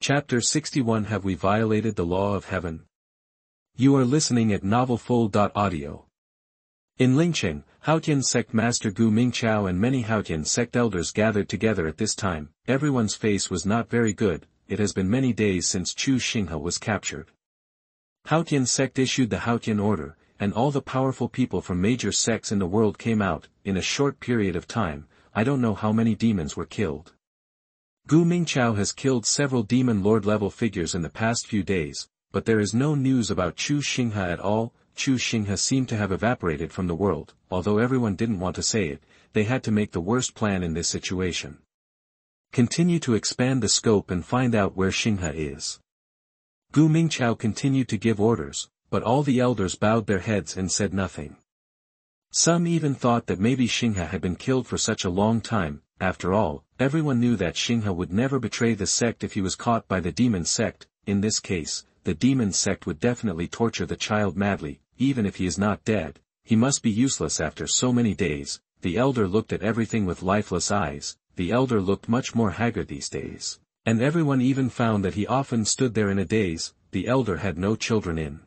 Chapter 61 Have we violated the law of heaven? You are listening at novelfull.audio. In Lingcheng, Haotian Sect Master Gu Mingqiao and many Haotian Sect elders gathered together at this time. Everyone's face was not very good. It has been many days since Chu Xinghe was captured. Haotian Sect issued the Haotian Order, and all the powerful people from major sects in the world came out. In a short period of time, I don't know how many demons were killed. Gu Mingqiao has killed several demon lord level figures in the past few days, but there is no news about Chu Xinghe at all. Chu Xinghe seemed to have evaporated from the world. Although everyone didn't want to say it, they had to make the worst plan in this situation. Continue to expand the scope and find out where Xinghe is. Gu Mingqiao continued to give orders, but all the elders bowed their heads and said nothing. Some even thought that maybe Xinghe had been killed for such a long time. After all, everyone knew that Xinghe would never betray the sect if he was caught by the demon sect. In this case, the demon sect would definitely torture the child madly. Even if he is not dead, he must be useless after so many days. The elder looked at everything with lifeless eyes. The elder looked much more haggard these days. And everyone even found that he often stood there in a daze. The elder had no children in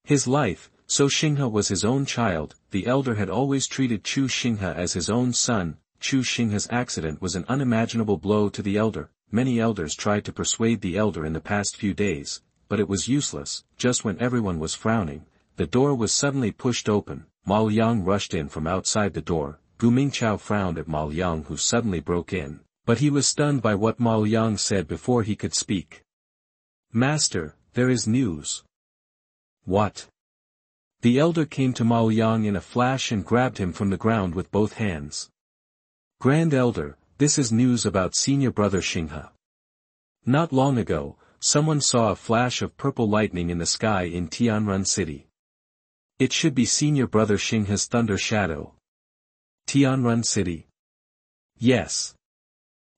his life, so Xinghe was his own child. The elder had always treated Chu Xinghe as his own son. Chu Xinghe's accident was an unimaginable blow to the elder. Many elders tried to persuade the elder in the past few days, but it was useless. Just when everyone was frowning, the door was suddenly pushed open. Ma Liang rushed in from outside the door. Gu Mingqiao frowned at Ma Liang, who suddenly broke in, but he was stunned by what Ma Liang said before he could speak. "Master, there is news." "What?" The elder came to Ma Liang in a flash and grabbed him from the ground with both hands. "Grand Elder, this is news about senior brother Xinghe. Not long ago, someone saw a flash of purple lightning in the sky in Tianrun City. It should be senior brother Xinghe's thunder shadow." Tianrun City? Yes.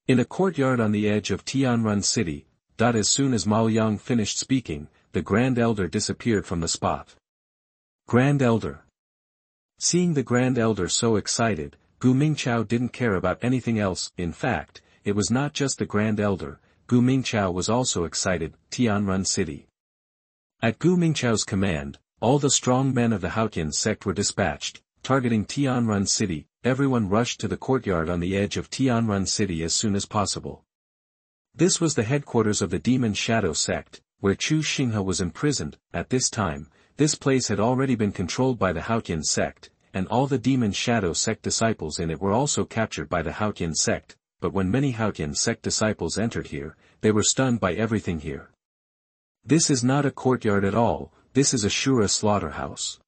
In a courtyard on the edge of Tianrun City. As soon as Ma Liang finished speaking, the Grand Elder disappeared from the spot. Grand Elder. Seeing the Grand Elder so excited, Gu Mingqiao didn't care about anything else. In fact, it was not just the Grand Elder. Gu Mingqiao was also excited. Tianrun City. At Gu Mingqiao's command, all the strong men of the Haotian Sect were dispatched, targeting Tianrun City. Everyone rushed to the courtyard on the edge of Tianrun City as soon as possible. This was the headquarters of the Demon Shadow Sect, where Chu Xinghe was imprisoned. At this time, this place had already been controlled by the Haotian Sect, and all the Demon Shadow Sect disciples in it were also captured by the Haotian Sect. But when many Haotian Sect disciples entered here, they were stunned by everything here. This is not a courtyard at all. This is a Shura slaughterhouse.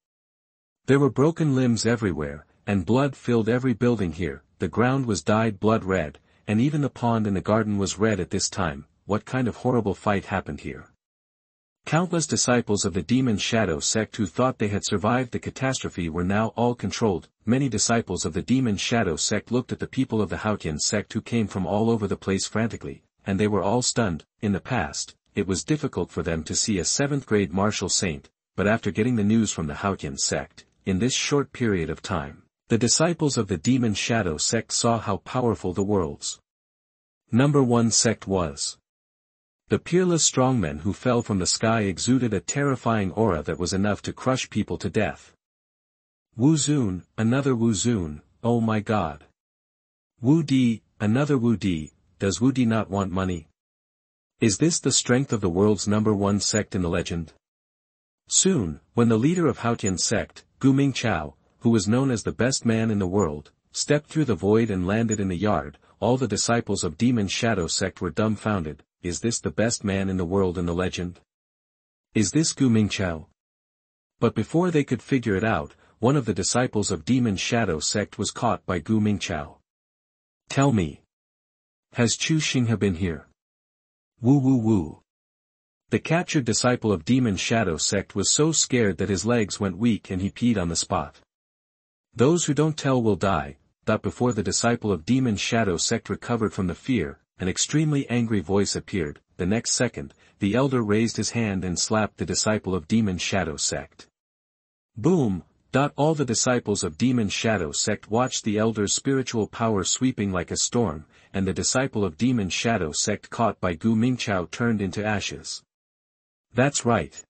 There were broken limbs everywhere, and blood filled every building here. The ground was dyed blood red, and even the pond in the garden was red at this time. What kind of horrible fight happened here? Countless disciples of the Demon Shadow Sect who thought they had survived the catastrophe were now all controlled. Many disciples of the Demon Shadow Sect looked at the people of the Haotian Sect who came from all over the place frantically, and they were all stunned. In the past, it was difficult for them to see a 7th-grade martial saint, but after getting the news from the Haotian Sect, in this short period of time, the disciples of the Demon Shadow Sect saw how powerful the world's #1 sect was. The peerless strongmen who fell from the sky exuded a terrifying aura that was enough to crush people to death. Wuzun, another Wuzun, oh my god. Wudi, another Wudi, does Wudi not want money? Is this the strength of the world's #1 sect in the legend? Soon, when the leader of Haotian Sect, Gu Mingqiao, who was known as the best man in the world, stepped through the void and landed in the yard, all the disciples of Demon Shadow Sect were dumbfounded. Is this the best man in the world in the legend? Is this Gu Mingqiao? But before they could figure it out, one of the disciples of Demon Shadow Sect was caught by Gu Mingqiao. Tell me. Has Chu Xinghe been here? Woo woo woo. The captured disciple of Demon Shadow Sect was so scared that his legs went weak and he peed on the spot. Those who don't tell will die. Before the disciple of Demon Shadow Sect recovered from the fear, an extremely angry voice appeared. The next second, the elder raised his hand and slapped the disciple of Demon Shadow Sect. Boom! All the disciples of Demon Shadow Sect watched the elder's spiritual power sweeping like a storm, and the disciple of Demon Shadow Sect caught by Gu Mingqiao turned into ashes. That's right.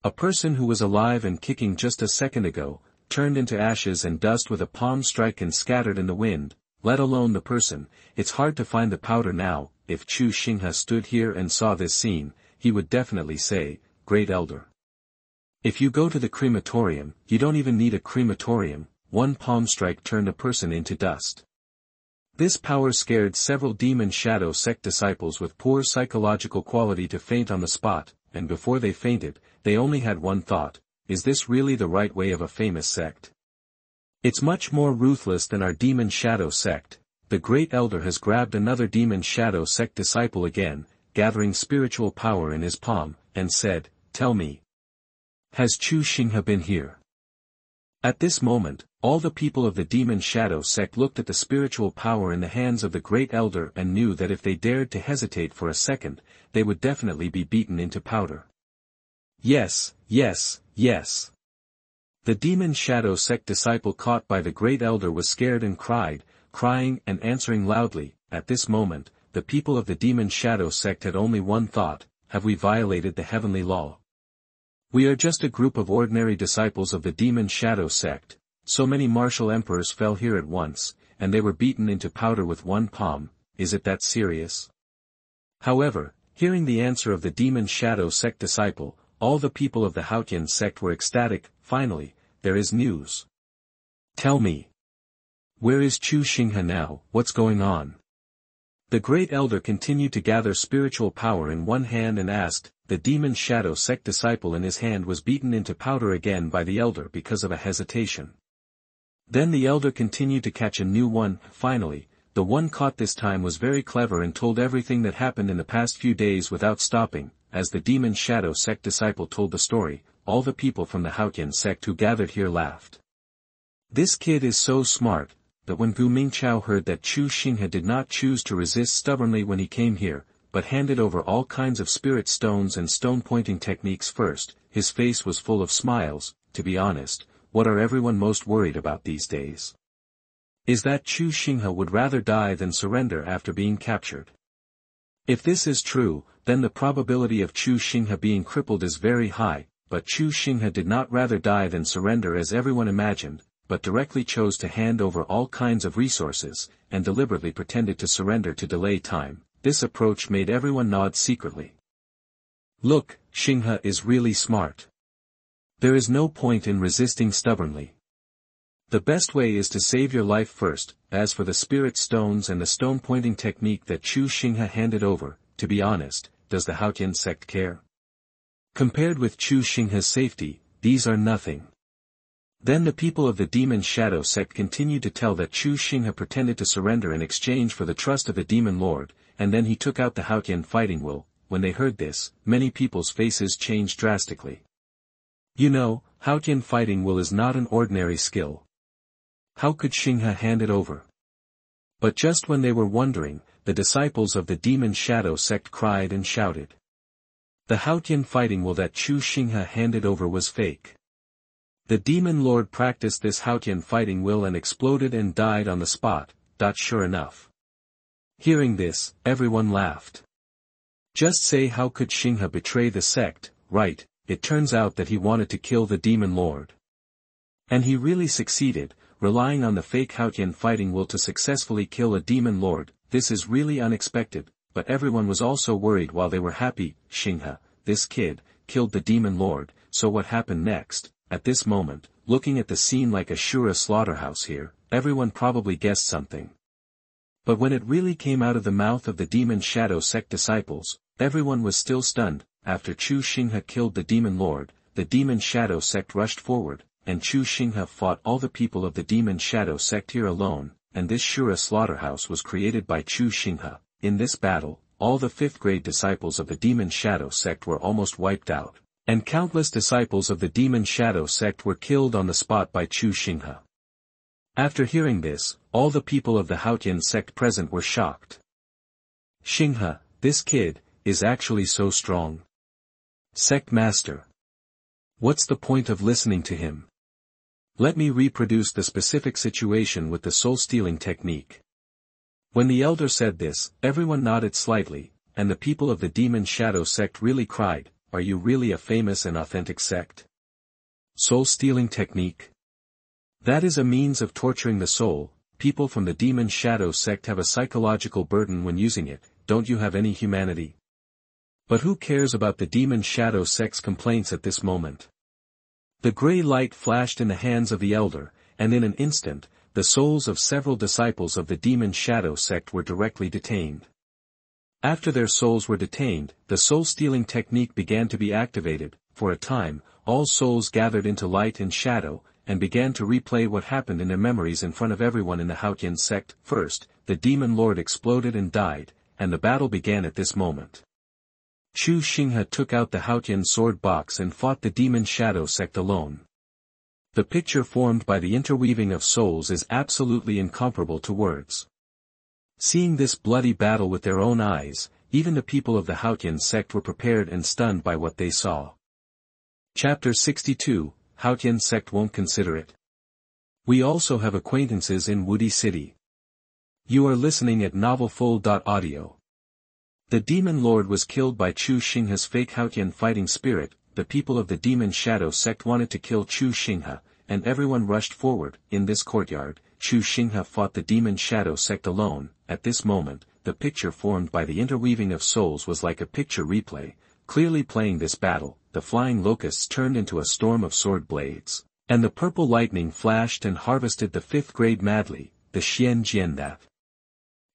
A person who was alive and kicking just a second ago, turned into ashes and dust with a palm strike and scattered in the wind, let alone the person. It's hard to find the powder now. If Chu Xinghe stood here and saw this scene, he would definitely say, "Great Elder. If you go to the crematorium, you don't even need a crematorium, one palm strike turned a person into dust." This power scared several Demon Shadow Sect disciples with poor psychological quality to faint on the spot, and before they fainted, they only had one thought: is this really the right way of a famous sect? It's much more ruthless than our Demon Shadow Sect. The Great Elder has grabbed another Demon Shadow Sect disciple again, gathering spiritual power in his palm, and said, "Tell me, has Chu Xinghe been here?" At this moment, all the people of the Demon Shadow Sect looked at the spiritual power in the hands of the Great Elder and knew that if they dared to hesitate for a second, they would definitely be beaten into powder. Yes, yes, yes. The Demon Shadow Sect disciple caught by the Great Elder was scared and cried, crying and answering loudly. At this moment, the people of the Demon Shadow Sect had only one thought: have we violated the heavenly law? We are just a group of ordinary disciples of the Demon Shadow Sect. So many martial emperors fell here at once, and they were beaten into powder with one palm. Is it that serious? However, hearing the answer of the Demon Shadow Sect disciple, all the people of the Haotian Sect were ecstatic. Finally, there is news. Tell me. Where is Chu Xinghe now? What's going on? The Great Elder continued to gather spiritual power in one hand and asked. The Demon Shadow Sect disciple in his hand was beaten into powder again by the Elder because of a hesitation. Then the Elder continued to catch a new one. Finally, the one caught this time was very clever and told everything that happened in the past few days without stopping. As the Demon Shadow Sect disciple told the story, all the people from the Haotian Sect who gathered here laughed. This kid is so smart. But when Gu Mingqiao heard that Chu Xinghe did not choose to resist stubbornly when he came here, but handed over all kinds of spirit stones and stone-pointing techniques first, his face was full of smiles. To be honest, what are everyone most worried about these days? Is that Chu Xinghe would rather die than surrender after being captured. If this is true, then the probability of Chu Xinghe being crippled is very high, but Chu Xinghe did not rather die than surrender as everyone imagined, but directly chose to hand over all kinds of resources, and deliberately pretended to surrender to delay time. This approach made everyone nod secretly. Look, Xinghe is really smart. There is no point in resisting stubbornly. The best way is to save your life first. As for the spirit stones and the stone-pointing technique that Chu Xinghe handed over, to be honest, does the Haotian Sect care? Compared with Chu Xinghe's safety, these are nothing. Then the people of the Demon Shadow Sect continued to tell that Chu Xinghe pretended to surrender in exchange for the trust of the Demon Lord, and then he took out the Haotian fighting will. When they heard this, many people's faces changed drastically. You know, Haotian fighting will is not an ordinary skill. How could Xinghe hand it over? But just when they were wondering, the disciples of the Demon Shadow Sect cried and shouted. The Haotian fighting will that Chu Xinghe handed over was fake. The Demon Lord practiced this Haotian fighting will and exploded and died on the spot. Sure enough. Hearing this, everyone laughed. Just say, how could Xinghe betray the sect? Right, it turns out that he wanted to kill the Demon Lord. And he really succeeded, relying on the fake Haotian fighting will to successfully kill a Demon Lord. This is really unexpected, but everyone was also worried while they were happy. Xinghe, this kid, killed the Demon Lord, so what happened next? At this moment, looking at the scene like a Shura slaughterhouse here, everyone probably guessed something. But when it really came out of the mouth of the Demon Shadow Sect disciples, everyone was still stunned. After Chu Xinghe killed the Demon Lord, the Demon Shadow Sect rushed forward, and Chu Xinghe fought all the people of the Demon Shadow Sect here alone, and this Shura slaughterhouse was created by Chu Xinghe. In this battle, all the 5th grade disciples of the Demon Shadow Sect were almost wiped out. And countless disciples of the Demon Shadow Sect were killed on the spot by Chu Xinghe. After hearing this, all the people of the Haotian Sect present were shocked. Xinghe, this kid, is actually so strong. Sect Master. What's the point of listening to him? Let me reproduce the specific situation with the soul-stealing technique. When the elder said this, everyone nodded slightly, and the people of the Demon Shadow sect really cried, "Are you really a famous and authentic sect? Soul-stealing technique? That is a means of torturing the soul. People from the Demon Shadow sect have a psychological burden when using it. Don't you have any humanity?" But who cares about the Demon Shadow sect's complaints at this moment? The gray light flashed in the hands of the elder, and in an instant, the souls of several disciples of the Demon Shadow sect were directly detained. After their souls were detained, the soul-stealing technique began to be activated. For a time, all souls gathered into light and shadow, and began to replay what happened in their memories in front of everyone in the Haotian Sect. First, the demon lord exploded and died, and the battle began at this moment. Chu Xinghe took out the Haotian sword box and fought the Demon Shadow sect alone. The picture formed by the interweaving of souls is absolutely incomparable to words. Seeing this bloody battle with their own eyes, even the people of the Haotian sect were prepared and stunned by what they saw. Chapter 62, Haotian Sect won't consider it. We also have acquaintances in Wudi City. You are listening at novelfull.audio. The Demon Lord was killed by Chu Xinghe's fake Haotian fighting spirit. The people of the Demon Shadow sect wanted to kill Chu Xinghe, and everyone rushed forward. In this courtyard, Chu Xinghe fought the Demon Shadow sect alone. At this moment, the picture formed by the interweaving of souls was like a picture replay, clearly playing this battle. The flying locusts turned into a storm of sword blades, and the purple lightning flashed and harvested the fifth grade madly. The Xian that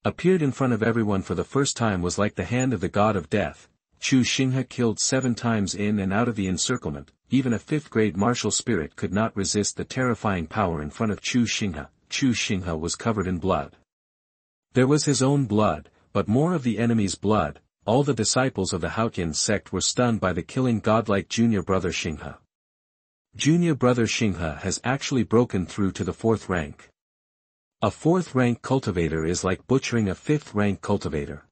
appeared in front of everyone for the first time was like the hand of the god of death. Chu Xinghe killed 7 times in and out of the encirclement. Even a 5th grade martial spirit could not resist the terrifying power in front of Chu Xinghe. Chu Xinghe was covered in blood. There was his own blood, but more of the enemy's blood. All the disciples of the Haotian sect were stunned by the killing godlike junior brother Xinghe. Junior brother Xinghe has actually broken through to the 4th rank. A 4th rank cultivator is like butchering a 5th rank cultivator.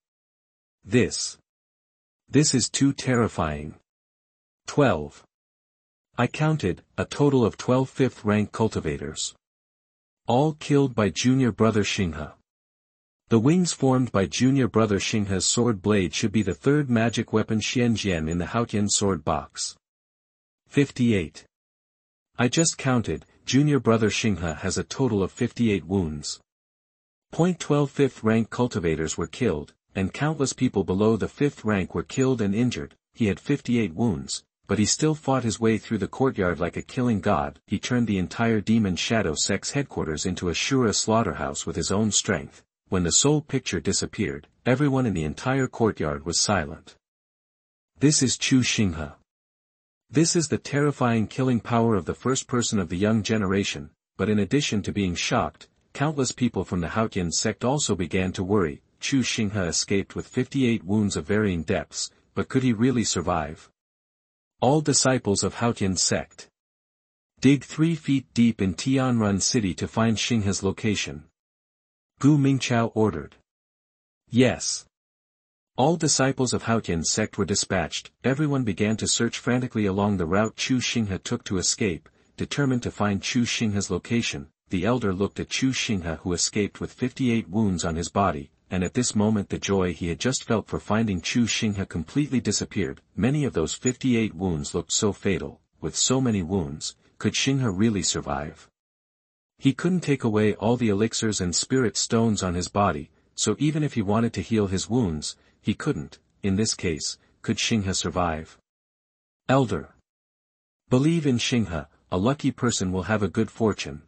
This is too terrifying. 12. I counted, a total of 12 5th rank cultivators. All killed by junior brother Xinghe. The wings formed by junior brother Xinghe's sword blade should be the 3rd magic weapon Xianjian in the Haotian sword box. 58. I just counted, junior brother Xinghe has a total of 58 wounds. 12 5th rank cultivators were killed, and countless people below the 5th rank were killed and injured. He had 58 wounds, but he still fought his way through the courtyard like a killing god. He turned the entire Demon Shadow sect's headquarters into a Shura slaughterhouse with his own strength. When the soul picture disappeared, everyone in the entire courtyard was silent. This is Chu Xinghe. This is the terrifying killing power of the first person of the young generation, but in addition to being shocked, countless people from the Haotian sect also began to worry. Chu Xinghe escaped with 58 wounds of varying depths, but could he really survive? All disciples of Haotian sect. Dig 3 feet deep in Tianrun City to find Xinghe's location. Gu Mingqiao ordered. Yes. All disciples of Haotian sect were dispatched. Everyone began to search frantically along the route Chu Xinghe took to escape, determined to find Chu Xinghe's location. The elder looked at Chu Xinghe, who escaped with 58 wounds on his body, and at this moment the joy he had just felt for finding Chu Xinghe completely disappeared. Many of those 58 wounds looked so fatal. With so many wounds, could Xinghe really survive? He couldn't take away all the elixirs and spirit stones on his body, so even if he wanted to heal his wounds, he couldn't. In this case, could Xinghe survive? Elder. Believe in Xinghe, a lucky person will have a good fortune.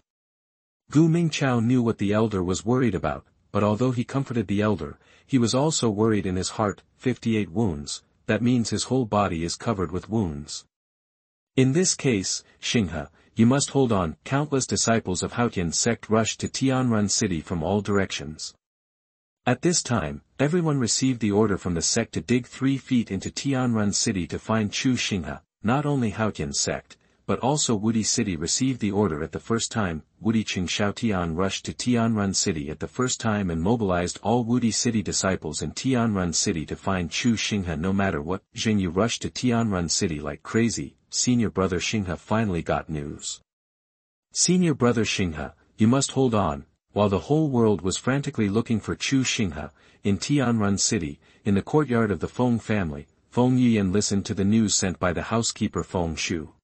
Gu Mingqiao knew what the elder was worried about, but although he comforted the elder, he was also worried in his heart. 58 wounds, that means his whole body is covered with wounds. In this case, Xinghe, you must hold on. Countless disciples of Haotian sect rushed to Tianrun City from all directions. At this time, everyone received the order from the sect to dig 3 feet into Tianrun City to find Chu Xinghe. Not only Haotian sect, but also Wudi City received the order at the first time. Wudi Xiaotian rushed to Tianrun City at the first time and mobilized all Wudi City disciples in Tianrun City to find Chu Xinghe no matter what. Xinghe rushed to Tianrun City like crazy. Senior brother Xinghe finally got news. Senior brother Xinghe, you must hold on. While the whole world was frantically looking for Chu Xinghe, in Tianrun City, in the courtyard of the Feng family, Feng Yuyan listened to the news sent by the housekeeper Feng Shu.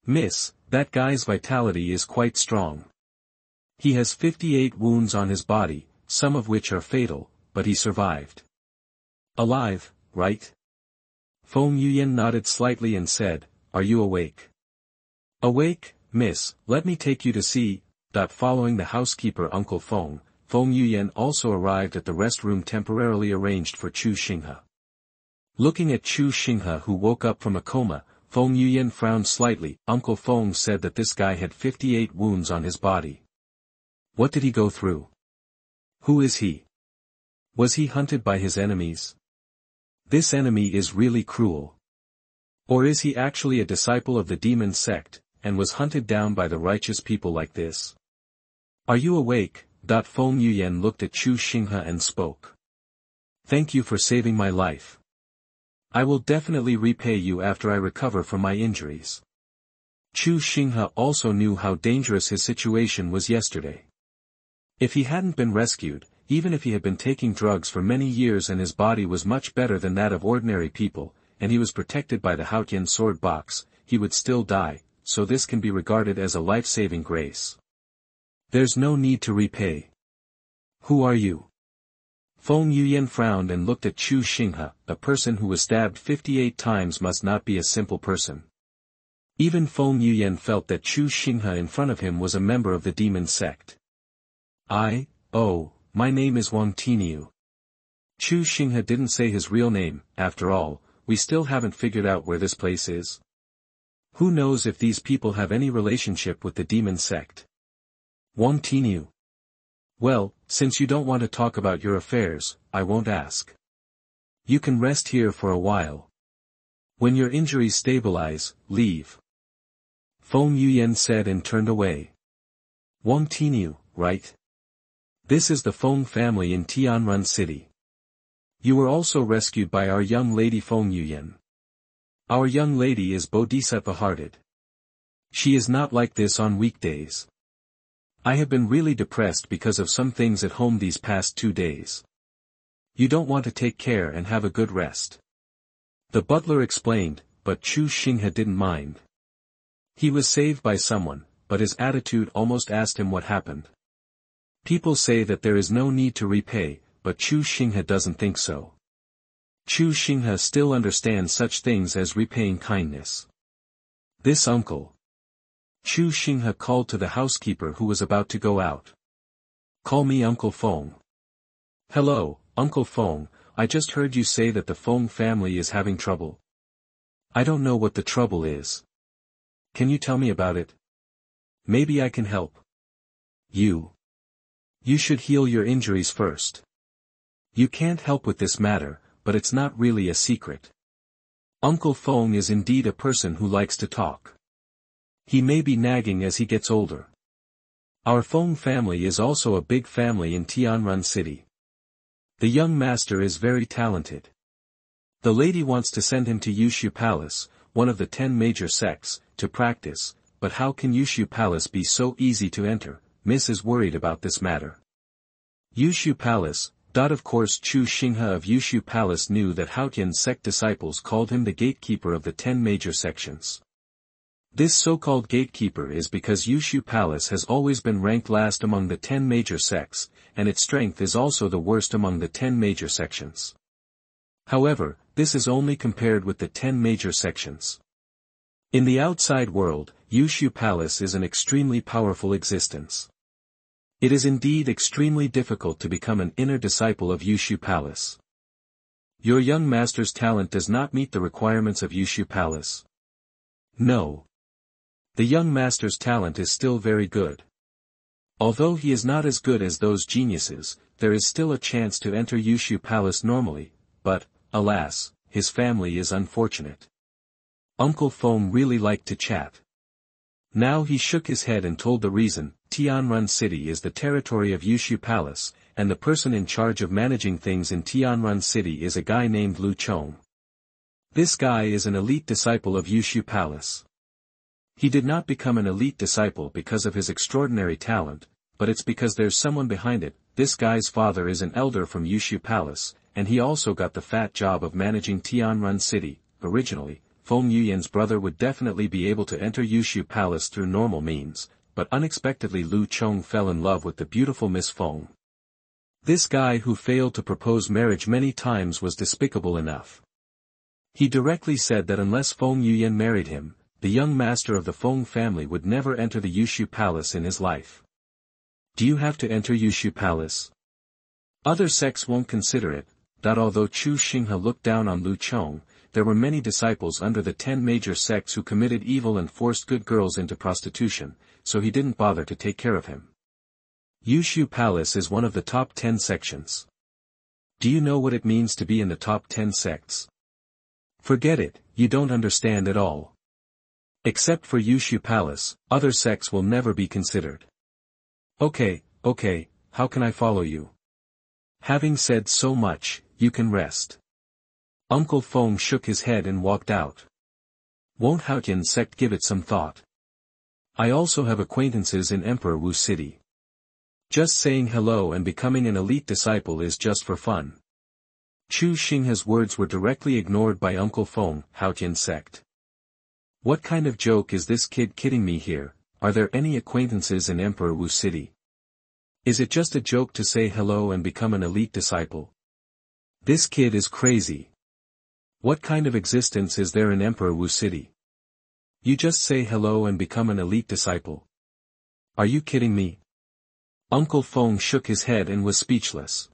Miss, that guy's vitality is quite strong. He has 58 wounds on his body, some of which are fatal, but he survived. Alive, right? Feng Yuyan nodded slightly and said, are you awake? Awake, miss, let me take you to see. Following the housekeeper Uncle Feng, Feng Yuyan also arrived at the rest room temporarily arranged for Chu Xinghe. Looking at Chu Xinghe who woke up from a coma, Feng Yuyan frowned slightly. Uncle Feng said that this guy had 58 wounds on his body. What did he go through? Who is he? Was he hunted by his enemies? This enemy is really cruel. Or is he actually a disciple of the demon sect, and was hunted down by the righteous people like this? Are you awake? Feng Yuyan looked at Chu Xinghe and spoke. Thank you for saving my life. I will definitely repay you after I recover from my injuries. Chu Xinghe also knew how dangerous his situation was yesterday. If he hadn't been rescued, even if he had been taking drugs for many years and his body was much better than that of ordinary people, and he was protected by the Haotian sword box, he would still die, so this can be regarded as a life-saving grace. There's no need to repay. Who are you? Feng Yuyan frowned and looked at Chu Xinghe. A person who was stabbed 58 times must not be a simple person. Even Feng Yuyan felt that Chu Xinghe in front of him was a member of the demon sect. My name is Wang Tiniu. Chu Xinghe didn't say his real name. After all, we still haven't figured out where this place is. Who knows if these people have any relationship with the demon sect? Wang Tiniu. Well, since you don't want to talk about your affairs, I won't ask. You can rest here for a while. When your injuries stabilize, leave. Feng Yuyan said and turned away. Wang Tiniu, right? This is the Feng family in Tianrun City. You were also rescued by our young lady Feng Yuyan. Our young lady is bodhisattva-hearted. She is not like this on weekdays. I have been really depressed because of some things at home these past 2 days. You don't want to take care and have a good rest. The butler explained, but Chu Xinghe didn't mind. He was saved by someone, but his attitude almost asked him what happened. People say that there is no need to repay, but Chu Xinghe doesn't think so. Chu Xinghe still understands such things as repaying kindness. This uncle. Chu Xinghe called to the housekeeper who was about to go out. Call me Uncle Feng. Hello, Uncle Feng, I just heard you say that the Feng family is having trouble. I don't know what the trouble is. Can you tell me about it? Maybe I can help. You should heal your injuries first. You can't help with this matter, but it's not really a secret. Uncle Feng is indeed a person who likes to talk. He may be nagging as he gets older. Our Feng family is also a big family in Tianrun City. The young master is very talented. The lady wants to send him to Yushu Palace, one of the 10 major sects, to practice, but how can Yushu Palace be so easy to enter? Miss is worried about this matter. Yushu Palace. Of course Chu Xinghe of Yushu Palace knew that Haotian Sect disciples called him the gatekeeper of the 10 major sections. This so-called gatekeeper is because Yushu Palace has always been ranked last among the 10 major sects, and its strength is also the worst among the 10 major sections. However, this is only compared with the 10 major sections. In the outside world, Yushu Palace is an extremely powerful existence. It is indeed extremely difficult to become an inner disciple of Yushu Palace. Your young master's talent does not meet the requirements of Yushu Palace. No. The young master's talent is still very good. Although he is not as good as those geniuses, there is still a chance to enter Yushu Palace normally, but, alas, his family is unfortunate. Uncle Feng really liked to chat. Now he shook his head and told the reason. Tianrun City is the territory of Yushu Palace, and the person in charge of managing things in Tianrun City is a guy named Lu Chong. This guy is an elite disciple of Yushu Palace. He did not become an elite disciple because of his extraordinary talent, but it's because there's someone behind it. This guy's father is an elder from Yushu Palace, and he also got the fat job of managing Tianrun City. Originally, Feng Yuyan's brother would definitely be able to enter Yushu Palace through normal means, but unexpectedly Lu Chong fell in love with the beautiful Miss Feng. This guy who failed to propose marriage many times was despicable enough. He directly said that unless Feng Yuyan married him, the young master of the Feng family would never enter the Yushu Palace in his life. Do you have to enter Yushu Palace? Other sects won't consider it. Although Chu Xinghe looked down on Lu Chong, there were many disciples under the 10 major sects who committed evil and forced good girls into prostitution, so he didn't bother to take care of him. Yushu Palace is one of the top 10 sections. Do you know what it means to be in the top 10 sects? Forget it, you don't understand at all. Except for Yushu Palace, other sects will never be considered. Okay, how can I follow you? Having said so much, you can rest. Uncle Feng shook his head and walked out. Won't Haotian Sect give it some thought? I also have acquaintances in Emperor Wu City. Just saying hello and becoming an elite disciple is just for fun. Chu Xinghe's words were directly ignored by Uncle Feng. Haotian Sect. What kind of joke is this kid kidding me here? Are there any acquaintances in Emperor Wu City? Is it just a joke to say hello and become an elite disciple? This kid is crazy. What kind of existence is there in Emperor Wu City? You just say hello and become an elite disciple. Are you kidding me? Uncle Feng shook his head and was speechless.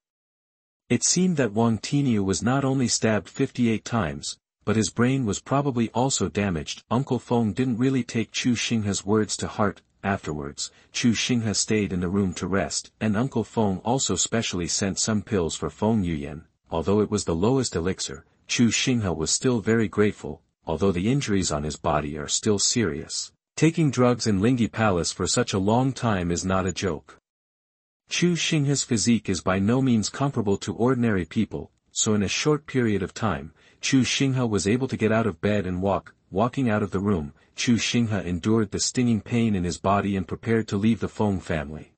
It seemed that Wang Tiniu was not only stabbed 58 times, but his brain was probably also damaged. Uncle Feng didn't really take Chu Xinghe's words to heart. Afterwards, Chu Xinghe stayed in the room to rest, and Uncle Feng also specially sent some pills for Feng Yuyan. Although it was the lowest elixir, Chu Xinghe was still very grateful, although the injuries on his body are still serious. Taking drugs in Lingyi Palace for such a long time is not a joke. Chu Xinghe's physique is by no means comparable to ordinary people, so in a short period of time, Chu Xinghe was able to get out of bed and walking out of the room. Chu Xinghe endured the stinging pain in his body and prepared to leave the Feng family.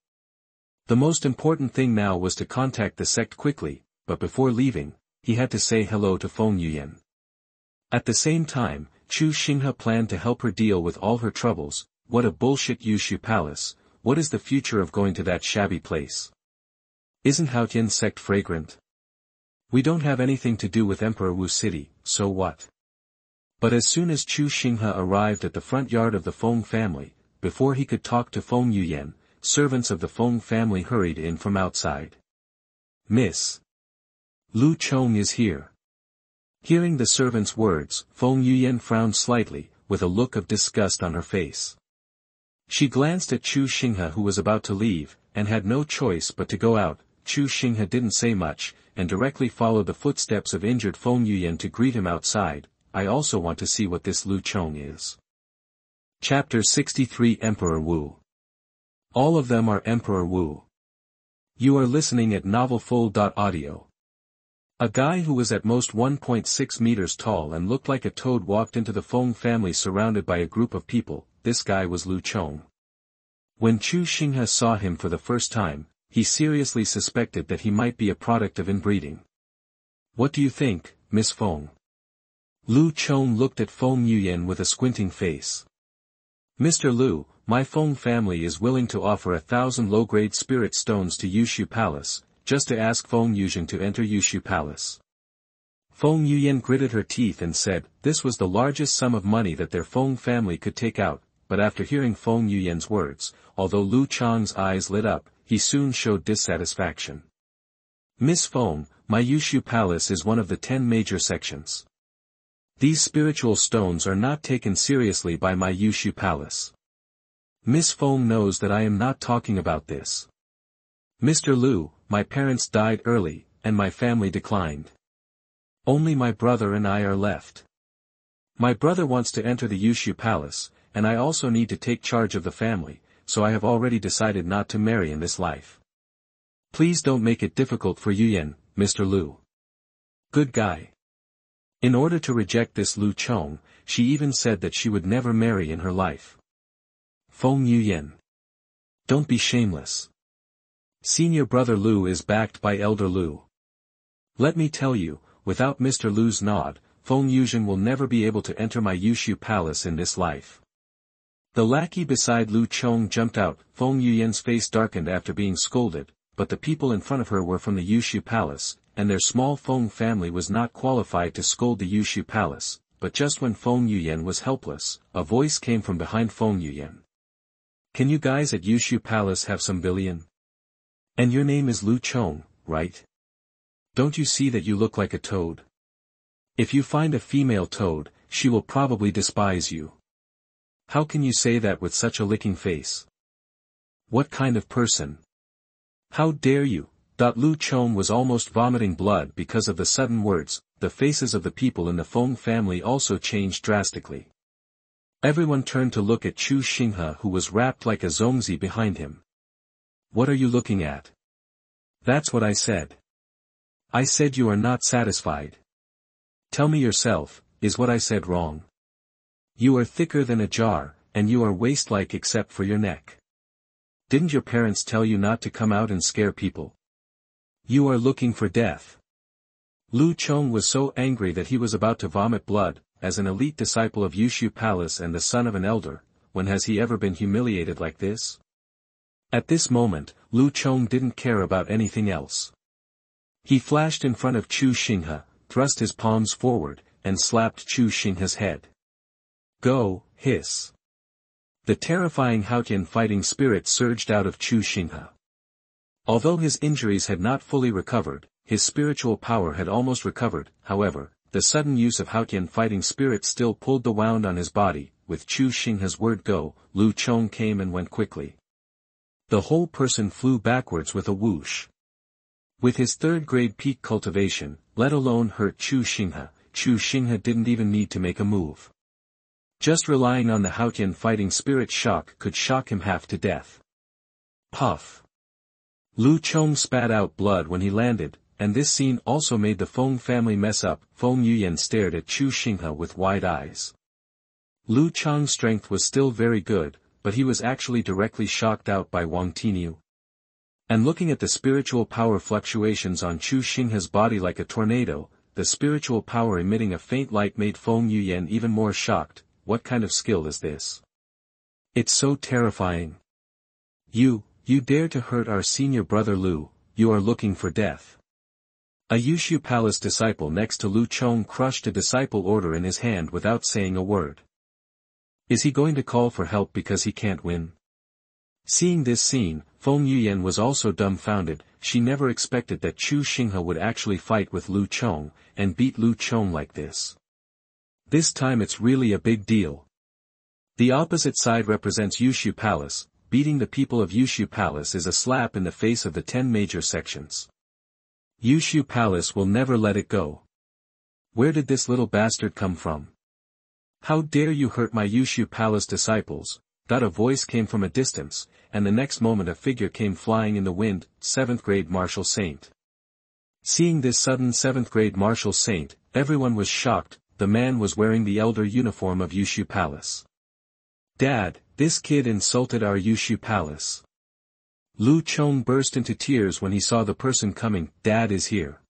The most important thing now was to contact the sect quickly, but before leaving, he had to say hello to Feng Yuyan. At the same time, Chu Xinghe planned to help her deal with all her troubles. What a bullshit Yushu Palace, what is the future of going to that shabby place? Isn't Haotian Sect fragrant? We don't have anything to do with Emperor Wu City, so what? But as soon as Chu Xinghe arrived at the front yard of the Feng family, before he could talk to Feng Yuyan, servants of the Feng family hurried in from outside. Miss Lu Chong is here. Hearing the servant's words, Feng Yuyan frowned slightly, with a look of disgust on her face. She glanced at Chu Xinghe who was about to leave, and had no choice but to go out. Chu Xinghe didn't say much, and directly followed the footsteps of injured Feng Yuyan to greet him outside. I also want to see what this Lu Chong is. Chapter 63 Emperor Wu. All of them are Emperor Wu. You are listening at novelfull.audio. A guy who was at most 1.6 meters tall and looked like a toad walked into the Feng family surrounded by a group of people. This guy was Lu Chong. When Chu Xinghe saw him for the first time, he seriously suspected that he might be a product of inbreeding. What do you think, Miss Feng? Lu Chong looked at Feng Yuyan with a squinting face. Mr. Lu, my Feng family is willing to offer 1,000 low-grade spirit stones to Yushu Palace, just to ask Feng Yuyan to enter Yushu Palace. Feng Yuyan gritted her teeth and said, this was the largest sum of money that their Feng family could take out, but after hearing Feng Yuyan's words, although Lu Chong's eyes lit up, he soon showed dissatisfaction. Miss Feng, my Yushu Palace is one of the 10 major sections. These spiritual stones are not taken seriously by my Yushu Palace. Miss Feng knows that I am not talking about this. Mr. Lu, my parents died early, and my family declined. Only my brother and I are left. My brother wants to enter the Yushu Palace, and I also need to take charge of the family, so I have already decided not to marry in this life. Please don't make it difficult for Yuyan, Mr. Lu. Good guy. In order to reject this Lu Chong, she even said that she would never marry in her life. Feng Yuyan. Don't be shameless. Senior brother Lu is backed by elder Lu. Let me tell you, without Mr. Lu's nod, Feng Yuyan will never be able to enter my Yushu palace in this life. The lackey beside Lu Chong jumped out. Feng Yuyan's face darkened after being scolded, but the people in front of her were from the Yushu palace, and their small Feng family was not qualified to scold the Yushu palace, but just when Feng Yuyan was helpless, a voice came from behind Feng Yuyan. Can you guys at Yushu palace have some billion? And your name is Lu Chong, right? Don't you see that you look like a toad? If you find a female toad, she will probably despise you. How can you say that with such a licking face? What kind of person? How dare you? Lu Chong was almost vomiting blood because of the sudden words. The faces of the people in the Feng family also changed drastically. Everyone turned to look at Chu Xinghe, who was wrapped like a zongzi behind him. What are you looking at? That's what I said. I said you are not satisfied. Tell me yourself, is what I said wrong? You are thicker than a jar, and you are waist-like except for your neck. Didn't your parents tell you not to come out and scare people? You are looking for death. Lu Chong was so angry that he was about to vomit blood. As an elite disciple of Yushu Palace and the son of an elder, when has he ever been humiliated like this? At this moment, Lu Chong didn't care about anything else. He flashed in front of Chu Xinghe, thrust his palms forward, and slapped Chu Xinghe's head. Go, hiss. The terrifying Haotian fighting spirit surged out of Chu Xinghe. Although his injuries had not fully recovered, his spiritual power had almost recovered. However, the sudden use of Haotian fighting spirit still pulled the wound on his body. With Chu Xinghe's word go, Lu Chong came and went quickly. The whole person flew backwards with a whoosh. With his third-grade peak cultivation, let alone hurt Chu Xinghe didn't even need to make a move. Just relying on the Haotian fighting spirit shock could shock him half to death. Puff. Lu Chong spat out blood when he landed, and this scene also made the Feng family mess up. Feng Yuyan stared at Chu Xinghe with wide eyes. Lu Chong's strength was still very good, but he was actually directly shocked out by Wang Tinyu. And looking at the spiritual power fluctuations on Chu Xinghe's body like a tornado, the spiritual power emitting a faint light made Feng Yuyan even more shocked. What kind of skill is this? It's so terrifying. You dare to hurt our senior brother Lu, you are looking for death. A Yushu Palace disciple next to Lu Chong crushed a disciple order in his hand without saying a word. Is he going to call for help because he can't win? Seeing this scene, Feng Yuyan was also dumbfounded. She never expected that Chu Xinghe would actually fight with Lu Chong, and beat Lu Chong like this. This time it's really a big deal. The opposite side represents Yushu Palace. Beating the people of Yushu Palace is a slap in the face of the 10 major sections. Yushu Palace will never let it go. Where did this little bastard come from? How dare you hurt my Yushu Palace disciples? A voice came from a distance, and the next moment a figure came flying in the wind. 7th grade martial saint. Seeing this sudden 7th grade martial saint, everyone was shocked. The man was wearing the elder uniform of Yushu Palace. Dad, this kid insulted our Yushu Palace. Lu Chong burst into tears when he saw the person coming. Dad is here.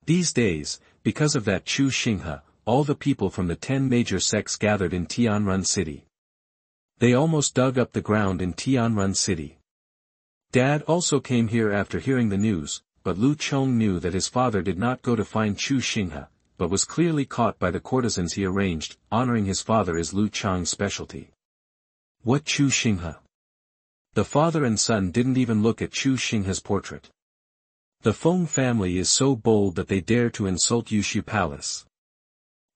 These days, because of that Chu Xinghe, all the people from the 10 major sects gathered in Tianrun City. They almost dug up the ground in Tianrun City. Dad also came here after hearing the news, but Lu Chong knew that his father did not go to find Chu Xinghe, but was clearly caught by the courtesans he arranged. Honoring his father is Lu Chong's specialty. What Chu Xinghe? The father and son didn't even look at Chu Xinghe's portrait. The Feng family is so bold that they dare to insult Yushu Palace.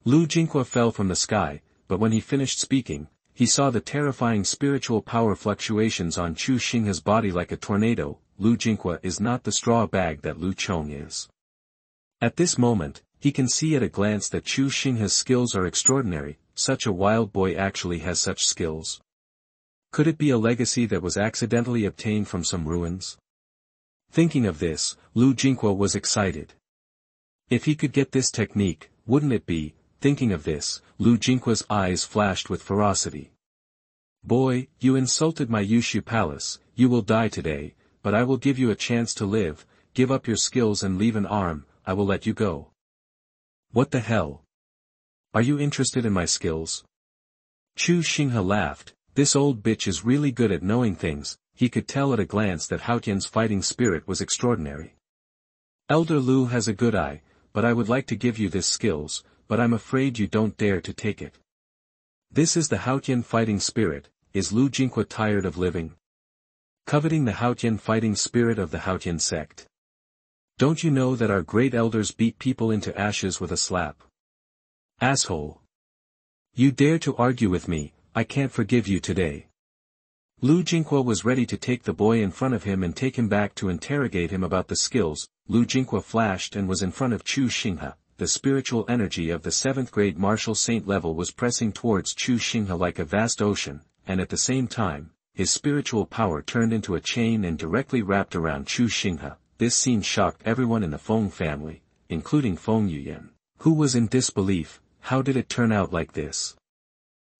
Lu Jingque fell from the sky, but when he finished speaking, he saw the terrifying spiritual power fluctuations on Chu Xinghe's body like a tornado. Lu Jingque is not the straw bag that Lu Chong is. At this moment, he can see at a glance that Chu Xinghe's skills are extraordinary. Such a wild boy actually has such skills. Could it be a legacy that was accidentally obtained from some ruins? Thinking of this, Lu Jingque was excited. If he could get this technique, wouldn't it be? Thinking of this, Lu Jingqua's eyes flashed with ferocity. Boy, you insulted my Yushu palace, you will die today, but I will give you a chance to live. Give up your skills and leave an arm, I will let you go. What the hell? Are you interested in my skills? Chu Xinghe laughed. This old bitch is really good at knowing things. He could tell at a glance that Haotian's fighting spirit was extraordinary. Elder Lu has a good eye, but I would like to give you this skills, but I'm afraid you don't dare to take it. This is the Haotian fighting spirit. Is Lu Jingque tired of living? Coveting the Haotian fighting spirit of the Haotian Sect. Don't you know that our great elders beat people into ashes with a slap? Asshole. You dare to argue with me, I can't forgive you today. Lu Jingque was ready to take the boy in front of him and take him back to interrogate him about the skills. Lu Jingque flashed and was in front of Chu Xinghe. The spiritual energy of the 7th grade martial saint level was pressing towards Chu Xinghe like a vast ocean, and at the same time, his spiritual power turned into a chain and directly wrapped around Chu Xinghe. This scene shocked everyone in the Feng family, including Feng Yuyan, who was in disbelief. How did it turn out like this?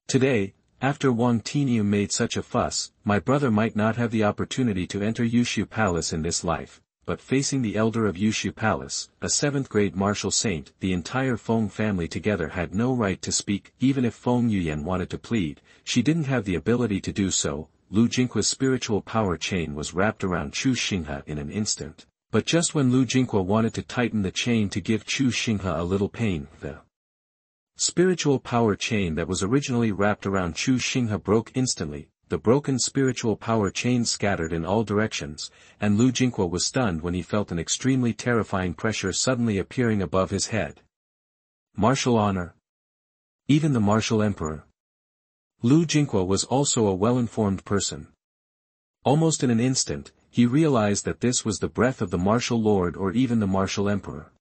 Today, after Wang Tiniu made such a fuss, my brother might not have the opportunity to enter Yushu Palace in this life, but facing the elder of Yushu Palace, a 7th grade martial saint, the entire Feng family together had no right to speak. Even if Feng Yuyan wanted to plead, she didn't have the ability to do so. Lu Jingque's spiritual power chain was wrapped around Chu Xinghe in an instant. But just when Lu Jingque wanted to tighten the chain to give Chu Xinghe a little pain, the spiritual power chain that was originally wrapped around Chu Xinghe broke instantly. The broken spiritual power chain scattered in all directions, and Lu Jingque was stunned when he felt an extremely terrifying pressure suddenly appearing above his head. Martial honor. Even the martial emperor. Lu Jingque was also a well-informed person. Almost in an instant, he realized that this was the breath of the martial lord or even the martial emperor.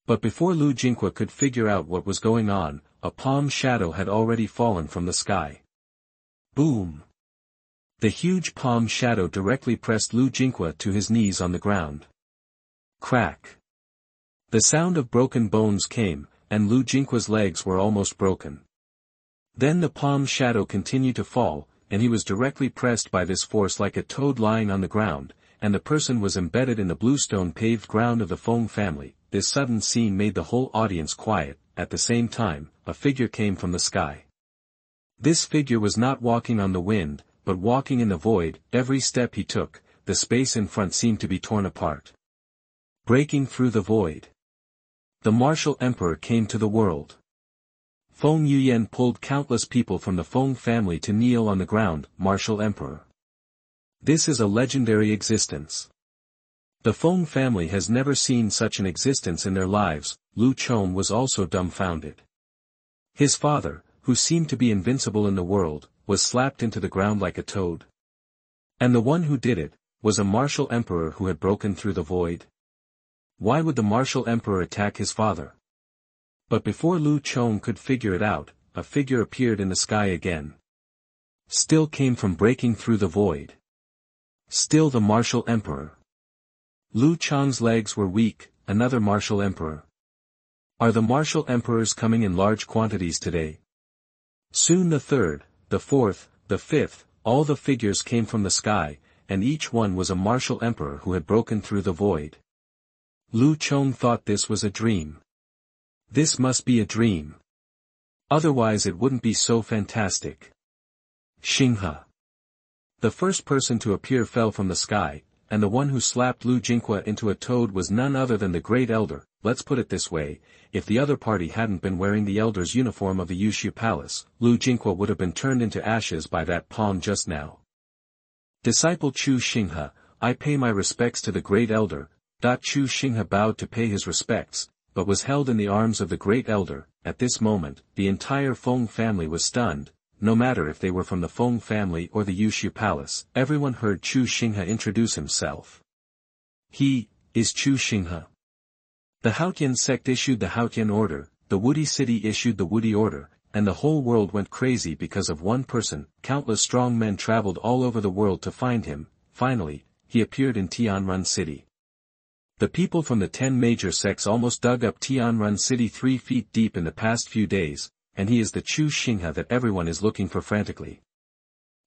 But before Lu Jingque could figure out what was going on, a palm shadow had already fallen from the sky. Boom! The huge palm shadow directly pressed Lu Jingque to his knees on the ground. Crack! The sound of broken bones came, and Lu Jingque's legs were almost broken. Then the palm shadow continued to fall, and he was directly pressed by this force like a toad lying on the ground, and the person was embedded in the bluestone paved ground of the Feng family. This sudden scene made the whole audience quiet. At the same time, a figure came from the sky. This figure was not walking on the wind, but walking in the void. Every step he took, the space in front seemed to be torn apart. Breaking through the void. The martial emperor came to the world. Feng Yuyan pulled countless people from the Feng family to kneel on the ground. Martial emperor. This is a legendary existence. The Feng family has never seen such an existence in their lives. Lu Chong was also dumbfounded. His father, who seemed to be invincible in the world, was slapped into the ground like a toad. And the one who did it, was a martial emperor who had broken through the void. Why would the martial emperor attack his father? But before Lu Chong could figure it out, a figure appeared in the sky again. Still came from breaking through the void. Still the martial emperor. Lu Chong's legs were weak. Another martial emperor. Are the martial emperors coming in large quantities today? Soon the third, the fourth, the fifth, all the figures came from the sky, and each one was a martial emperor who had broken through the void. Lu Chong thought this was a dream. This must be a dream. Otherwise it wouldn't be so fantastic. Xinghe. The first person to appear fell from the sky, and the one who slapped Lu Jingque into a toad was none other than the great elder. Let's put it this way, if the other party hadn't been wearing the elder's uniform of the Yushu Palace, Lu Jingque would have been turned into ashes by that palm just now. Disciple Chu Xinghe, I pay my respects to the great elder. Chu Xinghe bowed to pay his respects, but was held in the arms of the great elder. At this moment, the entire Feng family was stunned. No matter if they were from the Feng family or the Yushu Palace, everyone heard Chu Xinghe introduce himself. He is Chu Xinghe. The Haotian Sect issued the Haotian Order, the Wudi City issued the Wudi Order, and the whole world went crazy because of one person. Countless strong men traveled all over the world to find him. Finally, he appeared in Tianrun City. The people from the 10 major sects almost dug up Tianrun City 3 feet deep in the past few days, and he is the Chu Xinghe that everyone is looking for frantically.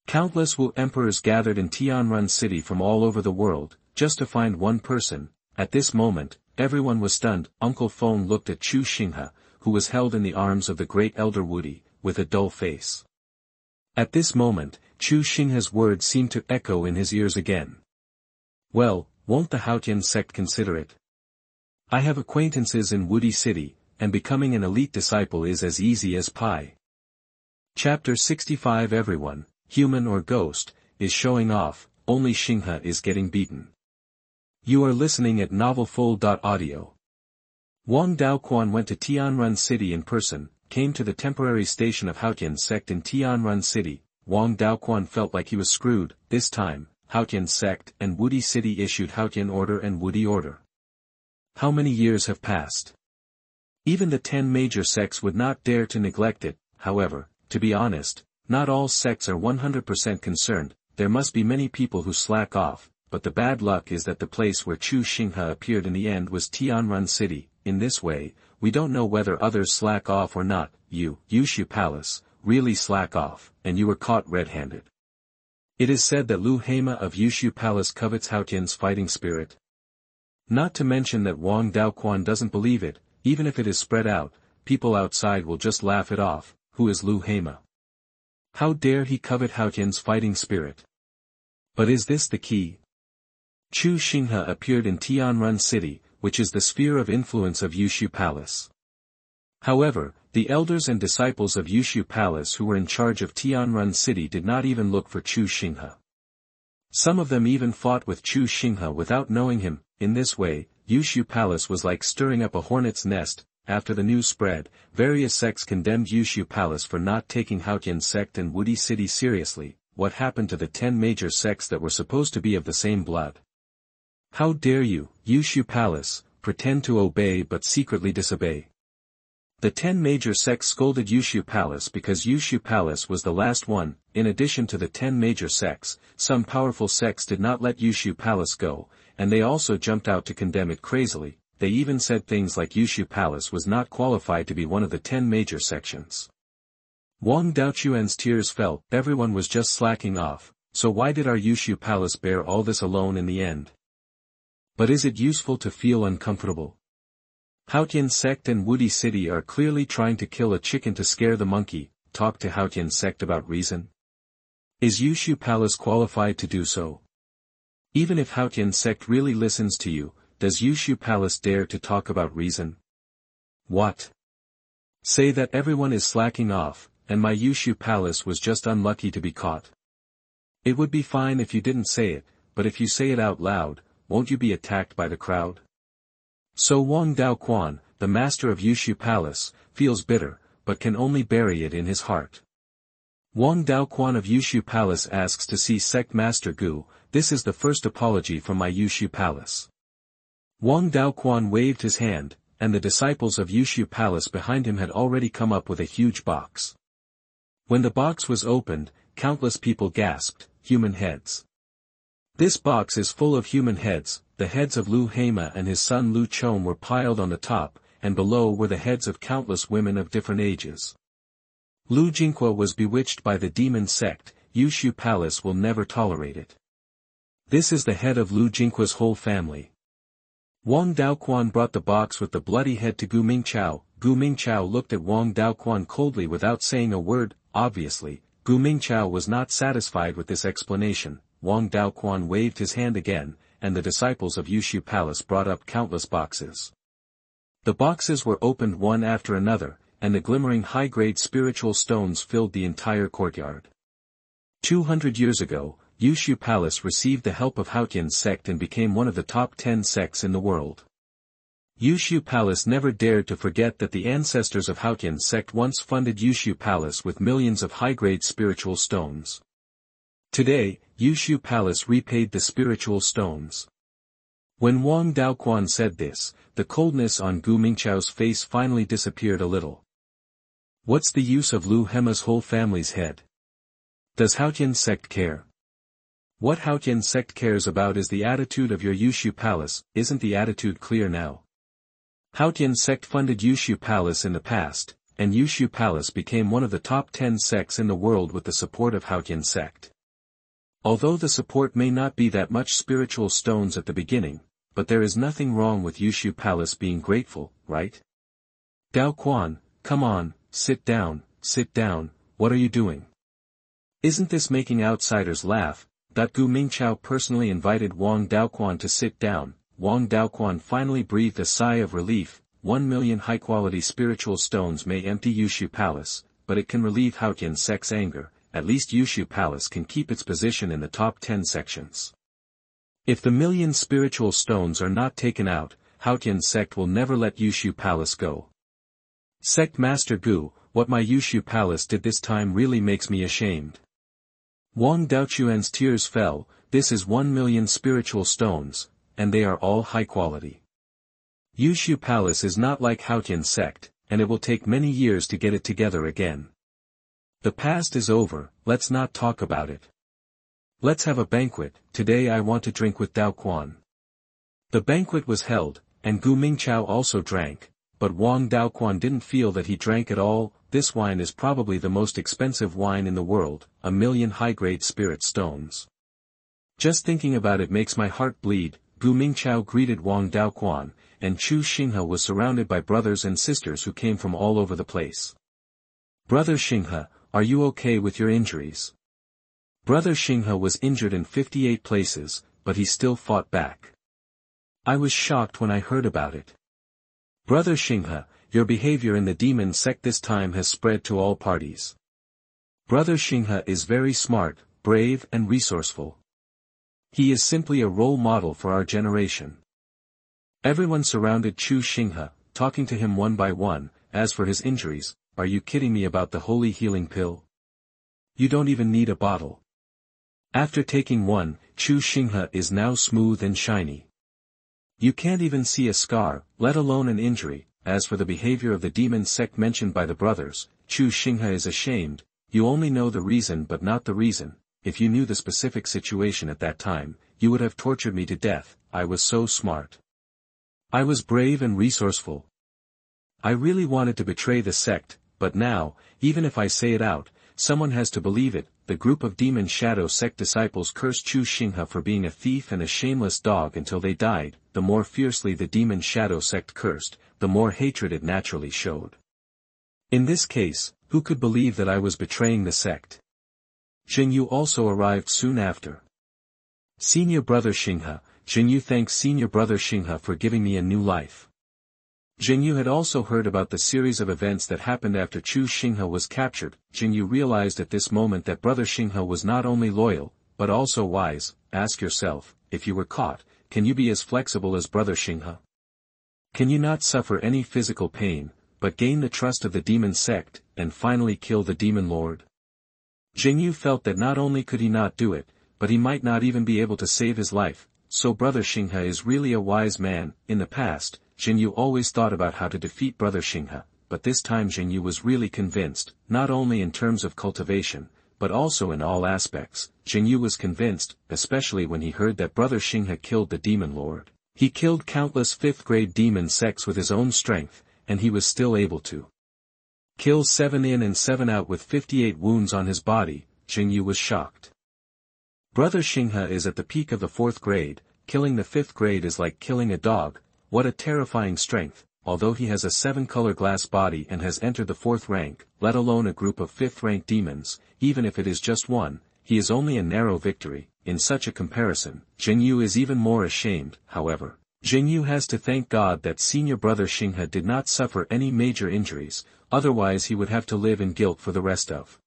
Countless Wu emperors gathered in Tianrun City from all over the world, just to find one person. At this moment, everyone was stunned. Uncle Feng looked at Chu Xinghe, who was held in the arms of the great elder Wudi, with a dull face. At this moment, Chu Xinghe's words seemed to echo in his ears again. Well, won't the Haotian sect consider it? I have acquaintances in Wudi City, and becoming an elite disciple is as easy as pie. Chapter 65 Everyone, human or ghost, is showing off, only Xinghe is getting beaten. You are listening at novelfull.audio. Wang Daoquan went to Tianrun City in person, came to the temporary station of Haotian Sect in Tianrun City. Wang Daoquan felt like he was screwed. This time, Haotian Sect and Wudi City issued Haotian Order and Wudi Order. How many years have passed? Even the 10 major sects would not dare to neglect it. However, to be honest, not all sects are 100% concerned. There must be many people who slack off, but the bad luck is that the place where Chu Xinghe appeared in the end was Tianrun City. In this way, we don't know whether others slack off or not. You, Yushu Palace, really slack off, and you were caught red-handed. It is said that Lu Hema of Yushu Palace covets Haotian's fighting spirit. Not to mention that Wang Daoquan doesn't believe it. Even if it is spread out, people outside will just laugh it off. Who is Lu Hema? How dare he covet Haotian's fighting spirit? But is this the key? Chu Xinghe appeared in Tianrun City, which is the sphere of influence of Yushu Palace. However, the elders and disciples of Yushu Palace who were in charge of Tianrun City did not even look for Chu Xinghe. Some of them even fought with Chu Xinghe without knowing him. In this way, Yushu Palace was like stirring up a hornet's nest. After the news spread, various sects condemned Yushu Palace for not taking Haotian Sect and Wudi City seriously. What happened to the 10 major sects that were supposed to be of the same blood? How dare you, Yushu Palace, pretend to obey but secretly disobey? The 10 major sects scolded Yushu Palace because Yushu Palace was the last one. In addition to the 10 major sects, some powerful sects did not let Yushu Palace go, and they also jumped out to condemn it crazily. They even said things like Yushu Palace was not qualified to be one of the 10 major sections. Wang Daoquan's tears fell. Everyone was just slacking off, so why did our Yushu Palace bear all this alone in the end? But is it useful to feel uncomfortable? Haotian Sect and Wudi City are clearly trying to kill a chicken to scare the monkey. Talk to Haotian Sect about reason. Is Yushu Palace qualified to do so? Even if Haotian Sect really listens to you, does Yushu Palace dare to talk about reason? What? Say that everyone is slacking off, and my Yushu Palace was just unlucky to be caught. It would be fine if you didn't say it, but if you say it out loud, won't you be attacked by the crowd? So Wang Daoquan, the master of Yushu Palace, feels bitter, but can only bury it in his heart. Wang Daoquan of Yushu Palace asks to see Sect Master Gu. This is the first apology from my Yushu Palace. Wang Daoquan waved his hand, and the disciples of Yushu Palace behind him had already come up with a huge box. When the box was opened, countless people gasped, human heads. This box is full of human heads. The heads of Lu Hema and his son Lu Chom were piled on the top, and below were the heads of countless women of different ages. Lu Jinghe was bewitched by the demon sect. Yushu Palace will never tolerate it. This is the head of Lu Jinghe's whole family. Wang Daoquan brought the box with the bloody head to Gu Mingqiao. Gu Mingqiao looked at Wang Daoquan coldly without saying a word. Obviously, Gu Mingqiao was not satisfied with this explanation. Wang Daoquan waved his hand again, and the disciples of Yushu Palace brought up countless boxes. The boxes were opened one after another, and the glimmering high-grade spiritual stones filled the entire courtyard. 200 years ago, Yushu Palace received the help of Haotian Sect and became one of the top 10 sects in the world. Yushu Palace never dared to forget that the ancestors of Haotian Sect once funded Yushu Palace with millions of high-grade spiritual stones. Today, Yushu Palace repaid the spiritual stones. When Wang Daoquan said this, the coldness on Gu Mingqiao's face finally disappeared a little. What's the use of Lu Hema's whole family's head? Does Haotian Sect care? What Haotian Sect cares about is the attitude of your Yushu Palace. Isn't the attitude clear now? Haotian Sect funded Yushu Palace in the past, and Yushu Palace became one of the top 10 sects in the world with the support of Haotian Sect. Although the support may not be that much spiritual stones at the beginning, but there is nothing wrong with Yushu Palace being grateful, right? Dao Quan, come on, sit down, what are you doing? Isn't this making outsiders laugh? Gu Mingqiao personally invited Wang Daoquan to sit down. Wang Daoquan finally breathed a sigh of relief. 1 million high-quality spiritual stones may empty Yushu Palace, but it can relieve Haotian Sect's anger. At least Yushu Palace can keep its position in the top 10 sections. If the million spiritual stones are not taken out, Haotian Sect will never let Yushu Palace go. Sect Master Gu, what my Yushu Palace did this time really makes me ashamed. Wang Daoquan's tears fell. This is 1 million spiritual stones, and they are all high quality. Yushu Palace is not like Haotian Sect, and it will take many years to get it together again. The past is over, let's not talk about it. Let's have a banquet. Today I want to drink with Dao Quan. The banquet was held, and Gu Mingqiao also drank, but Wang Daoquan didn't feel that he drank at all. This wine is probably the most expensive wine in the world, 1 million high-grade spirit stones. Just thinking about it makes my heart bleed. Gu Mingqiao greeted Wang Daoquan, and Chu Xinghe was surrounded by brothers and sisters who came from all over the place. Brother Xinghe, are you okay with your injuries? Brother Xinghe was injured in 58 places, but he still fought back. I was shocked when I heard about it. Brother Xinghe, your behavior in the demon sect this time has spread to all parties. Brother Xinghe is very smart, brave and resourceful. He is simply a role model for our generation. Everyone surrounded Chu Xinghe, talking to him one by one. As for his injuries, are you kidding me about the holy healing pill? You don't even need a bottle. After taking one, Chu Xinghe is now smooth and shiny. You can't even see a scar, let alone an injury. As for the behavior of the demon sect mentioned by the brothers, Chu Xinghe is ashamed. You only know the reason but not the reason. If you knew the specific situation at that time, you would have tortured me to death. I was so smart. I was brave and resourceful. I really wanted to betray the sect, but now, even if I say it out, someone has to believe it. The group of Demon Shadow Sect disciples cursed Chu Xinghe for being a thief and a shameless dog until they died. The more fiercely the Demon Shadow Sect cursed, the more hatred it naturally showed. In this case, who could believe that I was betraying the sect? Xingyu also arrived soon after. Senior Brother Xinghe, Xingyu thanks Senior Brother Xinghe for giving me a new life. Xingyu had also heard about the series of events that happened after Chu Xinghe was captured. Xingyu realized at this moment that Brother Xinghe was not only loyal, but also wise. Ask yourself, if you were caught, can you be as flexible as Brother Xinghe? Can you not suffer any physical pain, but gain the trust of the demon sect, and finally kill the demon lord? Xingyu felt that not only could he not do it, but he might not even be able to save his life. So Brother Xinghe is really a wise man. In the past, Xingyu always thought about how to defeat Brother Xinghe, but this time Xingyu was really convinced, not only in terms of cultivation, but also in all aspects. Xingyu was convinced, especially when he heard that Brother Xinghe killed the demon lord. He killed countless 5th-grade demon sects with his own strength, and he was still able to kill 7 in and 7 out with 58 wounds on his body. Xingyu was shocked. Brother Xinghe is at the peak of the 4th grade, killing the 5th grade is like killing a dog. What a terrifying strength. Although he has a 7-color glass body and has entered the 4th rank, let alone a group of 5th-rank demons, even if it is just one, he is only a narrow victory. In such a comparison, Xingyu is even more ashamed. However, Xingyu has to thank God that Senior Brother Xinghe did not suffer any major injuries, otherwise he would have to live in guilt for the rest of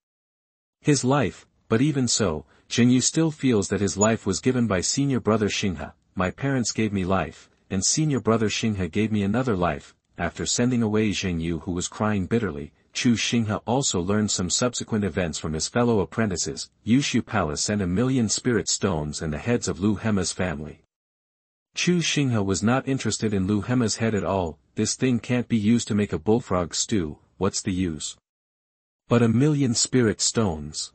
his life. But even so, Xingyu still feels that his life was given by Senior Brother Xinghe. My parents gave me life, and Senior Brother Xinghe gave me another life. After sending away Xingyu, who was crying bitterly, Chu Xinghe also learned some subsequent events from his fellow apprentices. Yushu Palace sent 1 million spirit stones and the heads of Lu Hema's family. Chu Xinghe was not interested in Lu Hema's head at all. This thing can't be used to make a bullfrog stew, what's the use? But 1 million spirit stones.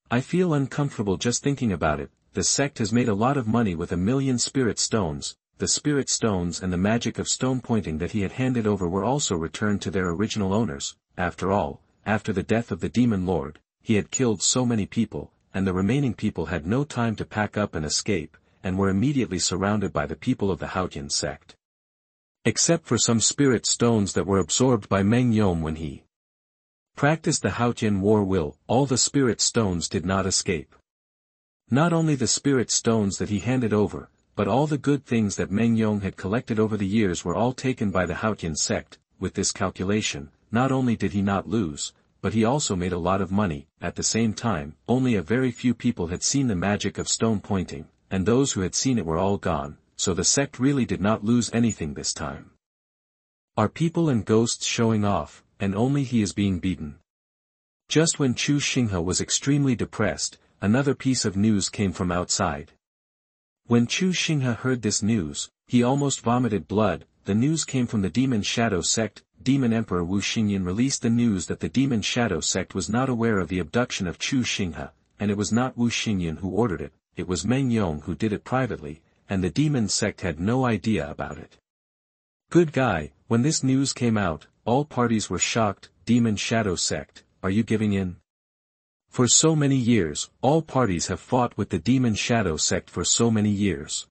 I feel uncomfortable just thinking about it. the sect has made a lot of money with 1,000,000 spirit stones. The spirit stones and the magic of stone pointing that he had handed over were also returned to their original owners. After all, after the death of the demon lord, he had killed so many people, and the remaining people had no time to pack up and escape, and were immediately surrounded by the people of the Haotian sect. Except for some spirit stones that were absorbed by Meng Yom when he practiced the Haotian war will, all the spirit stones did not escape. Not only the spirit stones that he handed over, but all the good things that Meng Yong had collected over the years were all taken by the Haotian sect. With this calculation, not only did he not lose, but he also made a lot of money. At the same time, only a very few people had seen the magic of stone pointing, and those who had seen it were all gone, so the sect really did not lose anything this time. Are people and ghosts showing off, and only he is being beaten? Just when Chu Xinghe was extremely depressed, another piece of news came from outside. When Chu Xinghe heard this news, he almost vomited blood. The news came from the Demon Shadow Sect. Demon Emperor Wu Xingyan released the news that the Demon Shadow Sect was not aware of the abduction of Chu Xinghe, and it was not Wu Xingyan who ordered it was Meng Yong who did it privately, and the Demon Sect had no idea about it. Good guy, when this news came out, all parties were shocked. Demon Shadow Sect, are you giving in? For so many years, all parties have fought with the Demon Shadow Sect for so many years.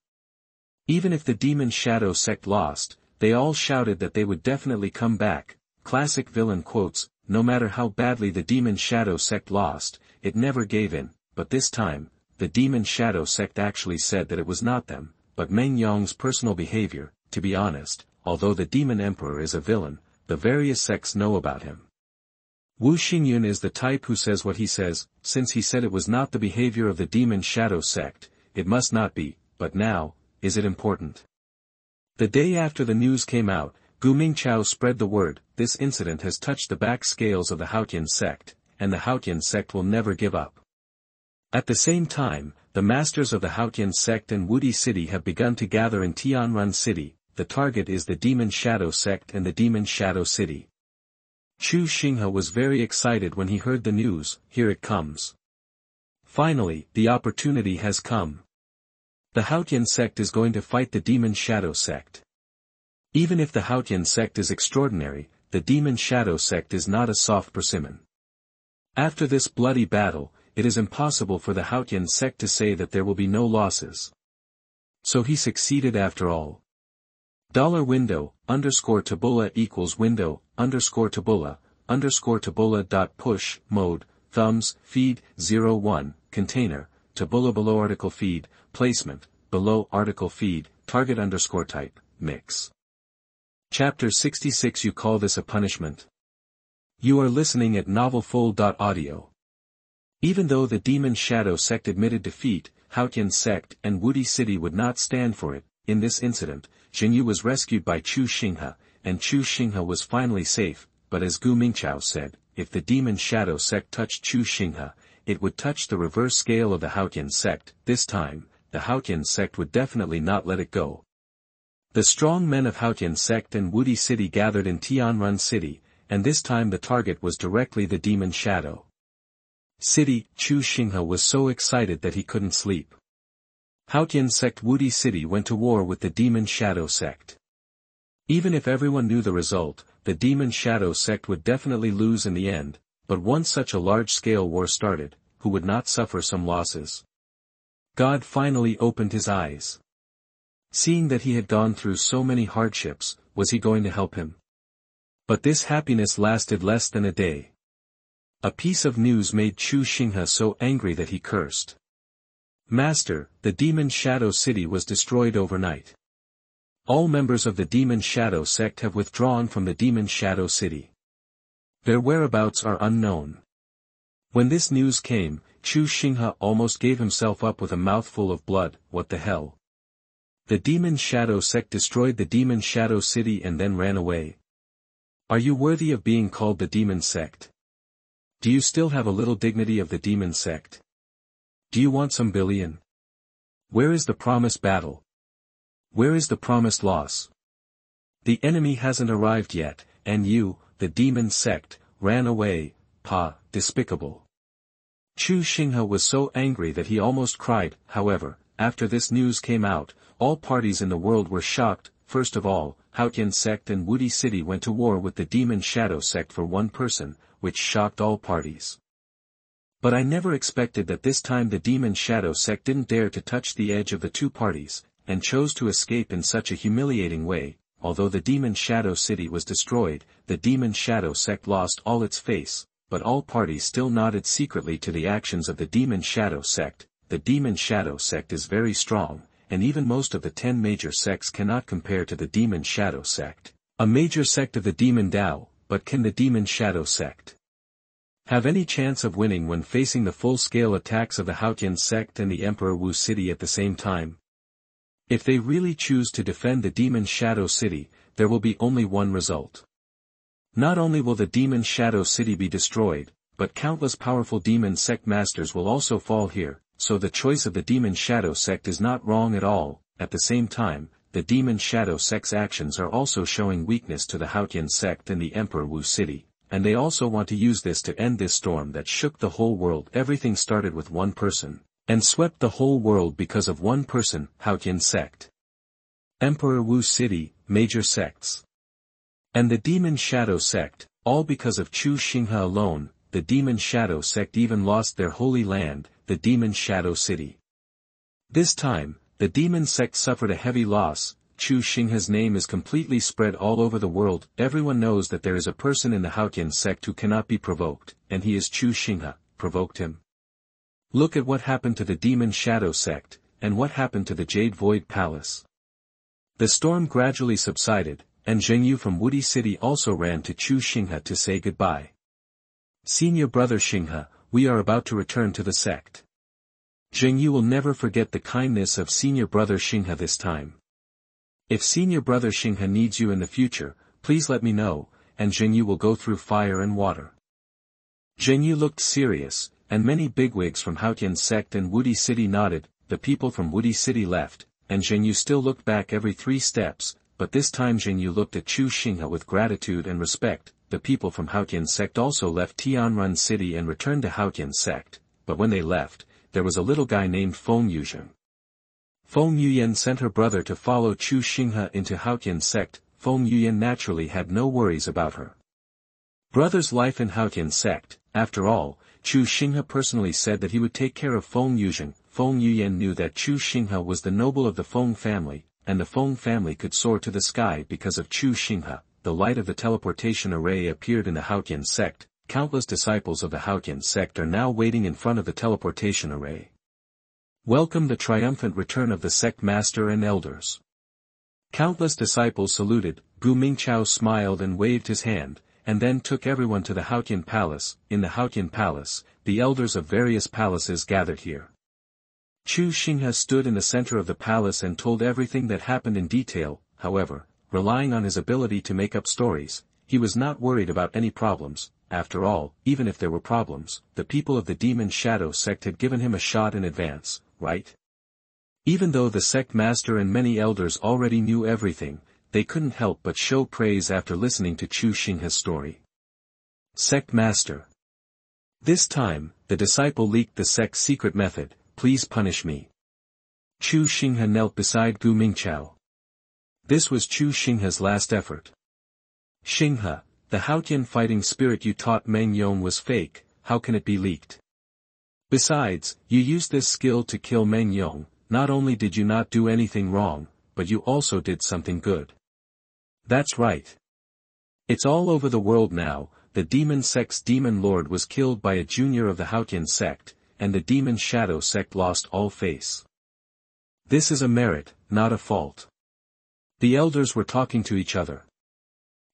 Even if the Demon Shadow Sect lost, they all shouted that they would definitely come back. Classic villain quotes, no matter how badly the Demon Shadow Sect lost, it never gave in, but this time, the Demon Shadow Sect actually said that it was not them, but Meng Yong's personal behavior. To be honest, although the Demon Emperor is a villain, the various sects know about him. Wu Xingyan is the type who says what he says. Since he said it was not the behavior of the Demon Shadow Sect, it must not be, but now, is it important? The day after the news came out, Gu Mingqiao spread the word. This incident has touched the back scales of the Haotian Sect, and the Haotian Sect will never give up. At the same time, the masters of the Haotian Sect and Wudi City have begun to gather in Tianrun City. The target is the Demon Shadow Sect and the Demon Shadow City. Chu Xinghe was very excited when he heard the news. Here it comes. Finally, the opportunity has come. The Haotian Sect is going to fight the Demon Shadow Sect. Even if the Haotian Sect is extraordinary, the Demon Shadow Sect is not a soft persimmon. After this bloody battle, it is impossible for the Haotian Sect to say that there will be no losses. So he succeeded after all. $window, _tabula equals window, _tabula dot push, mode, thumbs, feed, 01, container, tabula below article feed, placement, below article feed, target _type, mix. Chapter 66. You call this a punishment? You are listening at novelfull.audio. Even though the Demon Shadow Sect admitted defeat, Haotian Sect and Wudi City would not stand for it. In this incident, Xingyu was rescued by Chu Xinghe, and Chu Xinghe was finally safe, but as Gu Mingqiao said, if the Demon Shadow Sect touched Chu Xinghe, it would touch the reverse scale of the Haotian Sect. This time, the Haotian Sect would definitely not let it go. The strong men of Haotian Sect and Wudi City gathered in Tianrun City, and this time the target was directly the Demon Shadow City. Chu Xinghe was so excited that he couldn't sleep. Haotian Sect Wudi City went to war with the Demon Shadow Sect. Even if everyone knew the result, the Demon Shadow Sect would definitely lose in the end, but once such a large-scale war started, who would not suffer some losses? God finally opened his eyes. Seeing that he had gone through so many hardships, was he going to help him? But this happiness lasted less than a day. A piece of news made Chu Xinghe so angry that he cursed. Master, the Demon Shadow City was destroyed overnight. All members of the Demon Shadow Sect have withdrawn from the Demon Shadow City. Their whereabouts are unknown. When this news came, Chu Xinghe almost gave himself up with a mouthful of blood. What the hell? The Demon Shadow Sect destroyed the Demon Shadow City and then ran away. Are you worthy of being called the Demon Sect? Do you still have a little dignity of the Demon Sect? Do you want some billion? Where is the promised battle? Where is the promised loss? The enemy hasn't arrived yet, and you, the Demon Sect, ran away. Despicable. Chu Xinghe was so angry that he almost cried. However, after this news came out, all parties in the world were shocked. First of all, Haotian Sect and Wudi City went to war with the Demon Shadow Sect for one person, which shocked all parties. But I never expected that this time the Demon Shadow Sect didn't dare to touch the edge of the two parties, and chose to escape in such a humiliating way. Although the Demon Shadow City was destroyed, the Demon Shadow Sect lost all its face, but all parties still nodded secretly to the actions of the Demon Shadow Sect. The Demon Shadow Sect is very strong, and even most of the 10 major sects cannot compare to the Demon Shadow Sect, a major sect of the Demon Tao. But can the Demon Shadow Sect have any chance of winning when facing the full-scale attacks of the Haotian Sect and the Emperor Wudi City at the same time? If they really choose to defend the Demon Shadow City, there will be only one result. Not only will the Demon Shadow City be destroyed, but countless powerful demon sect masters will also fall here, so the choice of the Demon Shadow Sect is not wrong at all. At the same time, the Demon Shadow Sect's actions are also showing weakness to the Haotian Sect and the Emperor Wudi City, and they also want to use this to end this storm that shook the whole world. Everything started with one person, and swept the whole world because of one person. Haotian Sect, Emperor Wudi City, major sects, and the Demon Shadow Sect, all because of Chu Xinghe alone. The Demon Shadow Sect even lost their holy land, the Demon Shadow City. This time, the Demon Sect suffered a heavy loss. Chu Xinghe's name is completely spread all over the world. Everyone knows that there is a person in the Haotian Sect who cannot be provoked, and he is Chu Xinghe. Provoked him? Look at what happened to the Demon Shadow Sect, and what happened to the Jade Void Palace. The storm gradually subsided, and Xinghe from Wudi City also ran to Chu Xinghe to say goodbye. Senior brother Xinghe, we are about to return to the sect. Xinghe will never forget the kindness of senior brother Xinghe this time. If senior brother Xinghe needs you in the future, please let me know, and Xinghe will go through fire and water. Xinghe looked serious, and many bigwigs from Haotian Sect and Wudi City nodded. The people from Wudi City left, and Xinghe still looked back every 3 steps, but this time Xinghe looked at Chu Xinghe with gratitude and respect. The people from Haotian Sect also left Tianrun City and returned to Haotian Sect, but when they left, there was a little guy named Feng Yuyan. Feng Yuyan sent her brother to follow Chu Xinghe into Haotian Sect. Feng Yuyan naturally had no worries about her brother's life in Haotian Sect. After all, Chu Xinghe personally said that he would take care of Feng Yuyan. Feng Yuyan knew that Chu Xinghe was the noble of the Feng family, and the Feng family could soar to the sky because of Chu Xinghe. The light of the teleportation array appeared in the Haotian Sect. Countless disciples of the Haotian Sect are now waiting in front of the teleportation array. Welcome the triumphant return of the sect master and elders. Countless disciples saluted. Gu Mingqiao smiled and waved his hand, and then took everyone to the Haotian Palace. In the Haotian Palace, the elders of various palaces gathered here. Chu Xinghe stood in the center of the palace and told everything that happened in detail. However, relying on his ability to make up stories, he was not worried about any problems. After all, even if there were problems, the people of the Demon Shadow Sect had given him a shot in advance, right? Even though the sect master and many elders already knew everything, they couldn't help but show praise after listening to Chu Xinghe's story. Sect master. This time, the disciple leaked the sect's secret method. Please punish me. Chu Xinghe knelt beside Gu Mingqiao. This was Chu Xinghe's last effort. Xinghe, the Haotian fighting spirit you taught Meng Yong was fake. How can it be leaked? Besides, you used this skill to kill Meng Yong. Not only did you not do anything wrong, but you also did something good. That's right. It's all over the world now. The Demon Sect's Demon Lord was killed by a junior of the Haotian Sect, and the Demon Shadow Sect lost all face. This is a merit, not a fault. The elders were talking to each other.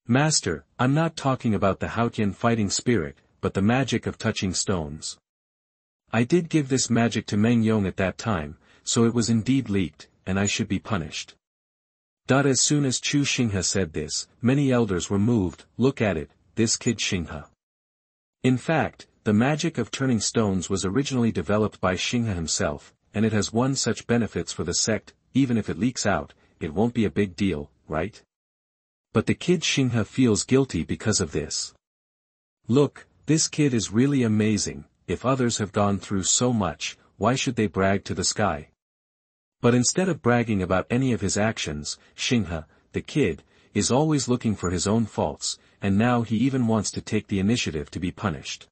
Master, I'm not talking about the Haotian fighting spirit, but the magic of touching stones. I did give this magic to Meng Yong at that time, so it was indeed leaked, and I should be punished. As soon as Chu Xinghe said this, many elders were moved. Look at it, this kid Xinghe. In fact, the magic of turning stones was originally developed by Xinghe himself, and it has won such benefits for the sect. Even if it leaks out, it won't be a big deal, right? But the kid Xinghe feels guilty because of this. Look, this kid is really amazing. if others have gone through so much, why should they brag to the sky? But instead of bragging about any of his actions, Xinghe, the kid, is always looking for his own faults, and now he even wants to take the initiative to be punished.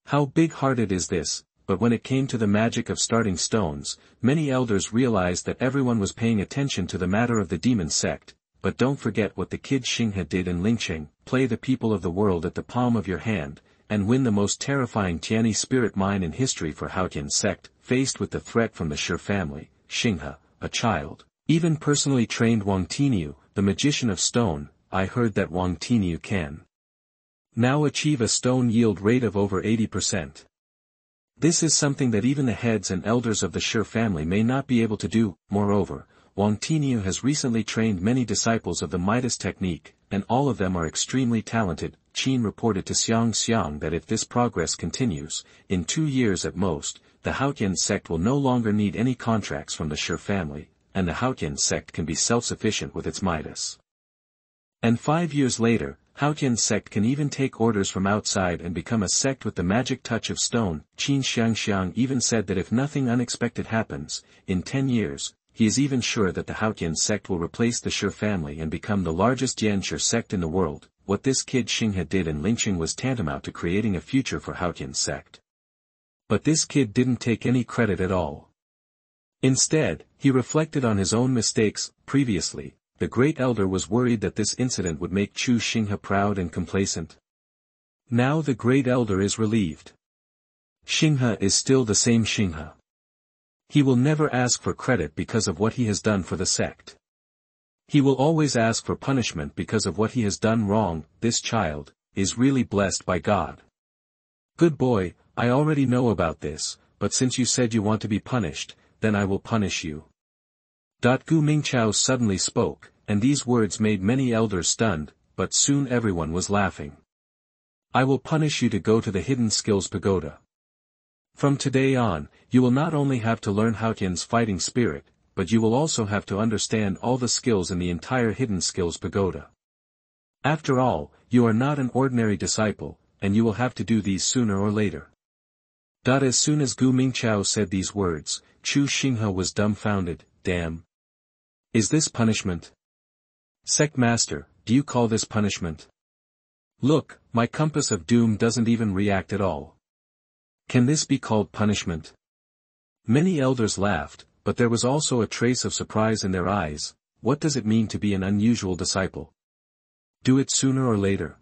How big-hearted is this? But when it came to the magic of starting stones, many elders realized that everyone was paying attention to the matter of the demon sect. But don't forget what the kid Xinghe did in Lingqing: play the people of the world at the palm of your hand, and win the most terrifying Tianyi spirit mine in history for Haotian Sect. Faced with the threat from the Shi family, Xinghe, a child, even personally trained Wang Tinyu, the magician of stone. I heard that Wang Tinyu can now achieve a stone yield rate of over 80%. This is something that even the heads and elders of the Shi family may not be able to do. Moreover, Wang Tinyu has recently trained many disciples of the Midas technique, and all of them are extremely talented. Qin reported to Xiang that if this progress continues, in 2 years at most, the Haotian sect will no longer need any contracts from the Shi family, and the Haotian sect can be self-sufficient with its Midas. And 5 years later, Haotian sect can even take orders from outside and become a sect with the magic touch of stone. Qin Xiang even said that if nothing unexpected happens, in 10 years, he is even sure that the Haotian sect will replace the Shi family and become the largest Yanshi sect in the world. What this kid Xinghe did in Lingqing was tantamount to creating a future for Haotian sect. But this kid didn't take any credit at all. Instead, he reflected on his own mistakes. Previously, the great elder was worried that this incident would make Chu Xinghe proud and complacent. Now the great elder is relieved. Xinghe is still the same Xinghe. He will never ask for credit because of what he has done for the sect. He will always ask for punishment because of what he has done wrong. This child is really blessed by God. Good boy, I already know about this, but since you said you want to be punished, then I will punish you. Gu Mingqiao suddenly spoke, and these words made many elders stunned, but soon everyone was laughing. I will punish you to go to the Hidden Skills Pagoda. From today on, you will not only have to learn Haotian's fighting spirit, but you will also have to understand all the skills in the entire Hidden Skills Pagoda. After all, you are not an ordinary disciple, and you will have to do these sooner or later. As soon as Gu Mingqiao said these words, Chu Xinghe was dumbfounded. Damn. Is this punishment? Sect Master, do you call this punishment? Look, my compass of doom doesn't even react at all. Can this be called punishment? Many elders laughed, but there was also a trace of surprise in their eyes. What does it mean to be an unusual disciple? Do it sooner or later.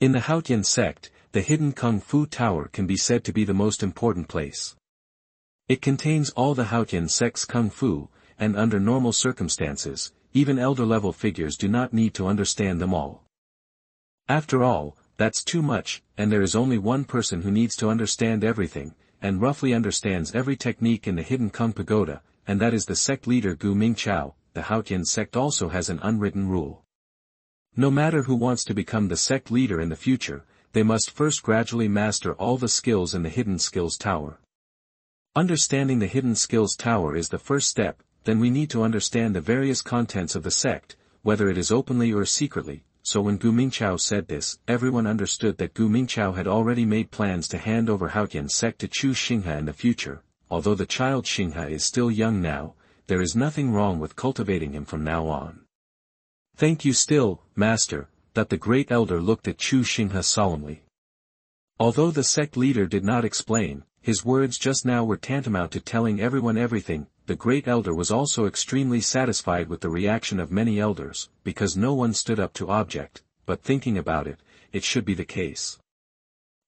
In the Haotian sect, the hidden Kung Fu Tower can be said to be the most important place. It contains all the Haotian sect's Kung Fu, and under normal circumstances, even elder-level figures do not need to understand them all. After all, that's too much, and there is only one person who needs to understand everything, and roughly understands every technique in the Hidden Kung Pagoda, and that is the sect leader Gu Mingqiao. The Haotian sect also has an unwritten rule. No matter who wants to become the sect leader in the future, they must first gradually master all the skills in the Hidden Skills Tower. Understanding the Hidden Skills Tower is the first step, then we need to understand the various contents of the sect, whether it is openly or secretly. So when Gu Mingqiao said this, everyone understood that Gu Mingqiao had already made plans to hand over Haotian sect to Chu Xinghe in the future. Although the child Xinghe is still young now, there is nothing wrong with cultivating him from now on. Thank you still, Master. That the great elder looked at Chu Xinghe solemnly. Although the sect leader did not explain, his words just now were tantamount to telling everyone everything. The great elder was also extremely satisfied with the reaction of many elders, because no one stood up to object, but thinking about it, it should be the case.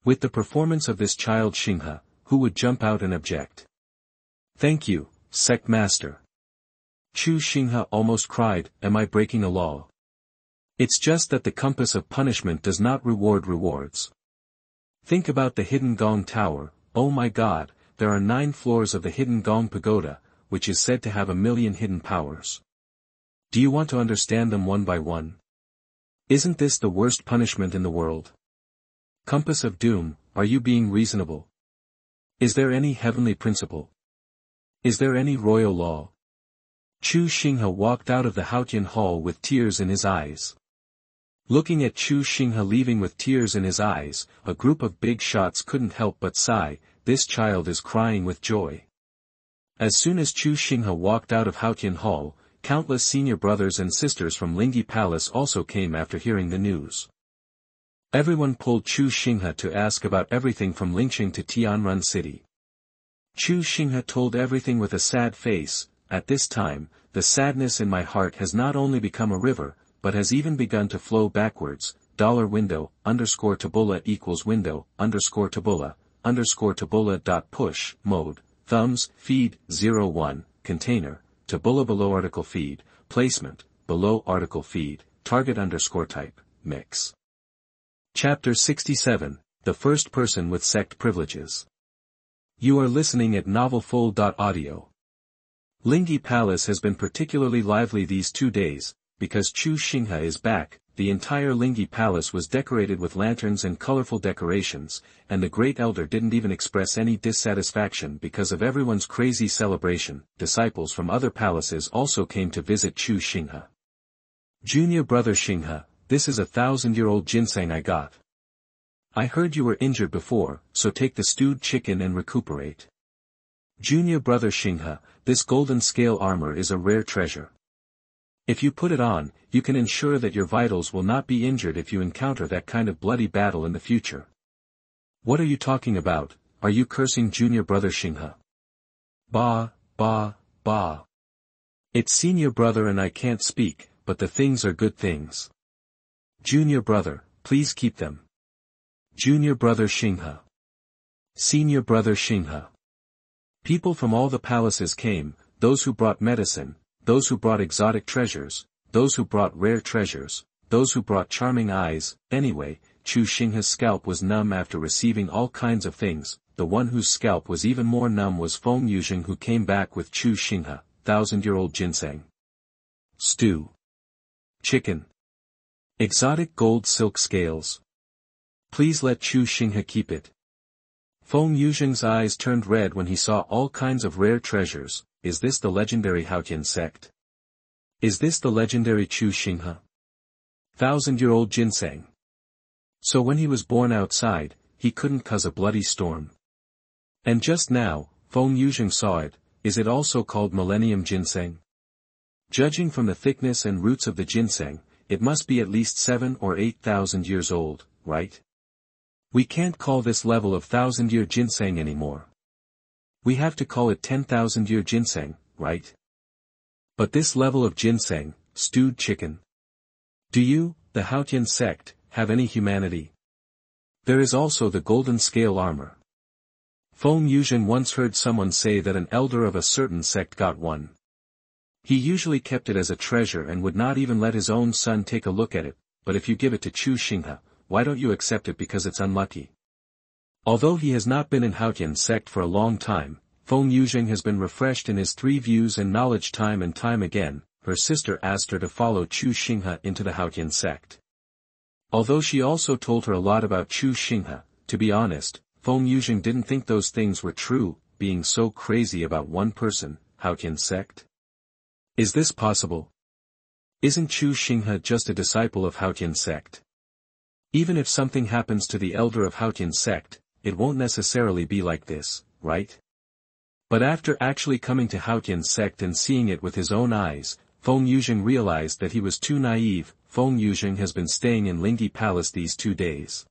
With the performance of this child Xinghe, who would jump out and object? Thank you, Sect Master. Chu Xinghe almost cried, am I breaking a law? It's just that the compass of punishment does not reward rewards. Think about the Hidden Gong Tower. Oh my God, there are 9 floors of the Hidden Gong Pagoda, which is said to have 1,000,000 hidden powers. Do you want to understand them one by one? Isn't this the worst punishment in the world? Compass of Doom, are you being reasonable? Is there any heavenly principle? Is there any royal law? Chu Xinghe walked out of the Haotian hall with tears in his eyes. Looking at Chu Xinghe leaving with tears in his eyes, a group of big shots couldn't help but sigh, this child is crying with joy. As soon as Chu Xinghe walked out of Haotian Hall, countless senior brothers and sisters from Lingyi Palace also came after hearing the news. Everyone pulled Chu Xinghe to ask about everything from Lingqing to Tianrun City. Chu Xinghe told everything with a sad face. At this time, the sadness in my heart has not only become a river, but has even begun to flow backwards. $window, _tabula equals window, _tabula dot push, mode, thumbs, feed, 01, container, tabula below article feed, placement, below article feed, target _type, mix. Chapter 67, The First Person with Sect Privileges. You are listening at novelfull.audio. Lingyi Palace has been particularly lively these 2 days, because Chu Xinghe is back. The entire Lingyi Palace was decorated with lanterns and colorful decorations, and the Great Elder didn't even express any dissatisfaction because of everyone's crazy celebration. Disciples from other palaces also came to visit Chu Xinghe. Junior brother Xinghe, this is 1,000-year-old ginseng I got. I heard you were injured before, so take the stewed chicken and recuperate. Junior brother Xinghe, this golden scale armor is a rare treasure. If you put it on, you can ensure that your vitals will not be injured if you encounter that kind of bloody battle in the future. What are you talking about? Are you cursing junior brother Xinghe? Bah. It's senior brother and I can't speak, but the things are good things. Junior brother, please keep them. Junior brother Xinghe. Senior brother Xinghe. People from all the palaces came, those who brought medicine, those who brought exotic treasures, those who brought rare treasures, those who brought charming eyes. Anyway, Chu Xinghe's scalp was numb after receiving all kinds of things. The one whose scalp was even more numb was Feng Yuzheng, who came back with Chu Xinghe, 1,000-year-old ginseng. Stew. Chicken. Exotic gold silk scales. Please let Chu Xinghe keep it. Feng Yuzheng's eyes turned red when he saw all kinds of rare treasures. Is this the legendary Haotian Sect? Is this the legendary Chu Xinghe? 1,000-year-old ginseng. So when he was born outside, he couldn't cause a bloody storm. And just now, Feng Yuzheng saw it. Is it also called millennium ginseng? Judging from the thickness and roots of the ginseng, it must be at least 7 or 8,000 years old, right? We can't call this level of 1,000-year ginseng anymore. We have to call it 10,000-year ginseng, right? But this level of ginseng, stewed chicken. Do you, the Haotian Sect, have any humanity? There is also the golden scale armor. Feng Yuzheng once heard someone say that an elder of a certain sect got one. He usually kept it as a treasure and would not even let his own son take a look at it, but if you give it to Chu Xinghe, why don't you accept it because it's unlucky? Although he has not been in Haotian Sect for a long time, Feng Yuzheng has been refreshed in his 3 views and knowledge time and time again. Her sister asked her to follow Chu Xinghe into the Haotian Sect. Although she also told her a lot about Chu Xinghe, to be honest, Feng Yuzheng didn't think those things were true, being so crazy about one person. Haotian Sect? Is this possible? Isn't Chu Xinghe just a disciple of Haotian Sect? Even if something happens to the elder of Haotian Sect, it won't necessarily be like this, right? But after actually coming to Haotian Sect and seeing it with his own eyes, Feng Yuzheng realized that he was too naive. Feng Yuzheng has been staying in Lingyi Palace these 2 days.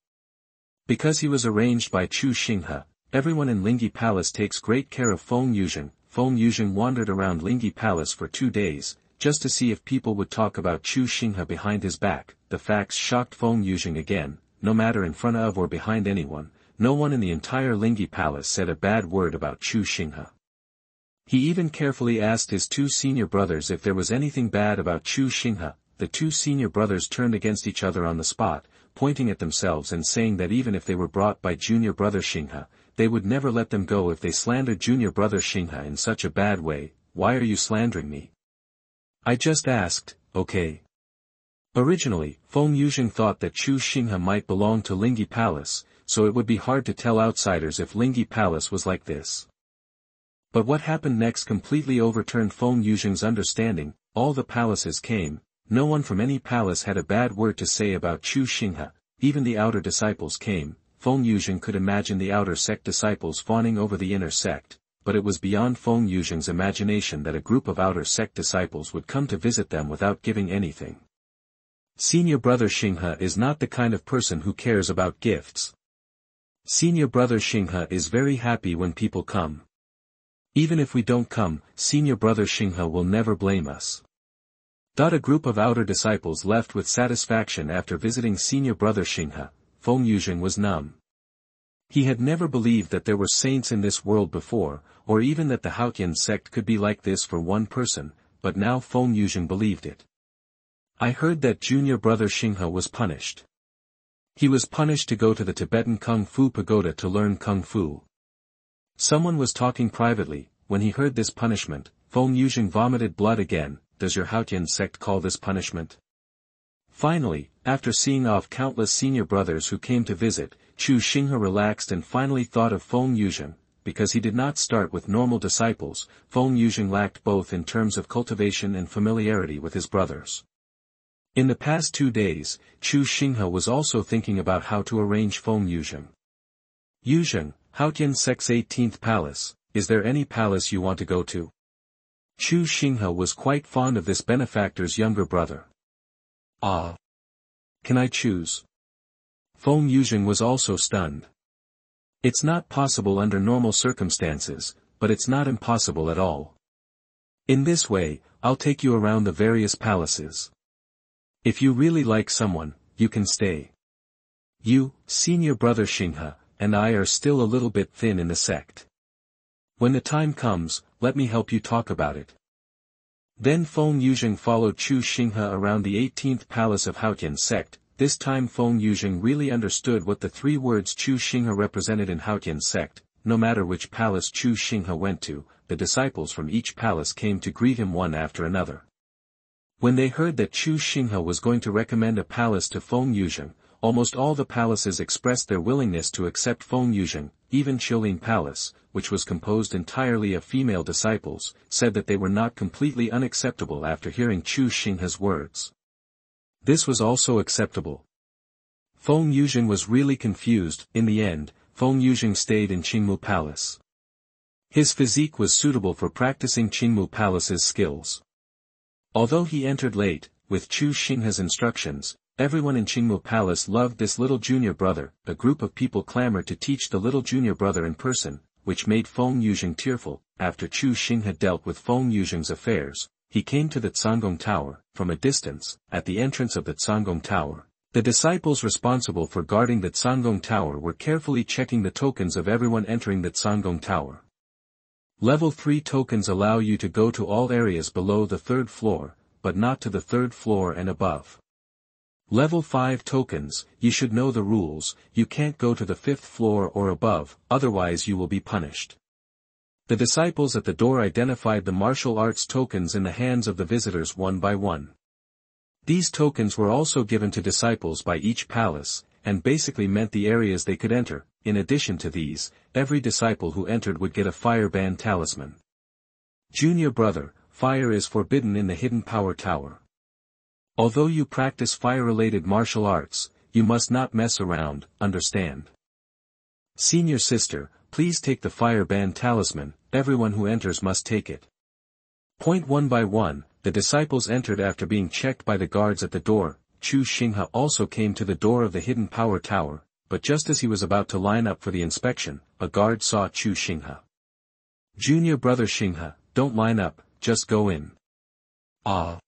Because he was arranged by Chu Xinghe, everyone in Lingyi Palace takes great care of Feng Yuzheng. Feng Yuzheng wandered around Lingyi Palace for 2 days, just to see if people would talk about Chu Xinghe behind his back. The facts shocked Feng Yuzheng again. No matter in front of or behind anyone, no one in the entire Lingyi Palace said a bad word about Chu Xinghe. He even carefully asked his 2 senior brothers if there was anything bad about Chu Xinghe. The 2 senior brothers turned against each other on the spot, pointing at themselves and saying that even if they were brought by junior brother Xinghe, they would never let them go if they slandered junior brother Xinghe in such a bad way. Why are you slandering me? I just asked, okay. Originally, Feng Yuzheng thought that Chu Xinghe might belong to Lingyi Palace, so it would be hard to tell outsiders if Lingyi Palace was like this. But what happened next completely overturned Feng Yuzheng's understanding. All the palaces came, no one from any palace had a bad word to say about Chu Xinghe. Even the outer disciples came. Feng Yuzheng could imagine the outer sect disciples fawning over the inner sect, but it was beyond Feng Yuzheng's imagination that a group of outer sect disciples would come to visit them without giving anything. Senior brother Xinghe is not the kind of person who cares about gifts. Senior brother Xinghe is very happy when people come. Even if we don't come, senior brother Xinghe will never blame us. A group of outer disciples left with satisfaction after visiting senior brother Xinghe. Feng Yuzheng was numb. He had never believed that there were saints in this world before, or even that the Haotian sect could be like this for one person, but now Feng Yuzheng believed it. I heard that junior brother Xinghe was punished. He was punished to go to the Tibetan Kung Fu Pagoda to learn Kung Fu. Someone was talking privately. When he heard this punishment, Feng Yuzheng vomited blood again. Does your Haotian sect call this punishment? Finally, after seeing off countless senior brothers who came to visit, Chu Xinghe relaxed and finally thought of Feng Yuzheng. Because he did not start with normal disciples, Feng Yuzheng lacked both in terms of cultivation and familiarity with his brothers. In the past 2 days, Chu Xinghe was also thinking about how to arrange Feng Yuzheng. Yuzheng, Haotian Sect's 18th palace, is there any palace you want to go to? Chu Xinghe was quite fond of this benefactor's younger brother. Ah. Can I choose? Feng Yuzheng was also stunned. It's not possible under normal circumstances, but it's not impossible at all. In this way, I'll take you around the various palaces. If you really like someone, you can stay. You, senior brother Xinghe, and I are still a little bit thin in the sect. When the time comes, let me help you talk about it. Then Feng Yuzheng followed Chu Xinghe around the 18th palace of Haotian Sect. This time Feng Yuzheng really understood what the 3 words Chu Xinghe represented in Haotian Sect. No matter which palace Chu Xinghe went to, the disciples from each palace came to greet him one after another. When they heard that Chu Xinghe was going to recommend a palace to Feng Yuzheng, almost all the palaces expressed their willingness to accept Feng Yuzheng. Even Qilin Palace, which was composed entirely of female disciples, said that they were not completely unacceptable after hearing Chu Xinghe's words. This was also acceptable. Feng Yuzheng was really confused. In the end, Feng Yuzheng stayed in Qingmu Palace. His physique was suitable for practicing Qingmu Palace's skills. Although he entered late, with Chu Xinghe's instructions, everyone in Qingmu Palace loved this little junior brother. A group of people clamored to teach the little junior brother in person, which made Feng Yuzheng tearful. After Chu Xinghe dealt with Feng Yuzheng's affairs, he came to the Cangong Tower. From a distance, at the entrance of the Cangong Tower, the disciples responsible for guarding the Cangong Tower were carefully checking the tokens of everyone entering the Cangong Tower. Level 3 tokens allow you to go to all areas below the 3rd floor, but not to the 3rd floor and above. Level 5 tokens, you should know the rules. You can't go to the 5th floor or above, otherwise you will be punished. The disciples at the door identified the martial arts tokens in the hands of the visitors one by one. These tokens were also given to disciples by each palace, and basically meant the areas they could enter. In addition to these, every disciple who entered would get a fire band talisman. Junior brother, fire is forbidden in the Hidden Power Tower. Although you practice fire-related martial arts, you must not mess around, understand? Senior sister, please take the fire band talisman. Everyone who enters must take it. One by one, the disciples entered after being checked by the guards at the door. Chu Xinghe also came to the door of the Hidden Power Tower, but just as he was about to line up for the inspection, a guard saw Chu Xinghe. Junior brother Xinghe, don't line up, just go in. Ah.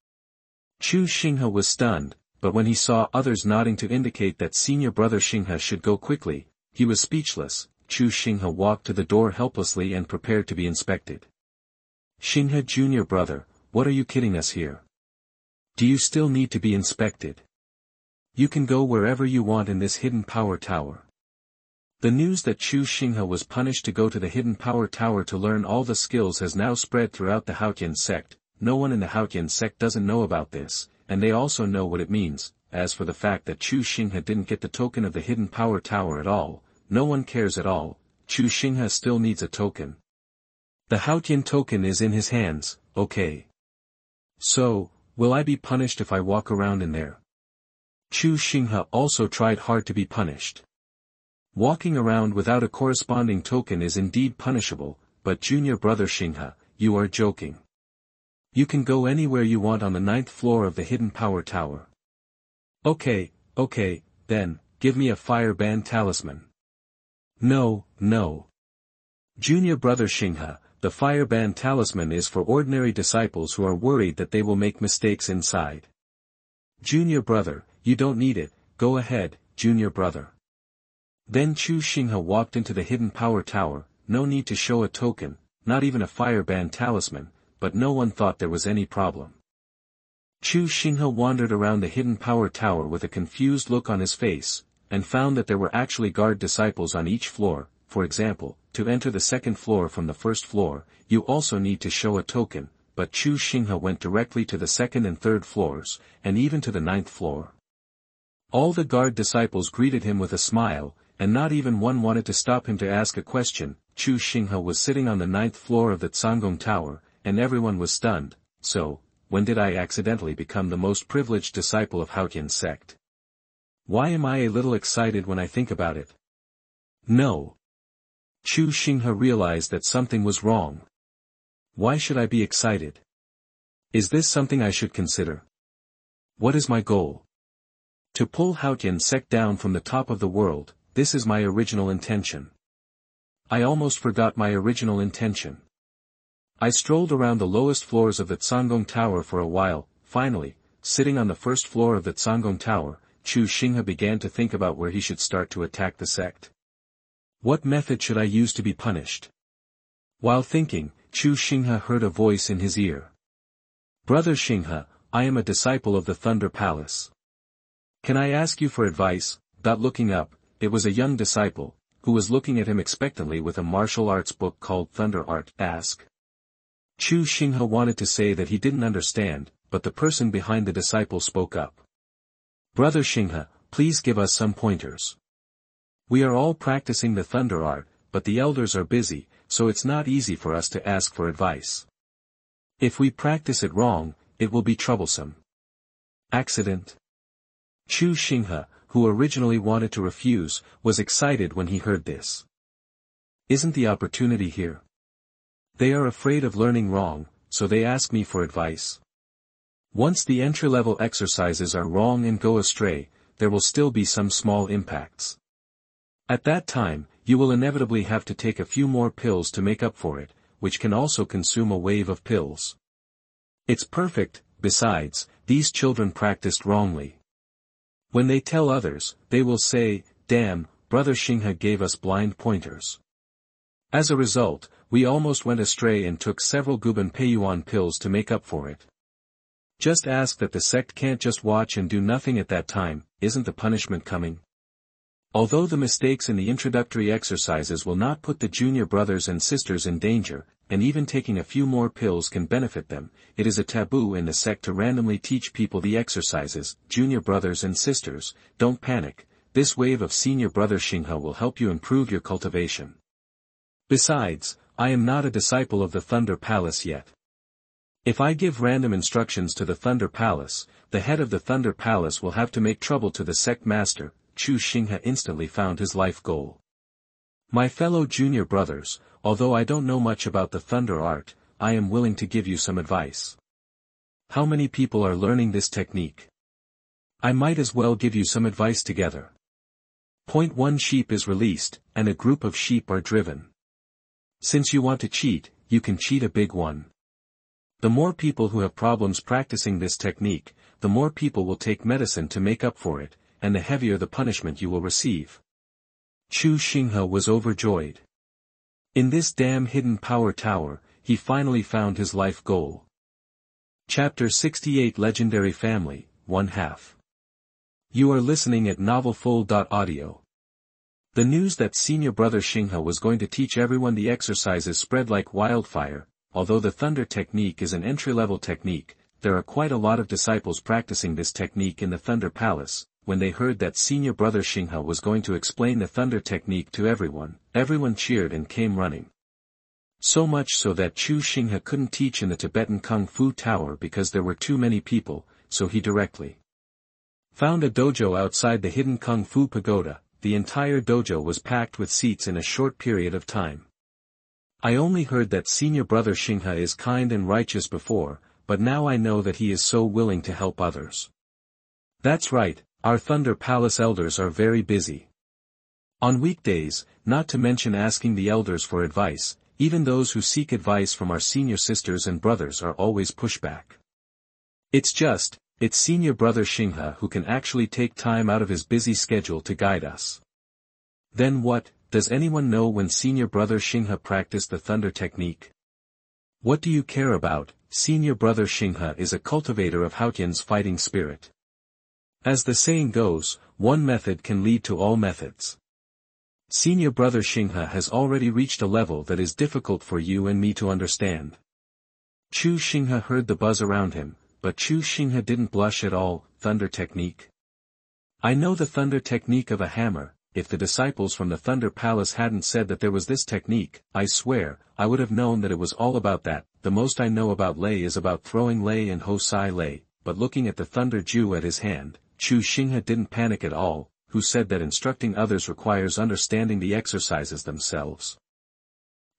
Chu Xinghe was stunned, but when he saw others nodding to indicate that senior brother Xinghe should go quickly, he was speechless. Chu Xinghe walked to the door helplessly and prepared to be inspected. Xinghe junior brother, what are you kidding us here? Do you still need to be inspected? You can go wherever you want in this Hidden Power Tower. The news that Chu Xinghe was punished to go to the Hidden Power Tower to learn all the skills has now spread throughout the Haotian Sect. No one in the Haotian Sect doesn't know about this, and they also know what it means. As for the fact that Chu Xinghe didn't get the token of the Hidden Power Tower at all, no one cares at all. Chu Xinghe still needs a token. The Haotian token is in his hands, okay. So, Will I be punished if I walk around in there? Chu Xinghe also tried hard to be punished. Walking around without a corresponding token is indeed punishable, but junior brother Xinghe, you are joking. You can go anywhere you want on the 9th floor of the hidden power tower. Okay, then, give me a fire band talisman. No. Junior brother Xinghe, the fire band talisman is for ordinary disciples who are worried that they will make mistakes inside. Junior brother, you don't need it, go ahead, junior brother. Then Chu Xinghe walked into the hidden power tower, no need to show a token, not even a fire band talisman, but no one thought there was any problem. Chu Xinghe wandered around the hidden power tower with a confused look on his face, and found that there were actually guard disciples on each floor. For example, to enter the 2nd floor from the 1st floor, you also need to show a token, but Chu Xinghe went directly to the 2nd and 3rd floors, and even to the 9th floor. All the guard disciples greeted him with a smile, and not even one wanted to stop him to ask a question. Chu Xinghe was sitting on the 9th floor of the Cangong Tower, and everyone was stunned. So, when did I accidentally become the most privileged disciple of Haotian Sect? Why am I a little excited when I think about it? No. Chu Xinghe realized that something was wrong. Why should I be excited? Is this something I should consider? What is my goal? To pull Haotian Sect down from the top of the world. This is my original intention. I almost forgot my original intention. I strolled around the lowest floors of the Cangong Tower for a while. Finally, sitting on the 1st floor of the Cangong Tower, Chu Xinghe began to think about where he should start to attack the sect. What method should I use to be punished? While thinking, Chu Xinghe heard a voice in his ear. Brother Xinghe, I am a disciple of the Thunder Palace. Can I ask you for advice? Looking up, it was a young disciple, who was looking at him expectantly with a martial arts book called Thunder Art. Ask. Chu Xinghe wanted to say that he didn't understand, but the person behind the disciple spoke up. Brother Xinghe, please give us some pointers. We are all practicing the Thunder Art, but the elders are busy, so it's not easy for us to ask for advice. If we practice it wrong, it will be troublesome. Accident. Chu Xinghe, who originally wanted to refuse, was excited when he heard this. Isn't the opportunity here? They are afraid of learning wrong, so they ask me for advice. Once the entry-level exercises are wrong and go astray, there will still be some small impacts. At that time, you will inevitably have to take a few more pills to make up for it, which can also consume a wave of pills. It's perfect. Besides, these children practiced wrongly. When they tell others, they will say, damn, Brother Xinghe gave us blind pointers. As a result, we almost went astray and took several Guban Peiyuan pills to make up for it. Just ask that the sect can't just watch and do nothing at that time. Isn't the punishment coming? Although the mistakes in the introductory exercises will not put the junior brothers and sisters in danger, and even taking a few more pills can benefit them, it is a taboo in the sect to randomly teach people the exercises. Junior brothers and sisters, don't panic. This wave of senior brother Xinghe will help you improve your cultivation. Besides, I am not a disciple of the Thunder Palace yet. If I give random instructions to the Thunder Palace, the head of the Thunder Palace will have to make trouble to the sect master. Chu Xinghe instantly found his life goal. My fellow junior brothers, although I don't know much about the Thunder Art, I am willing to give you some advice. How many people are learning this technique? I might as well give you some advice together. Point 1. Sheep is released, and a group of sheep are driven. Since you want to cheat, you can cheat a big one. The more people who have problems practicing this technique, the more people will take medicine to make up for it, and the heavier the punishment you will receive. Chu Xinghe was overjoyed. In this damn hidden power tower, he finally found his life goal. Chapter 68 Legendary Family, 1/2. You are listening at novelfull.audio. The news that senior brother Xinghe was going to teach everyone the exercises spread like wildfire. Although the thunder technique is an entry-level technique, there are quite a lot of disciples practicing this technique in the Thunder Palace. When they heard that senior brother Xinghe was going to explain the thunder technique to everyone, everyone cheered and came running. So much so that Chu Xinghe couldn't teach in the Tibetan Kung Fu Tower because there were too many people, so he directly found a dojo outside the hidden Kung Fu Pagoda. The entire dojo was packed with seats in a short period of time. I only heard that Senior Brother Xinghe is kind and righteous before, but now I know that he is so willing to help others. That's right, our Thunder Palace elders are very busy. On weekdays, not to mention asking the elders for advice, even those who seek advice from our senior sisters and brothers are always pushback. It's Senior Brother Xinghe who can actually take time out of his busy schedule to guide us. Then what, does anyone know when Senior Brother Xinghe practiced the thunder technique? What do you care about? Senior Brother Xinghe is a cultivator of Haotian's fighting spirit. As the saying goes, one method can lead to all methods. Senior Brother Xinghe has already reached a level that is difficult for you and me to understand. Chu Xinghe heard the buzz around him, but Chu Xinghe didn't blush at all. Thunder technique. I know the thunder technique of a hammer. If the disciples from the Thunder Palace hadn't said that there was this technique, I swear, I would have known that it was all about that. The most I know about lei is about throwing lei and ho sai lei, but looking at the thunder Jew at his hand, Chu Xinghe didn't panic at all, who said that instructing others requires understanding the exercises themselves.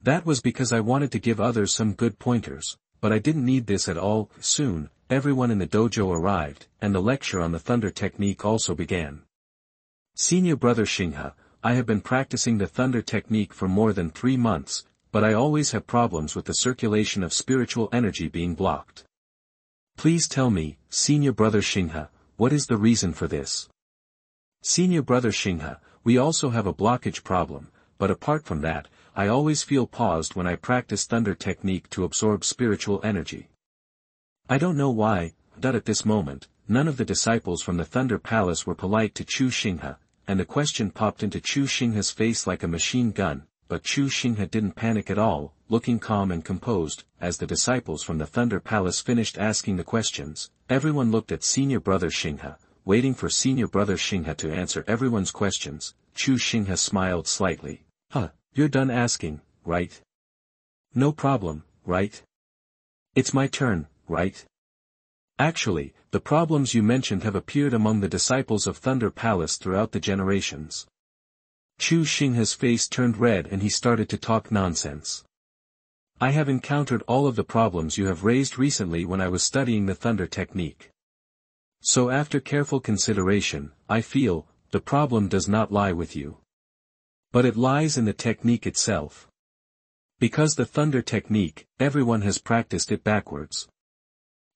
That was because I wanted to give others some good pointers, but I didn't need this at all. Soon, everyone in the dojo arrived, and the lecture on the thunder technique also began. Senior Brother Xinghe, I have been practicing the thunder technique for more than 3 months, but I always have problems with the circulation of spiritual energy being blocked. Please tell me, Senior Brother Xinghe, what is the reason for this? Senior Brother Xinghe, we also have a blockage problem, but apart from that, I always feel paused when I practice thunder technique to absorb spiritual energy. I don't know why, but at this moment, none of the disciples from the Thunder Palace were polite to Chu Xinghe, and a question popped into Chu Xinghe's face like a machine gun, but Chu Xinghe didn't panic at all, looking calm and composed. As the disciples from the Thunder Palace finished asking the questions, everyone looked at Senior Brother Xinghe, waiting for Senior Brother Xinghe to answer everyone's questions. Chu Xinghe smiled slightly. You're done asking, right? No problem, right? It's my turn, right? Actually, the problems you mentioned have appeared among the disciples of Thunder Palace throughout the generations. Chu Xinghe's face turned red and he started to talk nonsense. I have encountered all of the problems you have raised recently when I was studying the thunder technique. So after careful consideration, I feel, the problem does not lie with you. But it lies in the technique itself. Because the thunder technique, everyone has practiced it backwards.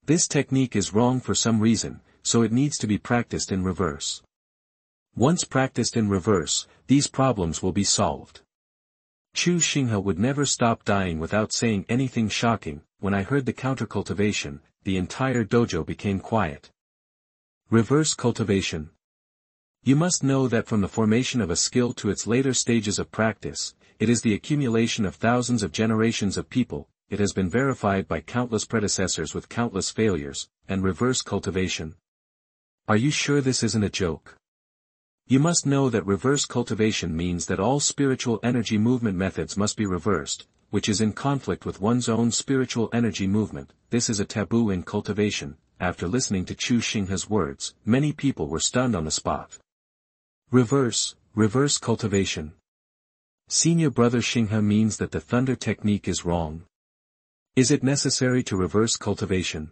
This technique is wrong for some reason, so it needs to be practiced in reverse. Once practiced in reverse, these problems will be solved. Chu Xinghe would never stop dying without saying anything shocking. When I heard the counter-cultivation, the entire dojo became quiet. Reverse cultivation. You must know that from the formation of a skill to its later stages of practice, it is the accumulation of thousands of generations of people. It has been verified by countless predecessors with countless failures, and reverse cultivation. Are you sure this isn't a joke? You must know that reverse cultivation means that all spiritual energy movement methods must be reversed, which is in conflict with one's own spiritual energy movement. This is a taboo in cultivation. After listening to Chu Xinghe's words, many people were stunned on the spot. Reverse cultivation. Senior Brother Xinghe means that the thunder technique is wrong. Is it necessary to reverse cultivation?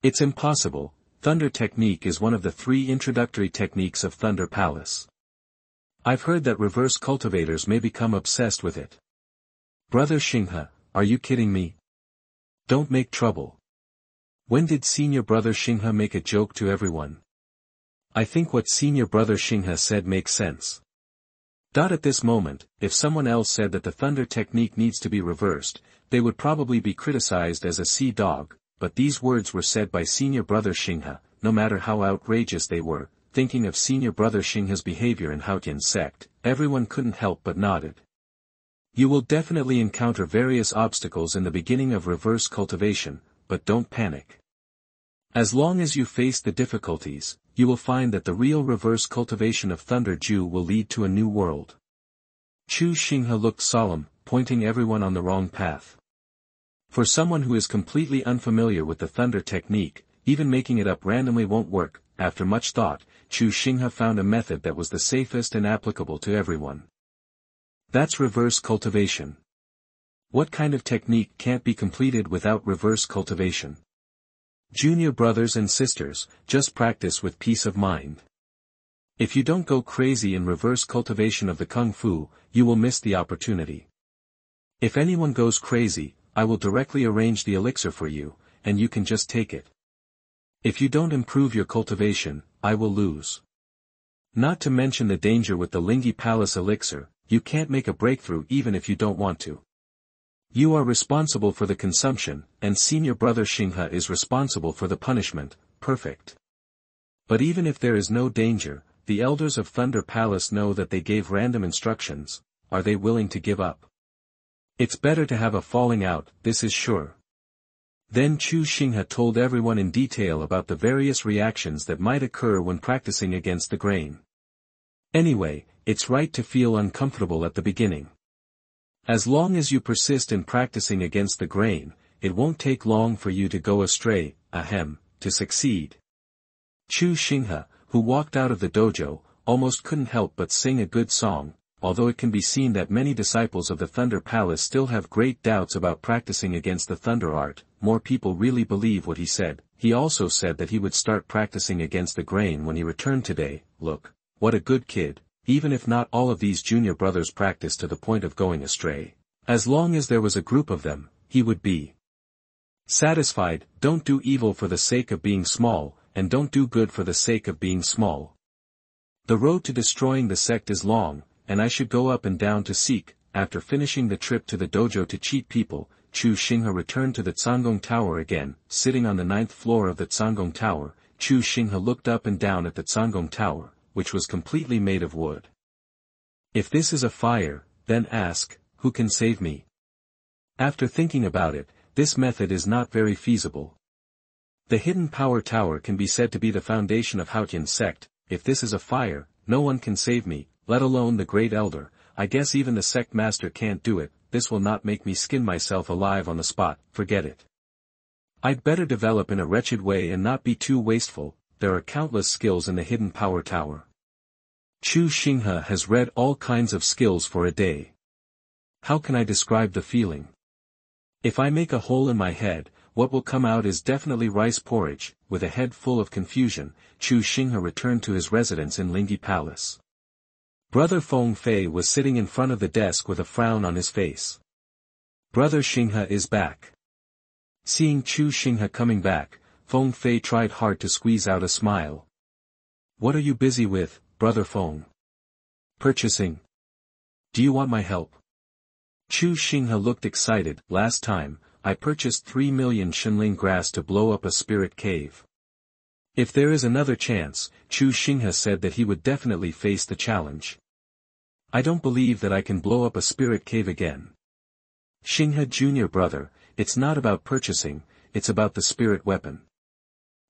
It's impossible. Thunder technique is one of the 3 introductory techniques of Thunder Palace. I've heard that reverse cultivators may become obsessed with it. Brother Xinghe, are you kidding me? Don't make trouble. When did Senior Brother Xinghe make a joke to everyone? I think what Senior Brother Xinghe said makes sense. At this moment, if someone else said that the thunder technique needs to be reversed, they would probably be criticized as a sea dog, but these words were said by Senior Brother Xinghe. No matter how outrageous they were, thinking of Senior Brother Xinghe's behavior in Haotian Sect, everyone couldn't help but nodded. You will definitely encounter various obstacles in the beginning of reverse cultivation, but don't panic. As long as you face the difficulties, you will find that the real reverse cultivation of Thunder Jew will lead to a new world. Chu Xinghe looked solemn. pointing everyone on the wrong path. For someone who is completely unfamiliar with the thunder technique, even making it up randomly won't work. After much thought, Chu Xinghe found a method that was the safest and applicable to everyone. That's reverse cultivation. What kind of technique can't be completed without reverse cultivation? Junior brothers and sisters, just practice with peace of mind. If you don't go crazy in reverse cultivation of the Kung Fu, you will miss the opportunity. If anyone goes crazy, I will directly arrange the elixir for you, and you can just take it. If you don't improve your cultivation, I will lose. Not to mention the danger with the Lingyi Palace elixir, you can't make a breakthrough even if you don't want to. You are responsible for the consumption, and senior brother Xinghe is responsible for the punishment. Perfect. But even if there is no danger, the elders of Thunder Palace know that they gave random instructions. Are they willing to give up? It's better to have a falling out, this is sure. Then Chu Xinghe told everyone in detail about the various reactions that might occur when practicing against the grain. Anyway, it's right to feel uncomfortable at the beginning. As long as you persist in practicing against the grain, it won't take long for you to go astray, to succeed. Chu Xinghe, who walked out of the dojo, almost couldn't help but sing a good song, although it can be seen that many disciples of the Thunder Palace still have great doubts about practicing against the thunder art. More people really believe what he said. He also said that he would start practicing against the grain when he returned today. Look, what a good kid. Even if not all of these junior brothers practiced to the point of going astray, as long as there was a group of them, he would be satisfied. Don't do evil for the sake of being small, and don't do good for the sake of being small. The road to destroying the sect is long, and I should go up and down to seek. After finishing the trip to the dojo to cheat people, Chu Xinghe returned to the Cangong Tower again. Sitting on the 9th floor of the Cangong Tower, Chu Xinghe looked up and down at the Cangong Tower, which was completely made of wood. If this is a fire, then ask, who can save me? After thinking about it, this method is not very feasible. The Hidden Power Tower can be said to be the foundation of Haotian Sect. If this is a fire, no one can save me, let alone the Great Elder. I guess even the sect master can't do it. This will not make me skin myself alive on the spot, forget it. I'd better develop in a wretched way and not be too wasteful. There are countless skills in the Hidden Power Tower. Chu Xinghe has read all kinds of skills for a day. How can I describe the feeling? If I make a hole in my head, what will come out is definitely rice porridge. With a head full of confusion, Chu Xinghe returned to his residence in Lingyi Palace. Brother Feng Fei was sitting in front of the desk with a frown on his face. Brother Xinghe is back. Seeing Chu Xinghe coming back, Feng Fei tried hard to squeeze out a smile. What are you busy with, Brother Feng? Purchasing. Do you want my help? Chu Xinghe looked excited. Last time, I purchased 3 million Shenling grass to blow up a spirit cave. If there is another chance, Chu Xinghe said that he would definitely face the challenge. I don't believe that I can blow up a spirit cave again. Xinghe junior brother, it's not about purchasing, it's about the spirit weapon.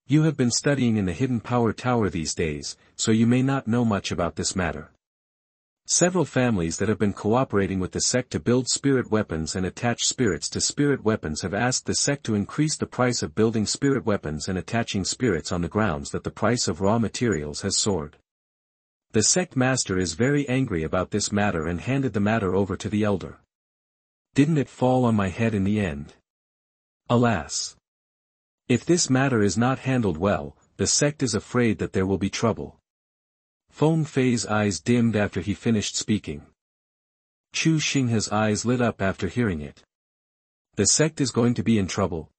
You have been studying in the Hidden Power Tower these days, so you may not know much about this matter. Several families that have been cooperating with the sect to build spirit weapons and attach spirits to spirit weapons have asked the sect to increase the price of building spirit weapons and attaching spirits on the grounds that the price of raw materials has soared. The sect master is very angry about this matter and handed the matter over to the elder. Didn't it fall on my head in the end? Alas! If this matter is not handled well, the sect is afraid that there will be trouble. Feng Fei's eyes dimmed after he finished speaking. Chu Xinghe's eyes lit up after hearing it. The sect is going to be in trouble.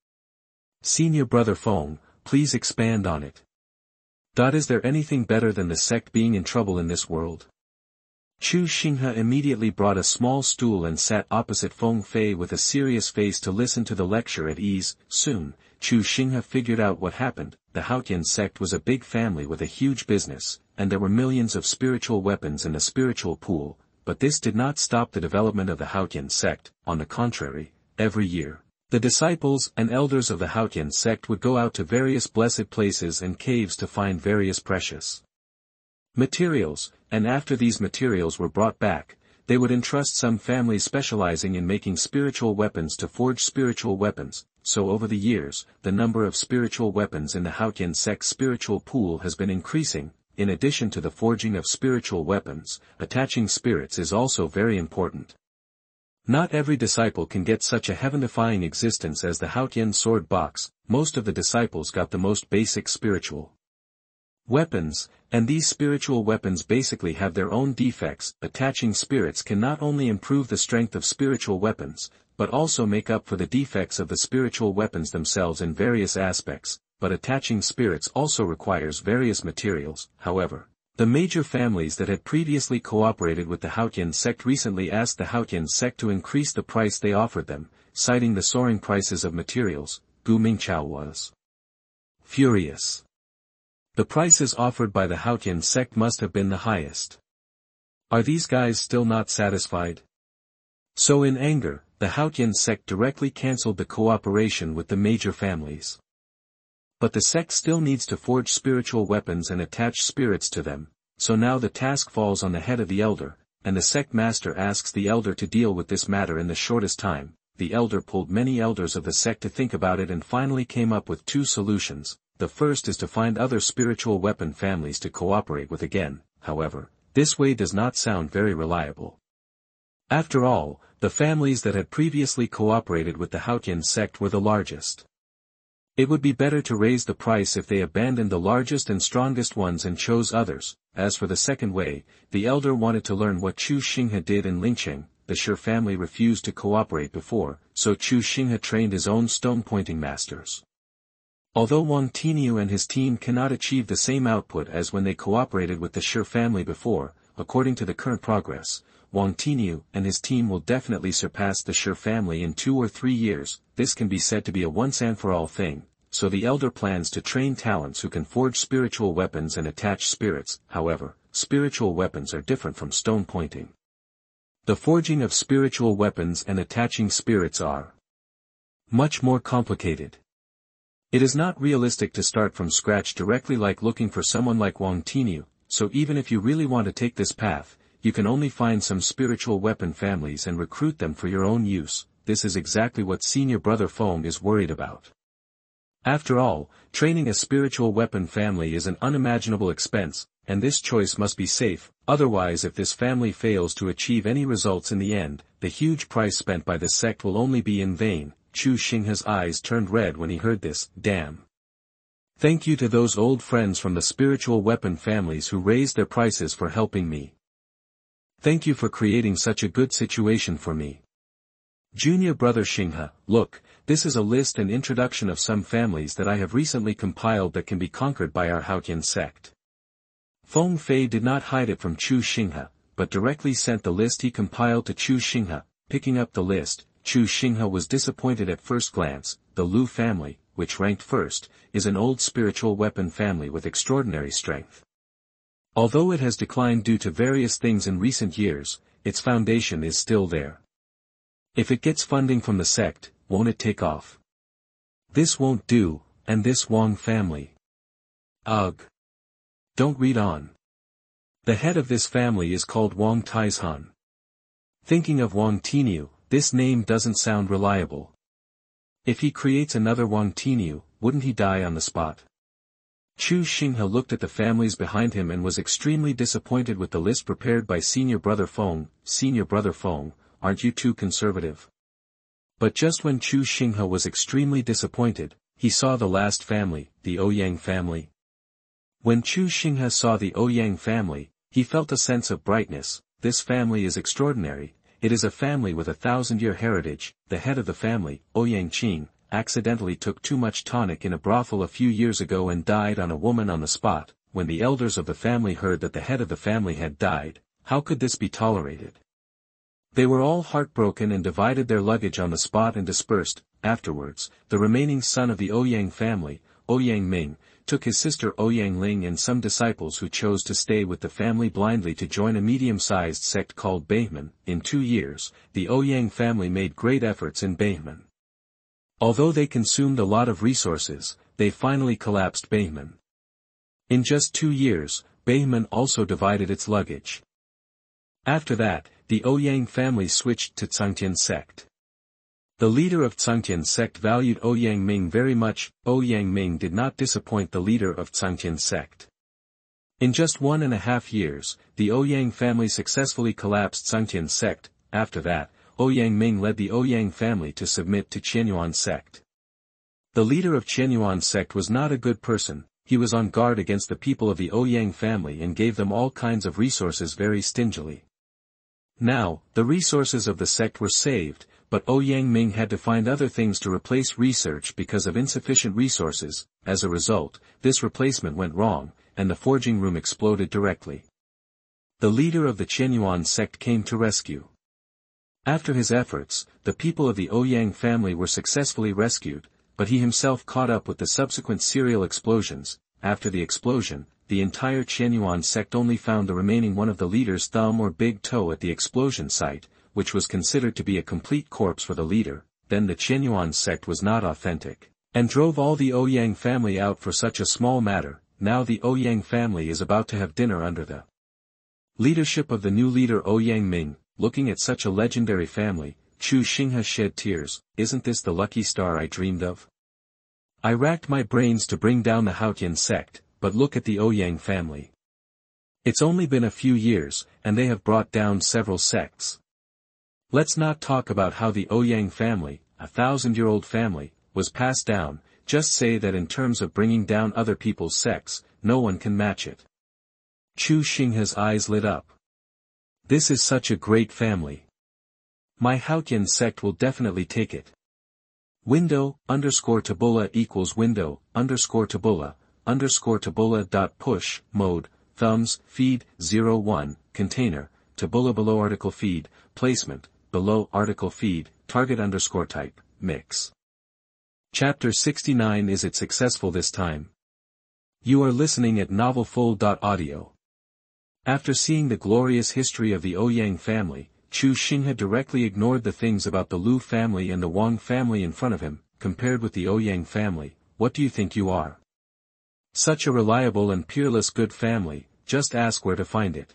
Senior brother Feng, please expand on it. Is there anything better than the sect being in trouble in this world? Chu Xinghe immediately brought a small stool and sat opposite Feng Fei with a serious face to listen to the lecture at ease. Soon, Chu Xinghe figured out what happened. The Haotian Sect was a big family with a huge business, and there were millions of spiritual weapons in the spiritual pool, but this did not stop the development of the Haotian Sect. On the contrary, every year, the disciples and elders of the Haotian Sect would go out to various blessed places and caves to find various precious materials, and after these materials were brought back, they would entrust some families specializing in making spiritual weapons to forge spiritual weapons, so over the years, the number of spiritual weapons in the Haotian Sect's spiritual pool has been increasing. In addition to the forging of spiritual weapons, attaching spirits is also very important. Not every disciple can get such a heaven-defying existence as the Haotian sword box. Most of the disciples got the most basic spiritual weapons, and these spiritual weapons basically have their own defects. Attaching spirits can not only improve the strength of spiritual weapons, but also make up for the defects of the spiritual weapons themselves in various aspects, but attaching spirits also requires various materials. However, the major families that had previously cooperated with the Haotian Sect recently asked the Haotian Sect to increase the price they offered them, citing the soaring prices of materials. Gu Mingqiao was furious. The prices offered by the Haotian Sect must have been the highest. Are these guys still not satisfied? So in anger, the Haotian Sect directly cancelled the cooperation with the major families. But the sect still needs to forge spiritual weapons and attach spirits to them, so now the task falls on the head of the elder, and the sect master asks the elder to deal with this matter in the shortest time. The elder pulled many elders of the sect to think about it and finally came up with two solutions. The first is to find other spiritual weapon families to cooperate with again. However, this way does not sound very reliable. After all, the families that had previously cooperated with the Haotian Sect were the largest. It would be better to raise the price if they abandoned the largest and strongest ones and chose others. As for the second way, the elder wanted to learn what Chu Xinghe did in Lingqing. The Shi family refused to cooperate before, so Chu Xinghe trained his own stone-pointing masters. Although Wang Tiniu and his team cannot achieve the same output as when they cooperated with the Shi family before, according to the current progress, Wang Tiniu and his team will definitely surpass the Shi family in 2 or 3 years. This can be said to be a once-and-for-all thing, so the elder plans to train talents who can forge spiritual weapons and attach spirits. However, spiritual weapons are different from stone pointing. The forging of spiritual weapons and attaching spirits are much more complicated. It is not realistic to start from scratch directly like looking for someone like Wang Tiniu, so even if you really want to take this path, you can only find some spiritual weapon families and recruit them for your own use. This is exactly what senior brother Feng is worried about. After all, training a spiritual weapon family is an unimaginable expense, and this choice must be safe. Otherwise, if this family fails to achieve any results in the end, the huge price spent by the sect will only be in vain. Chu Xinghe's eyes turned red when he heard this. Damn. Thank you to those old friends from the spiritual weapon families who raised their prices for helping me. Thank you for creating such a good situation for me. Junior brother Xinghe, look, this is a list and introduction of some families that I have recently compiled that can be conquered by our Haotian Sect. Feng Fei did not hide it from Chu Xinghe, but directly sent the list he compiled to Chu Xinghe. Picking up the list, Chu Xinghe was disappointed at first glance. The Lu family, which ranked first, is an old spiritual weapon family with extraordinary strength. Although it has declined due to various things in recent years, its foundation is still there. If it gets funding from the sect, won't it take off? This won't do, and this Wang family. Ugh. Don't read on. The head of this family is called Wang Taizhan. Thinking of Wang Tiniu, this name doesn't sound reliable. If he creates another Wang Tiniu, wouldn't he die on the spot? Chu Xinghe looked at the families behind him and was extremely disappointed with the list prepared by senior brother Feng. Senior brother Feng, aren't you too conservative? But just when Chu Xinghe was extremely disappointed, he saw the last family, the Ouyang family. When Chu Xinghe saw the Ouyang family, he felt a sense of brightness. This family is extraordinary. It is a family with a 1,000-year heritage. The head of the family, Ouyang Qing, accidentally took too much tonic in a brothel a few years ago and died on a woman on the spot. When the elders of the family heard that the head of the family had died, how could this be tolerated? They were all heartbroken and divided their luggage on the spot and dispersed. Afterwards, the remaining son of the Ouyang family, Ouyang Ming, took his sister Ouyang Ling and some disciples who chose to stay with the family blindly to join a medium-sized sect called Bahman. In 2 years, the Ouyang family made great efforts in Bahman. Although they consumed a lot of resources, they finally collapsed Bahman. In just 2 years, Bahman also divided its luggage. After that, the Ouyang family switched to Haotian Sect. The leader of Haotian Sect valued Ouyang Ming very much. Ouyang Ming did not disappoint the leader of Haotian Sect. In just 1.5 years, the Ouyang family successfully collapsed Haotian Sect. After that, Ouyang Ming led the Ouyang family to submit to Haotian Sect. The leader of Haotian Sect was not a good person. He was on guard against the people of the Ouyang family and gave them all kinds of resources very stingily. Now, the resources of the sect were saved, but Ouyang Ming had to find other things to replace research because of insufficient resources. As a result, this replacement went wrong, and the forging room exploded directly. The leader of the Haotian Sect came to rescue. After his efforts, the people of the Ouyang family were successfully rescued, but he himself caught up with the subsequent serial explosions. After the explosion, the entire Haotian Sect only found the remaining one of the leader's thumb or big toe at the explosion site, which was considered to be a complete corpse for the leader. Then the Haotian Sect was not authentic, and drove all the Ouyang family out for such a small matter. Now the Ouyang family is about to have dinner under the leadership of the new leader Ouyang Ming. Looking at such a legendary family, Chu Xinghe shed tears. Isn't this the lucky star I dreamed of? I racked my brains to bring down the Haotian Sect, but look at the Ouyang family. It's only been a few years, and they have brought down several sects. Let's not talk about how the Ouyang family, a 1,000-year-old family, was passed down. Just say that in terms of bringing down other people's sects, no one can match it. Chu Xinghe's eyes lit up. This is such a great family. My Haotian Sect will definitely take it. Window_tabula equals window_tabula dot push mode thumbs feed 01 container tabula below article feed placement below article feed target_type mix. Chapter 69. Is it successful this time? You are listening at novelfull.audio. After seeing the glorious history of the Ouyang family, Chu Xinghe directly ignored the things about the Lu family and the Wang family in front of him. Compared with the Ouyang family, what do you think you are? Such a reliable and peerless good family, just ask where to find it.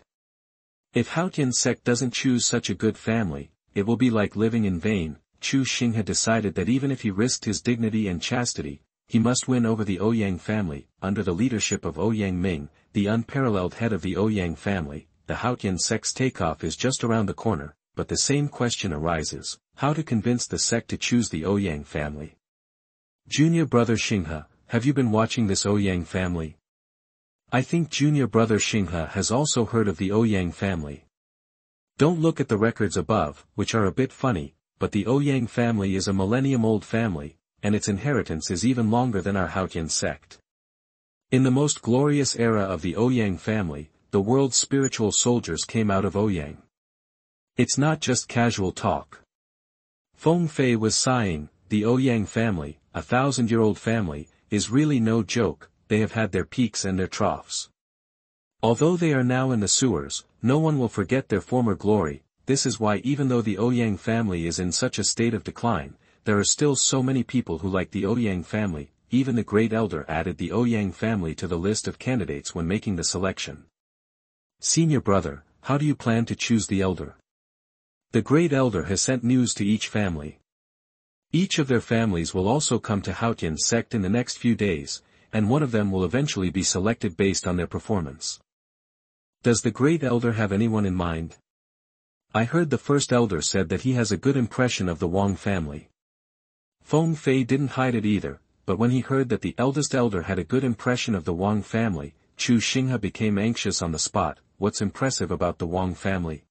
If Haotian Sect doesn't choose such a good family, it will be like living in vain. Chu Xinghe decided that even if he risked his dignity and chastity, he must win over the Ouyang family. Under the leadership of Ouyang Ming, the unparalleled head of the Ouyang family, the Haotian Sect's takeoff is just around the corner, but the same question arises: how to convince the sect to choose the Ouyang family? Junior brother Xinghe, have you been watching this Ouyang family? I think junior brother Xinghe has also heard of the Ouyang family. Don't look at the records above, which are a bit funny, but the Ouyang family is a millennium-old family, and its inheritance is even longer than our Haotian Sect. In the most glorious era of the Ouyang family, the world's spiritual soldiers came out of Ouyang. It's not just casual talk. Feng Fei was sighing. The Ouyang family, a 1,000-year-old family, is really no joke. They have had their peaks and their troughs. Although they are now in the sewers, no one will forget their former glory. This is why even though the Ouyang family is in such a state of decline, there are still so many people who like the Ouyang family. Even the Great Elder added the Ouyang family to the list of candidates when making the selection. Senior brother, how do you plan to choose the elder? The Great Elder has sent news to each family. Each of their families will also come to Haotian Sect in the next few days, and one of them will eventually be selected based on their performance. Does the Great Elder have anyone in mind? I heard the first elder said that he has a good impression of the Wang family. Feng Fei didn't hide it either, but when he heard that the eldest elder had a good impression of the Wang family, Chu Xinghe became anxious on the spot. What's impressive about the Wang family?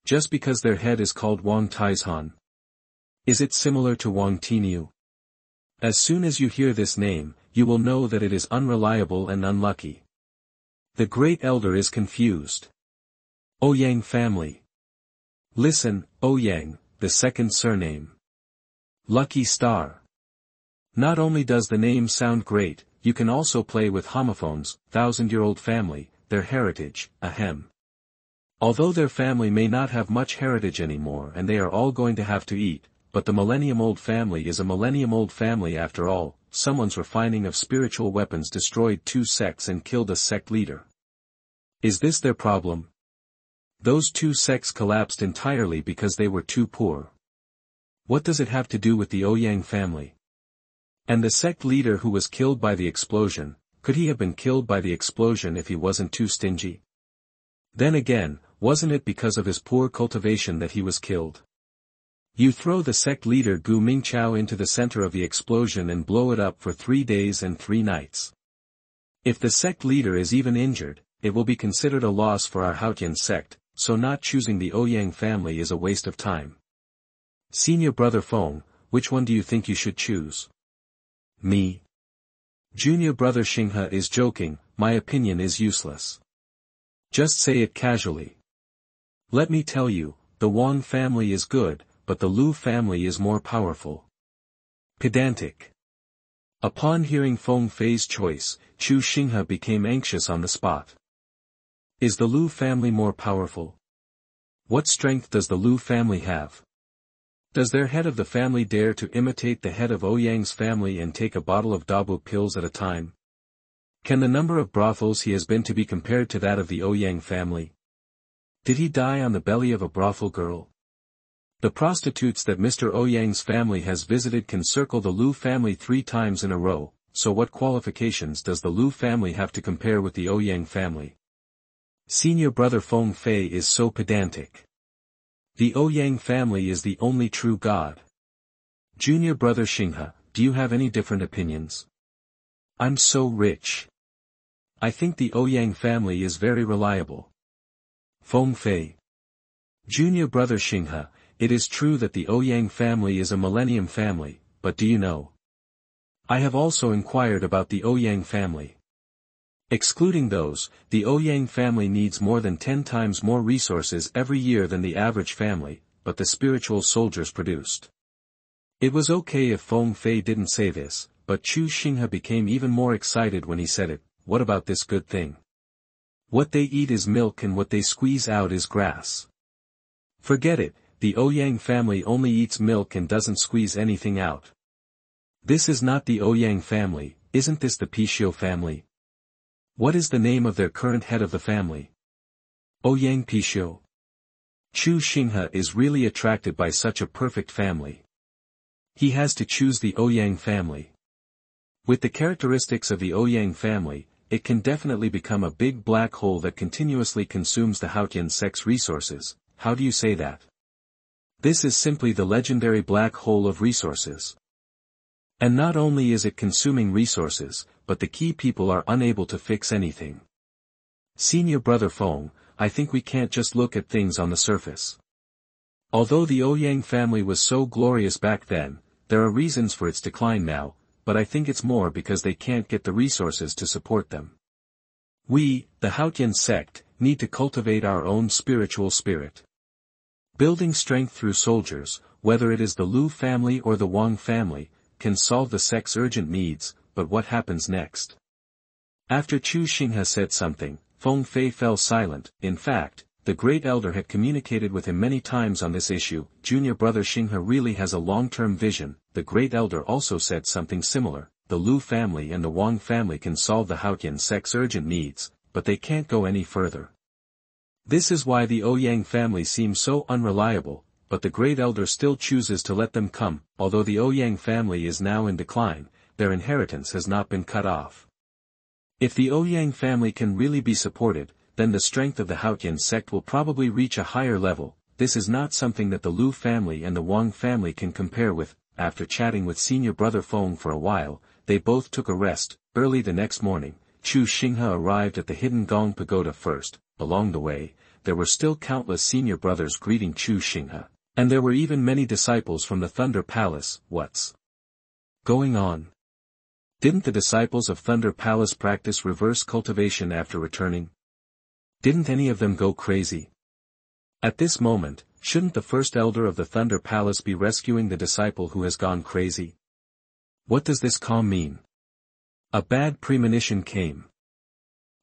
Just because their head is called Wang Taizhan. Is it similar to Wang Tiniu? As soon as you hear this name, you will know that it is unreliable and unlucky. The Great Elder is confused. Ouyang family. Listen, Ouyang, the second surname. Lucky star. Not only does the name sound great, you can also play with homophones. 1,000-year-old family, their heritage, ahem. Although their family may not have much heritage anymore and they are all going to have to eat, but the millennium-old family is a millennium-old family after all. Someone's refining of spiritual weapons destroyed 2 sects and killed a sect leader. Is this their problem? Those two sects collapsed entirely because they were too poor. What does it have to do with the Ouyang family? And the sect leader who was killed by the explosion, could he have been killed by the explosion if he wasn't too stingy? Then again, wasn't it because of his poor cultivation that he was killed? You throw the sect leader Gu Mingqiao into the center of the explosion and blow it up for 3 days and 3 nights. If the sect leader is even injured, it will be considered a loss for our Haotian sect, so not choosing the Ouyang family is a waste of time. Senior brother Feng, which one do you think you should choose? Me. Junior brother Xinghe is joking, my opinion is useless. Just say it casually. Let me tell you, the Wang family is good, but the Lu family is more powerful. Pedantic. Upon hearing Feng Fei's choice, Chu Xinghe became anxious on the spot. Is the Lu family more powerful? What strength does the Lu family have? Does their head of the family dare to imitate the head of Ouyang's family and take a bottle of Dabu pills at a time? Can the number of brothels he has been to be compared to that of the Ouyang family? Did he die on the belly of a brothel girl? The prostitutes that Mr. Ouyang's family has visited can circle the Lu family 3 times in a row, so what qualifications does the Lu family have to compare with the Ouyang family? Senior brother Feng Fei is so pedantic. The Ouyang family is the only true god. Junior brother Xinghe, do you have any different opinions? I'm so rich. I think the Ouyang family is very reliable. Feng Fei. Junior brother Xinghe, it is true that the Ouyang family is a millennium family, but do you know? I have also inquired about the Ouyang family. Excluding those, the Ouyang family needs more than 10 times more resources every year than the average family, but the spiritual soldiers produced. It was okay if Feng Fei didn't say this, but Chu Xinghe became even more excited when he said it. What about this good thing? What they eat is milk and what they squeeze out is grass. Forget it, the Ouyang family only eats milk and doesn't squeeze anything out. This is not the Ouyang family, isn't this the Pixiu family? What is the name of their current head of the family? Ouyang Pixiu. Chu Xinghe is really attracted by such a perfect family. He has to choose the Ouyang family. With the characteristics of the Ouyang family, it can definitely become a big black hole that continuously consumes the Haotian Sect's resources. How do you say that? This is simply the legendary black hole of resources. And not only is it consuming resources, but the key people are unable to fix anything. Senior brother Feng, I think we can't just look at things on the surface. Although the Ouyang family was so glorious back then, there are reasons for its decline now, but I think it's more because they can't get the resources to support them. We, the Haotian Sect, need to cultivate our own spiritual spirit. Building strength through soldiers, whether it is the Lu family or the Wang family, can solve the sect's urgent needs, but what happens next? After Chu Xinghe said something, Feng Fei fell silent. In fact, the great elder had communicated with him many times on this issue. Junior brother Xinghe really has a long-term vision. The great elder also said something similar. The Lu family and the Wang family can solve the Haotian Sect's urgent needs, but they can't go any further. This is why the Ouyang family seems so unreliable, but the great elder still chooses to let them come. Although the Ouyang family is now in decline, their inheritance has not been cut off. If the Ouyang family can really be supported, then the strength of the Haotian Sect will probably reach a higher level. This is not something that the Lu family and the Wang family can compare with. After chatting with senior brother Feng for a while, they both took a rest. Early the next morning, Chu Xinghe arrived at the hidden Gong Pagoda first. Along the way, there were still countless senior brothers greeting Chu Xinghe, and there were even many disciples from the Thunder Palace. What's going on? Didn't the disciples of Thunder Palace practice reverse cultivation after returning? Didn't any of them go crazy? At this moment, shouldn't the first elder of the Thunder Palace be rescuing the disciple who has gone crazy? What does this calm mean? A bad premonition came.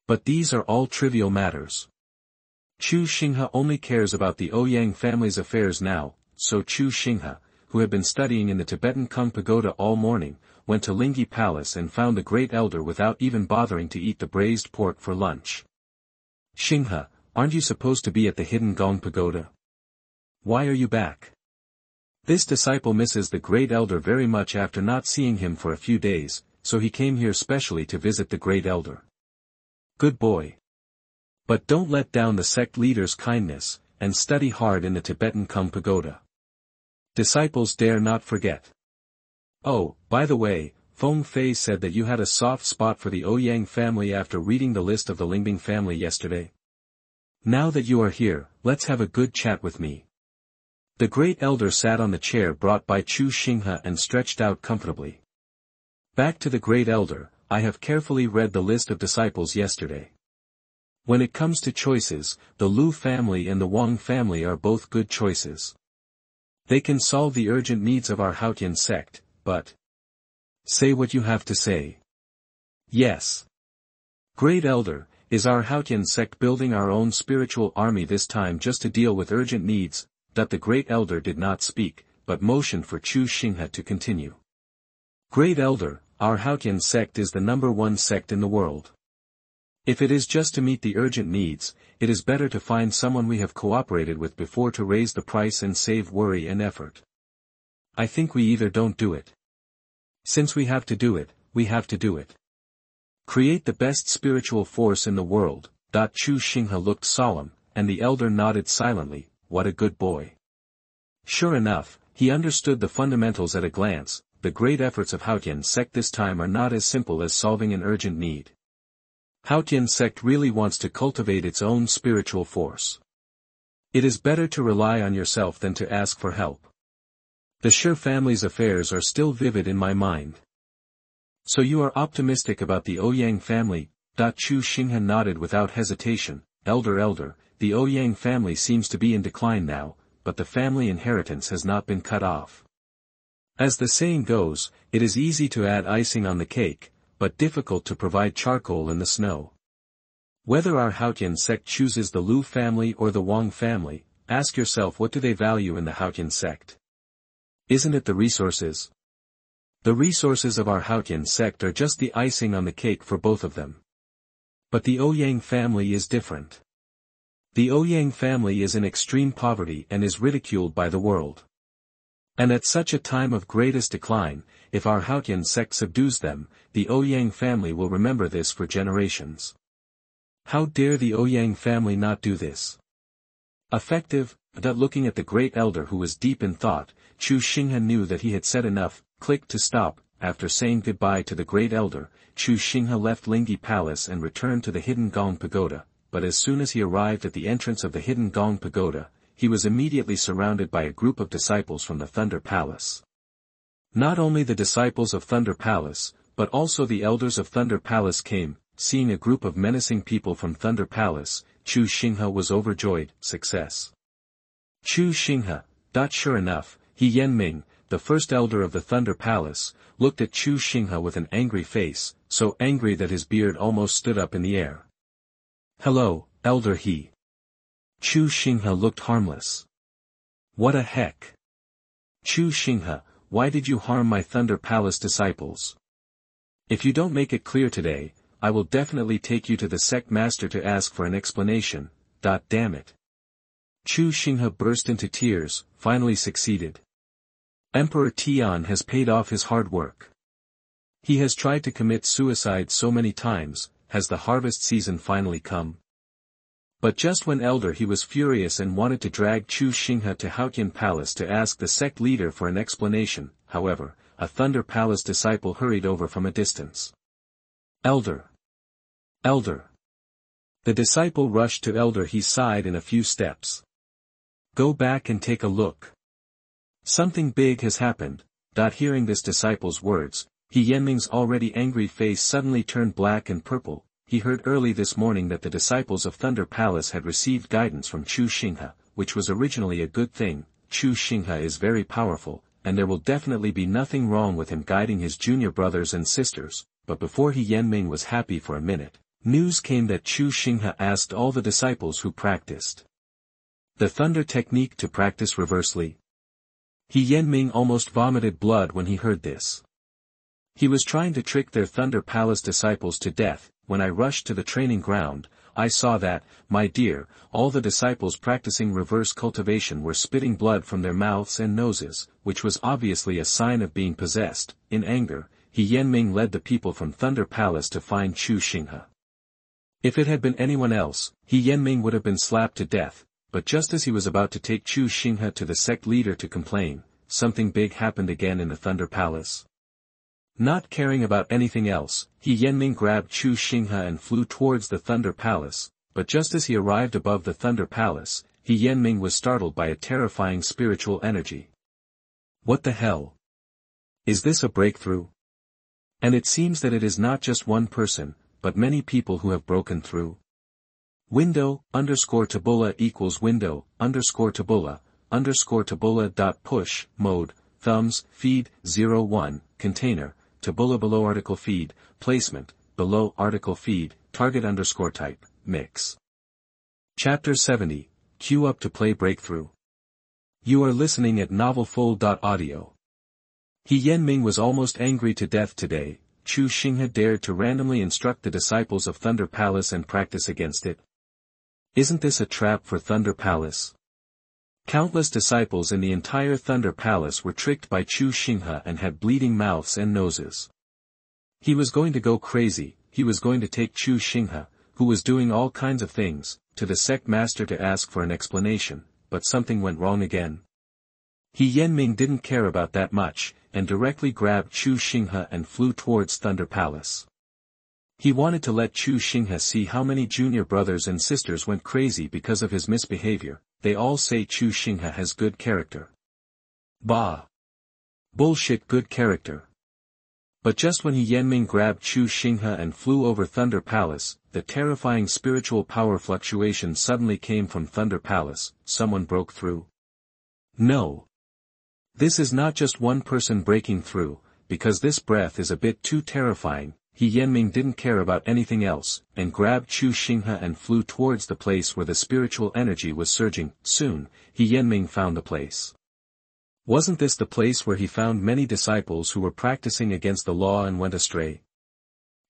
But these are all trivial matters. Chu Xinghe only cares about the Ouyang family's affairs now, so Chu Xinghe, who had been studying in the Tibetan Kung Pagoda all morning, went to Lingyi Palace and found the great elder without even bothering to eat the braised pork for lunch. Xinghe, aren't you supposed to be at the hidden Gong Pagoda? Why are you back? This disciple misses the great elder very much after not seeing him for a few days, so he came here specially to visit the great elder. Good boy. But don't let down the sect leader's kindness, and study hard in the Tibetan Kung Pagoda. Disciples dare not forget. Oh, by the way, Feng Fei said that you had a soft spot for the Ouyang family after reading the list of the Lingbing family yesterday. Now that you are here, let's have a good chat with me. The great elder sat on the chair brought by Chu Xinghe and stretched out comfortably. Back to the great elder, I have carefully read the list of disciples yesterday. When it comes to choices, the Lu family and the Wang family are both good choices. They can solve the urgent needs of our Haotian sect, but... Say what you have to say. Yes. Great elder, is our Haotian sect building our own spiritual army this time just to deal with urgent needs? That the great elder did not speak, but motioned for Chu Xinghe to continue. Great elder, our Haotian sect is the #1 sect in the world. If it is just to meet the urgent needs, it is better to find someone we have cooperated with before to raise the price and save worry and effort. I think we either don't do it. Since we have to do it, we have to do it. Create the best spiritual force in the world. Chu Xinghe looked solemn, and the elder nodded silently. What a good boy. Sure enough, he understood the fundamentals at a glance. The great efforts of Haotian sect this time are not as simple as solving an urgent need. Haotian sect really wants to cultivate its own spiritual force. It is better to rely on yourself than to ask for help. The Shi family's affairs are still vivid in my mind. So you are optimistic about the Ouyang family? Chu Xinghe nodded without hesitation. Elder, the Ouyang family seems to be in decline now, but the family inheritance has not been cut off. As the saying goes, it is easy to add icing on the cake, but difficult to provide charcoal in the snow. Whether our Haotian sect chooses the Lu family or the Wang family, ask yourself what do they value in the Haotian sect? Isn't it the resources? The resources of our Haotian sect are just the icing on the cake for both of them. But the Ouyang family is different. The Ouyang family is in extreme poverty and is ridiculed by the world. And at such a time of greatest decline, if our Haotian sect subdues them, the Ouyang family will remember this for generations. How dare the Ouyang family not do this? Effective. Looking at the great elder who was deep in thought, Chu Xinghe knew that he had said enough. Clicked to stop. After saying goodbye to the great elder, Chu Xinghe left Lingyi Palace and returned to the hidden Gong Pagoda, but as soon as he arrived at the entrance of the hidden Gong Pagoda, he was immediately surrounded by a group of disciples from the Thunder Palace. Not only the disciples of Thunder Palace, but also the elders of Thunder Palace came. Seeing a group of menacing people from Thunder Palace, Chu Xinghe was overjoyed. Success. Chu Xinghe. Sure enough, He Yanming, the first elder of the Thunder Palace, looked at Chu Xinghe with an angry face, so angry that his beard almost stood up in the air. Hello, Elder He. Chu Xinghe looked harmless. What a heck. Chu Xinghe, why did you harm my Thunder Palace disciples? If you don't make it clear today, I will definitely take you to the sect master to ask for an explanation. Damn it. Chu Xinghe burst into tears, finally succeeded. Emperor Tian has paid off his hard work. He has tried to commit suicide so many times. Has the harvest season finally come? But just when Elder He was furious and wanted to drag Chu Xinghe to Haotian Palace to ask the sect leader for an explanation, however, a Thunder Palace disciple hurried over from a distance. Elder. The disciple rushed to Elder He's side in a few steps. Go back and take a look. Something big has happened. Hearing this disciple's words, He Yanming's already angry face suddenly turned black and purple. He heard early this morning that the disciples of Thunder Palace had received guidance from Chu Xinghe, which was originally a good thing. Chu Xinghe is very powerful, and there will definitely be nothing wrong with him guiding his junior brothers and sisters. But before He Yanming was happy for a minute, news came that Chu Xinghe asked all the disciples who practiced the thunder technique to practice reversely. He Yanming almost vomited blood when he heard this. He was trying to trick their Thunder Palace disciples to death. When I rushed to the training ground, I saw that, my dear, all the disciples practicing reverse cultivation were spitting blood from their mouths and noses, which was obviously a sign of being possessed. In anger, He Yanming led the people from Thunder Palace to find Chu Xinghe. If it had been anyone else, He Yanming would have been slapped to death, but just as he was about to take Chu Xinghe to the sect leader to complain, something big happened again in the Thunder Palace. Not caring about anything else, He Yanming grabbed Chu Xinghe and flew towards the Thunder Palace, but just as he arrived above the Thunder Palace, He Yanming was startled by a terrifying spiritual energy. What the hell? Is this a breakthrough? And it seems that it is not just one person, but many people who have broken through. Window_tabula equals window_tabula dot push, mode, thumbs, feed, 01, container, tabula below article feed, placement, below article feed, target_type, mix. Chapter 70, Queue up to play breakthrough. You are listening at novelfull.audio. He Yanming was almost angry to death today. Chu Xinghe dared to randomly instruct the disciples of Thunder Palace and practice against it. Isn't this a trap for Thunder Palace? Countless disciples in the entire Thunder Palace were tricked by Chu Xinghe and had bleeding mouths and noses. He was going to go crazy. He was going to take Chu Xinghe, who was doing all kinds of things, to the sect master to ask for an explanation, but something went wrong again. He Yanming didn't care about that much, and directly grabbed Chu Xinghe and flew towards Thunder Palace. He wanted to let Chu Xinghe see how many junior brothers and sisters went crazy because of his misbehavior. They all say Chu Xinghe has good character. Bah! Bullshit good character. But just when He Yanming grabbed Chu Xinghe and flew over Thunder Palace, the terrifying spiritual power fluctuation suddenly came from Thunder Palace. Someone broke through. No. This is not just one person breaking through, because this breath is a bit too terrifying. He Yanming didn't care about anything else, and grabbed Chu Xinghe and flew towards the place where the spiritual energy was surging. Soon, He Yanming found the place. Wasn't this the place where he found many disciples who were practicing against the law and went astray?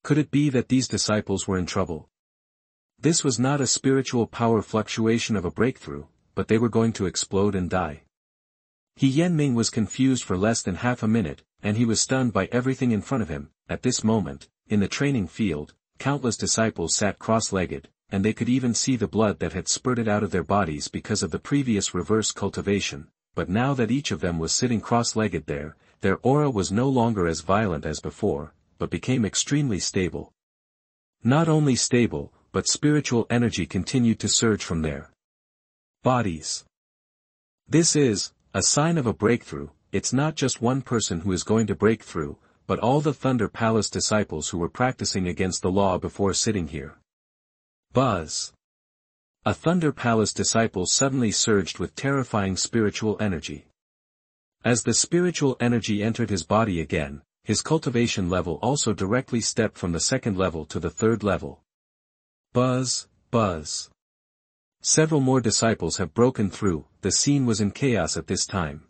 Could it be that these disciples were in trouble? This was not a spiritual power fluctuation of a breakthrough, but they were going to explode and die. He Yanming was confused for less than half a minute, and he was stunned by everything in front of him. At this moment, in the training field, countless disciples sat cross-legged, and they could even see the blood that had spurted out of their bodies because of the previous reverse cultivation, but now that each of them was sitting cross-legged there, their aura was no longer as violent as before, but became extremely stable. Not only stable, but spiritual energy continued to surge from their bodies. This is a sign of a breakthrough. It's not just one person who is going to break through, but all the Thunder Palace disciples who were practicing against the law before sitting here. Buzz! A Thunder Palace disciple suddenly surged with terrifying spiritual energy. As the spiritual energy entered his body again, his cultivation level also directly stepped from the second level to the third level. Buzz, buzz. Several more disciples have broken through. The scene was in chaos at this time.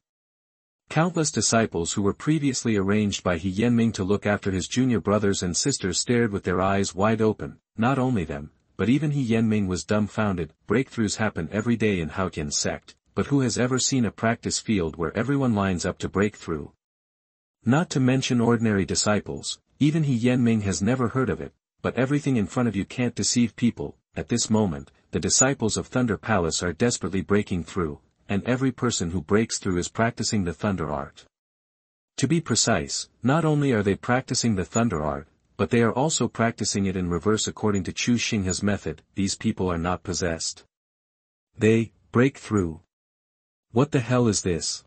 Countless disciples who were previously arranged by He Yanming to look after his junior brothers and sisters stared with their eyes wide open. Not only them, but even He Yanming was dumbfounded. Breakthroughs happen every day in Haotian Sect, but who has ever seen a practice field where everyone lines up to break through? Not to mention ordinary disciples, even He Yanming has never heard of it, but everything in front of you can't deceive people. At this moment, the disciples of Thunder Palace are desperately breaking through, and every person who breaks through is practicing the thunder art. To be precise, not only are they practicing the thunder art, but they are also practicing it in reverse according to Chu Xinghe's method. These people are not possessed. They break through. What the hell is this?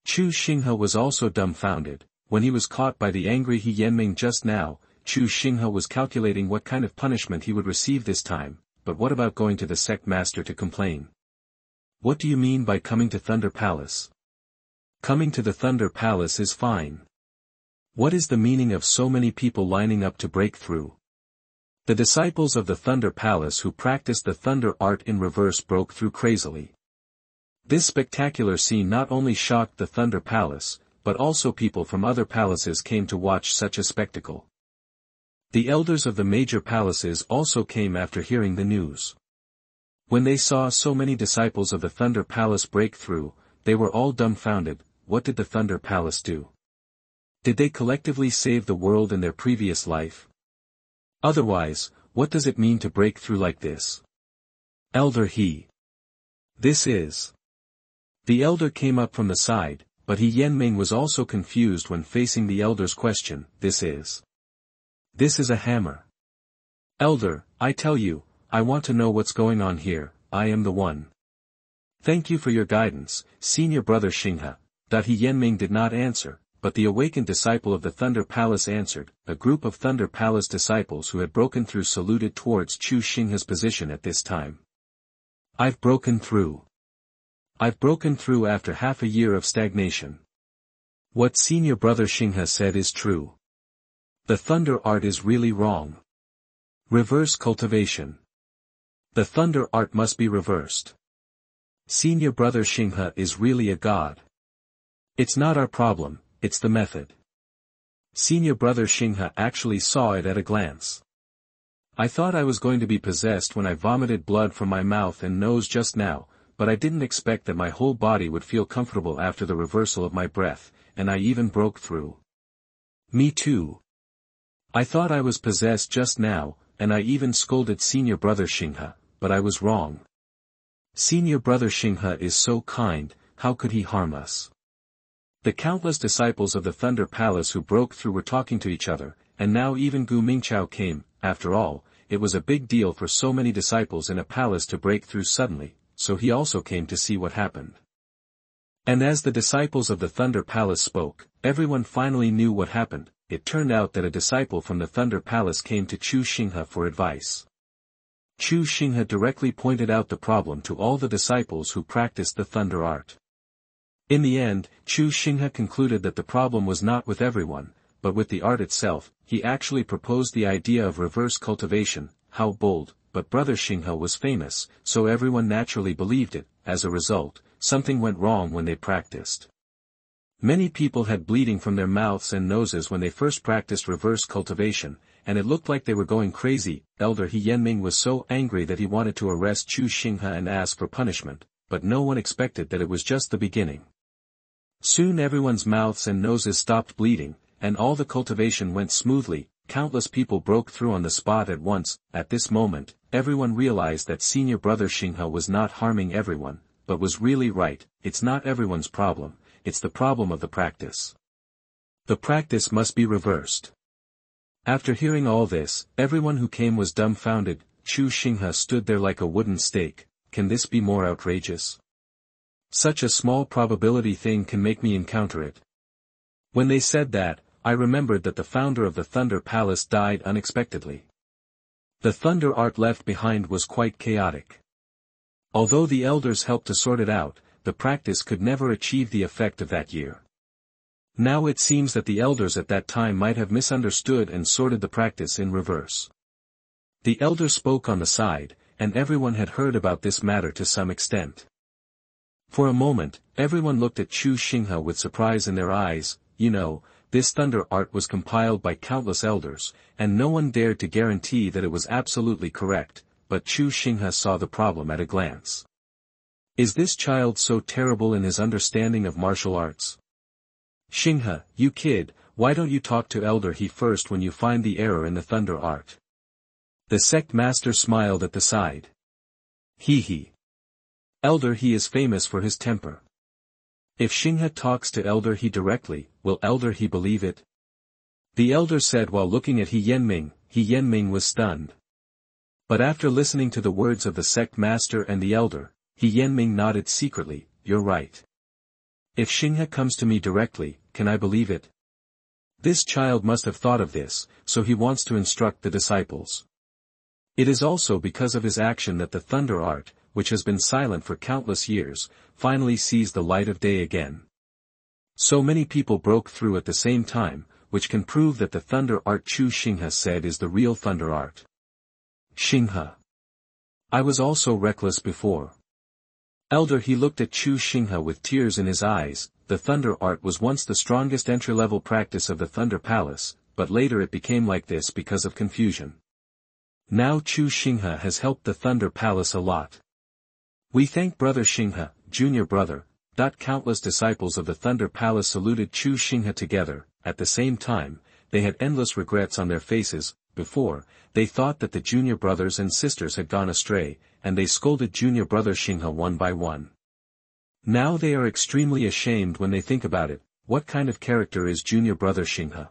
Chu Xinghe was also dumbfounded. When he was caught by the angry He Yanming just now, Chu Xinghe was calculating what kind of punishment he would receive this time. But what about going to the sect master to complain? What do you mean by coming to Thunder Palace? Coming to the Thunder Palace is fine. What is the meaning of so many people lining up to break through? The disciples of the Thunder Palace who practiced the thunder art in reverse broke through crazily. This spectacular scene not only shocked the Thunder Palace, but also people from other palaces came to watch such a spectacle. The elders of the major palaces also came after hearing the news. When they saw so many disciples of the Thunder Palace break through, they were all dumbfounded. What did the Thunder Palace do? Did they collectively save the world in their previous life? Otherwise, what does it mean to break through like this? Elder He. This is. The elder came up from the side, but He Yenming was also confused when facing the elder's question. This is. This is a hammer. Elder, I tell you, I want to know what's going on here. I am the one. Thank you for your guidance, Senior Brother Xinghe. He Yenming did not answer, but the awakened disciple of the Thunder Palace answered. A group of Thunder Palace disciples who had broken through saluted towards Chu Xinghe's position at this time. I've broken through. I've broken through after half a year of stagnation. What Senior Brother Xinghe said is true. The thunder art is really wrong. Reverse cultivation. The thunder art must be reversed. Senior Brother Xinghe is really a god. It's not our problem, it's the method. Senior Brother Xinghe actually saw it at a glance. I thought I was going to be possessed when I vomited blood from my mouth and nose just now, but I didn't expect that my whole body would feel comfortable after the reversal of my breath, and I even broke through. Me too. I thought I was possessed just now, and I even scolded Senior Brother Xinghe, but I was wrong. Senior Brother Xinghe is so kind, how could he harm us? The countless disciples of the Thunder Palace who broke through were talking to each other, and now even Gu Mingqiao came. After all, it was a big deal for so many disciples in a palace to break through suddenly, so he also came to see what happened. And as the disciples of the Thunder Palace spoke, everyone finally knew what happened. It turned out that a disciple from the Thunder Palace came to Chu Xinghe for advice. Chu Xinghe directly pointed out the problem to all the disciples who practiced the thunder art. In the end, Chu Xinghe concluded that the problem was not with everyone, but with the art itself. He actually proposed the idea of reverse cultivation. How bold, but Brother Xinghe was famous, so everyone naturally believed it. As a result, something went wrong when they practiced. Many people had bleeding from their mouths and noses when they first practiced reverse cultivation, and it looked like they were going crazy. Elder He Yenming was so angry that he wanted to arrest Chu Xinghe and ask for punishment, but no one expected that it was just the beginning. Soon everyone's mouths and noses stopped bleeding, and all the cultivation went smoothly. Countless people broke through on the spot at once. At this moment, everyone realized that Senior Brother Xinghe was not harming everyone, but was really right. It's not everyone's problem, it's the problem of the practice. The practice must be reversed. After hearing all this, everyone who came was dumbfounded. Chu Xinghe stood there like a wooden stake. Can this be more outrageous? Such a small probability thing can make me encounter it. When they said that, I remembered that the founder of the Thunder Palace died unexpectedly. The thunder art left behind was quite chaotic. Although the elders helped to sort it out, the practice could never achieve the effect of that year. Now it seems that the elders at that time might have misunderstood and sorted the practice in reverse. The elder spoke on the side, and everyone had heard about this matter to some extent. For a moment, everyone looked at Chu Xinghe with surprise in their eyes. You know, this thunder art was compiled by countless elders, and no one dared to guarantee that it was absolutely correct, but Chu Xinghe saw the problem at a glance. Is this child so terrible in his understanding of martial arts? Xinghe, you kid, why don't you talk to Elder He first when you find the error in the thunder art? The sect master smiled at the side. He. Elder He is famous for his temper. If Xinghe talks to Elder He directly, will Elder He believe it? The elder said while looking at He Yenming was stunned. But after listening to the words of the sect master and the elder, He Yenming nodded secretly. You're right. If Xinghe comes to me directly, can I believe it? This child must have thought of this, so he wants to instruct the disciples. It is also because of his action that the thunder art, which has been silent for countless years, finally sees the light of day again. So many people broke through at the same time, which can prove that the thunder art Chu Xinghe said is the real thunder art. Xinghe. I was also reckless before. Elder He looked at Chu Xinghe with tears in his eyes. The thunder art was once the strongest entry-level practice of the Thunder Palace, but later it became like this because of confusion. Now Chu Xinghe has helped the Thunder Palace a lot. We thank Brother Xinghe, junior brother. Countless disciples of the Thunder Palace saluted Chu Xinghe together. At the same time, they had endless regrets on their faces. Before, they thought that the junior brothers and sisters had gone astray, and they scolded junior brother Xinghe one by one. Now they are extremely ashamed when they think about it. What kind of character is junior brother Xinghe?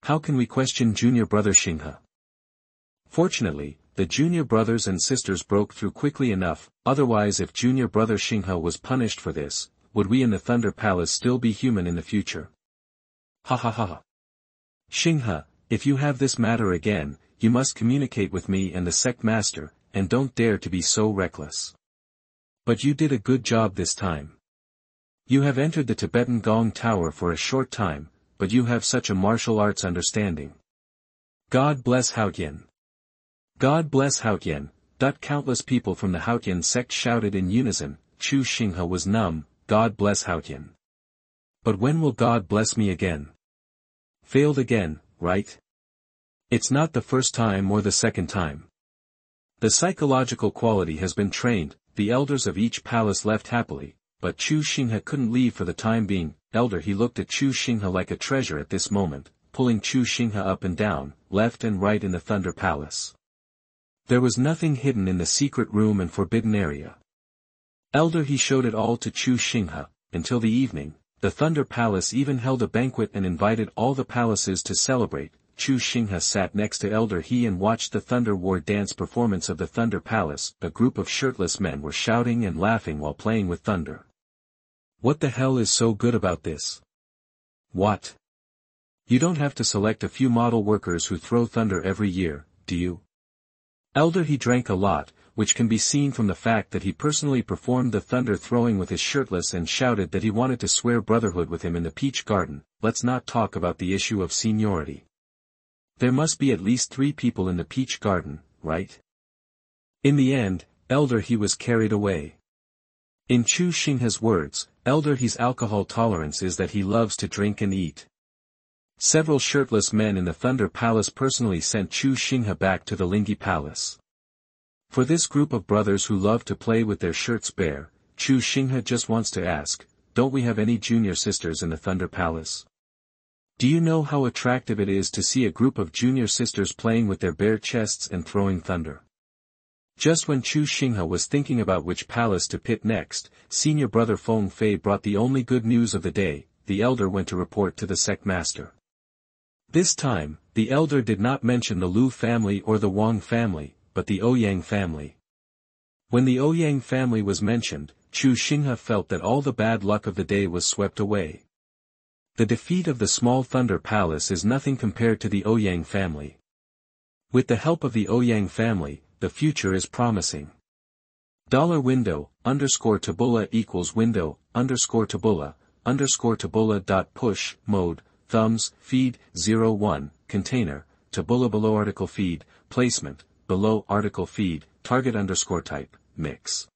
How can we question junior brother Xinghe? Fortunately, the junior brothers and sisters broke through quickly enough, otherwise if junior brother Xinghe was punished for this, would we in the Thunder Palace still be human in the future? Ha ha ha. Xinghe, if you have this matter again, you must communicate with me and the sect master, and don't dare to be so reckless. But you did a good job this time. You have entered the Tibetan Gong Tower for a short time, but you have such a martial arts understanding. God bless Haotian. God bless Haotian. Countless people from the Haotian sect shouted in unison. Chu Xinghe was numb. God bless Haotian. But when will God bless me again? Failed again, right? It's not the first time or the second time. The psychological quality has been trained. The elders of each palace left happily, but Chu Xinghe couldn't leave for the time being. Elder, he looked at Chu Xinghe like a treasure at this moment, pulling Chu Xinghe up and down, left and right in the Thunder Palace. There was nothing hidden in the secret room and forbidden area. Elder, he showed it all to Chu Xinghe. Until the evening, the Thunder Palace even held a banquet and invited all the palaces to celebrate. Chu Xinghe sat next to Elder He and watched the Thunder War dance performance of the Thunder Palace. A group of shirtless men were shouting and laughing while playing with thunder. What the hell is so good about this? What? You don't have to select a few model workers who throw thunder every year, do you? Elder He drank a lot, which can be seen from the fact that he personally performed the thunder throwing with his shirtless and shouted that he wanted to swear brotherhood with him in the peach garden. Let's not talk about the issue of seniority. There must be at least 3 people in the peach garden, right? In the end, Elder He was carried away. In Chu Xinghe's words, Elder He's alcohol tolerance is that he loves to drink and eat. Several shirtless men in the Thunder Palace personally sent Chu Xinghe back to the Lingyi Palace. For this group of brothers who love to play with their shirts bare, Chu Xinghe just wants to ask, don't we have any junior sisters in the Thunder Palace? Do you know how attractive it is to see a group of junior sisters playing with their bare chests and throwing thunder? Just when Chu Xinghe was thinking about which palace to pit next, senior brother Feng Fei brought the only good news of the day. The elder went to report to the sect master. This time, the elder did not mention the Lu family or the Wang family, but the Ouyang family. When the Ouyang family was mentioned, Chu Xinghe felt that all the bad luck of the day was swept away. The defeat of the small Thunder Palace is nothing compared to the Ouyang family. With the help of the Ouyang family, the future is promising. $window, _tabula equals window, _tabula, push, mode, thumbs, feed, 01, container, tabula below article feed, placement, below article feed, target _type, mix.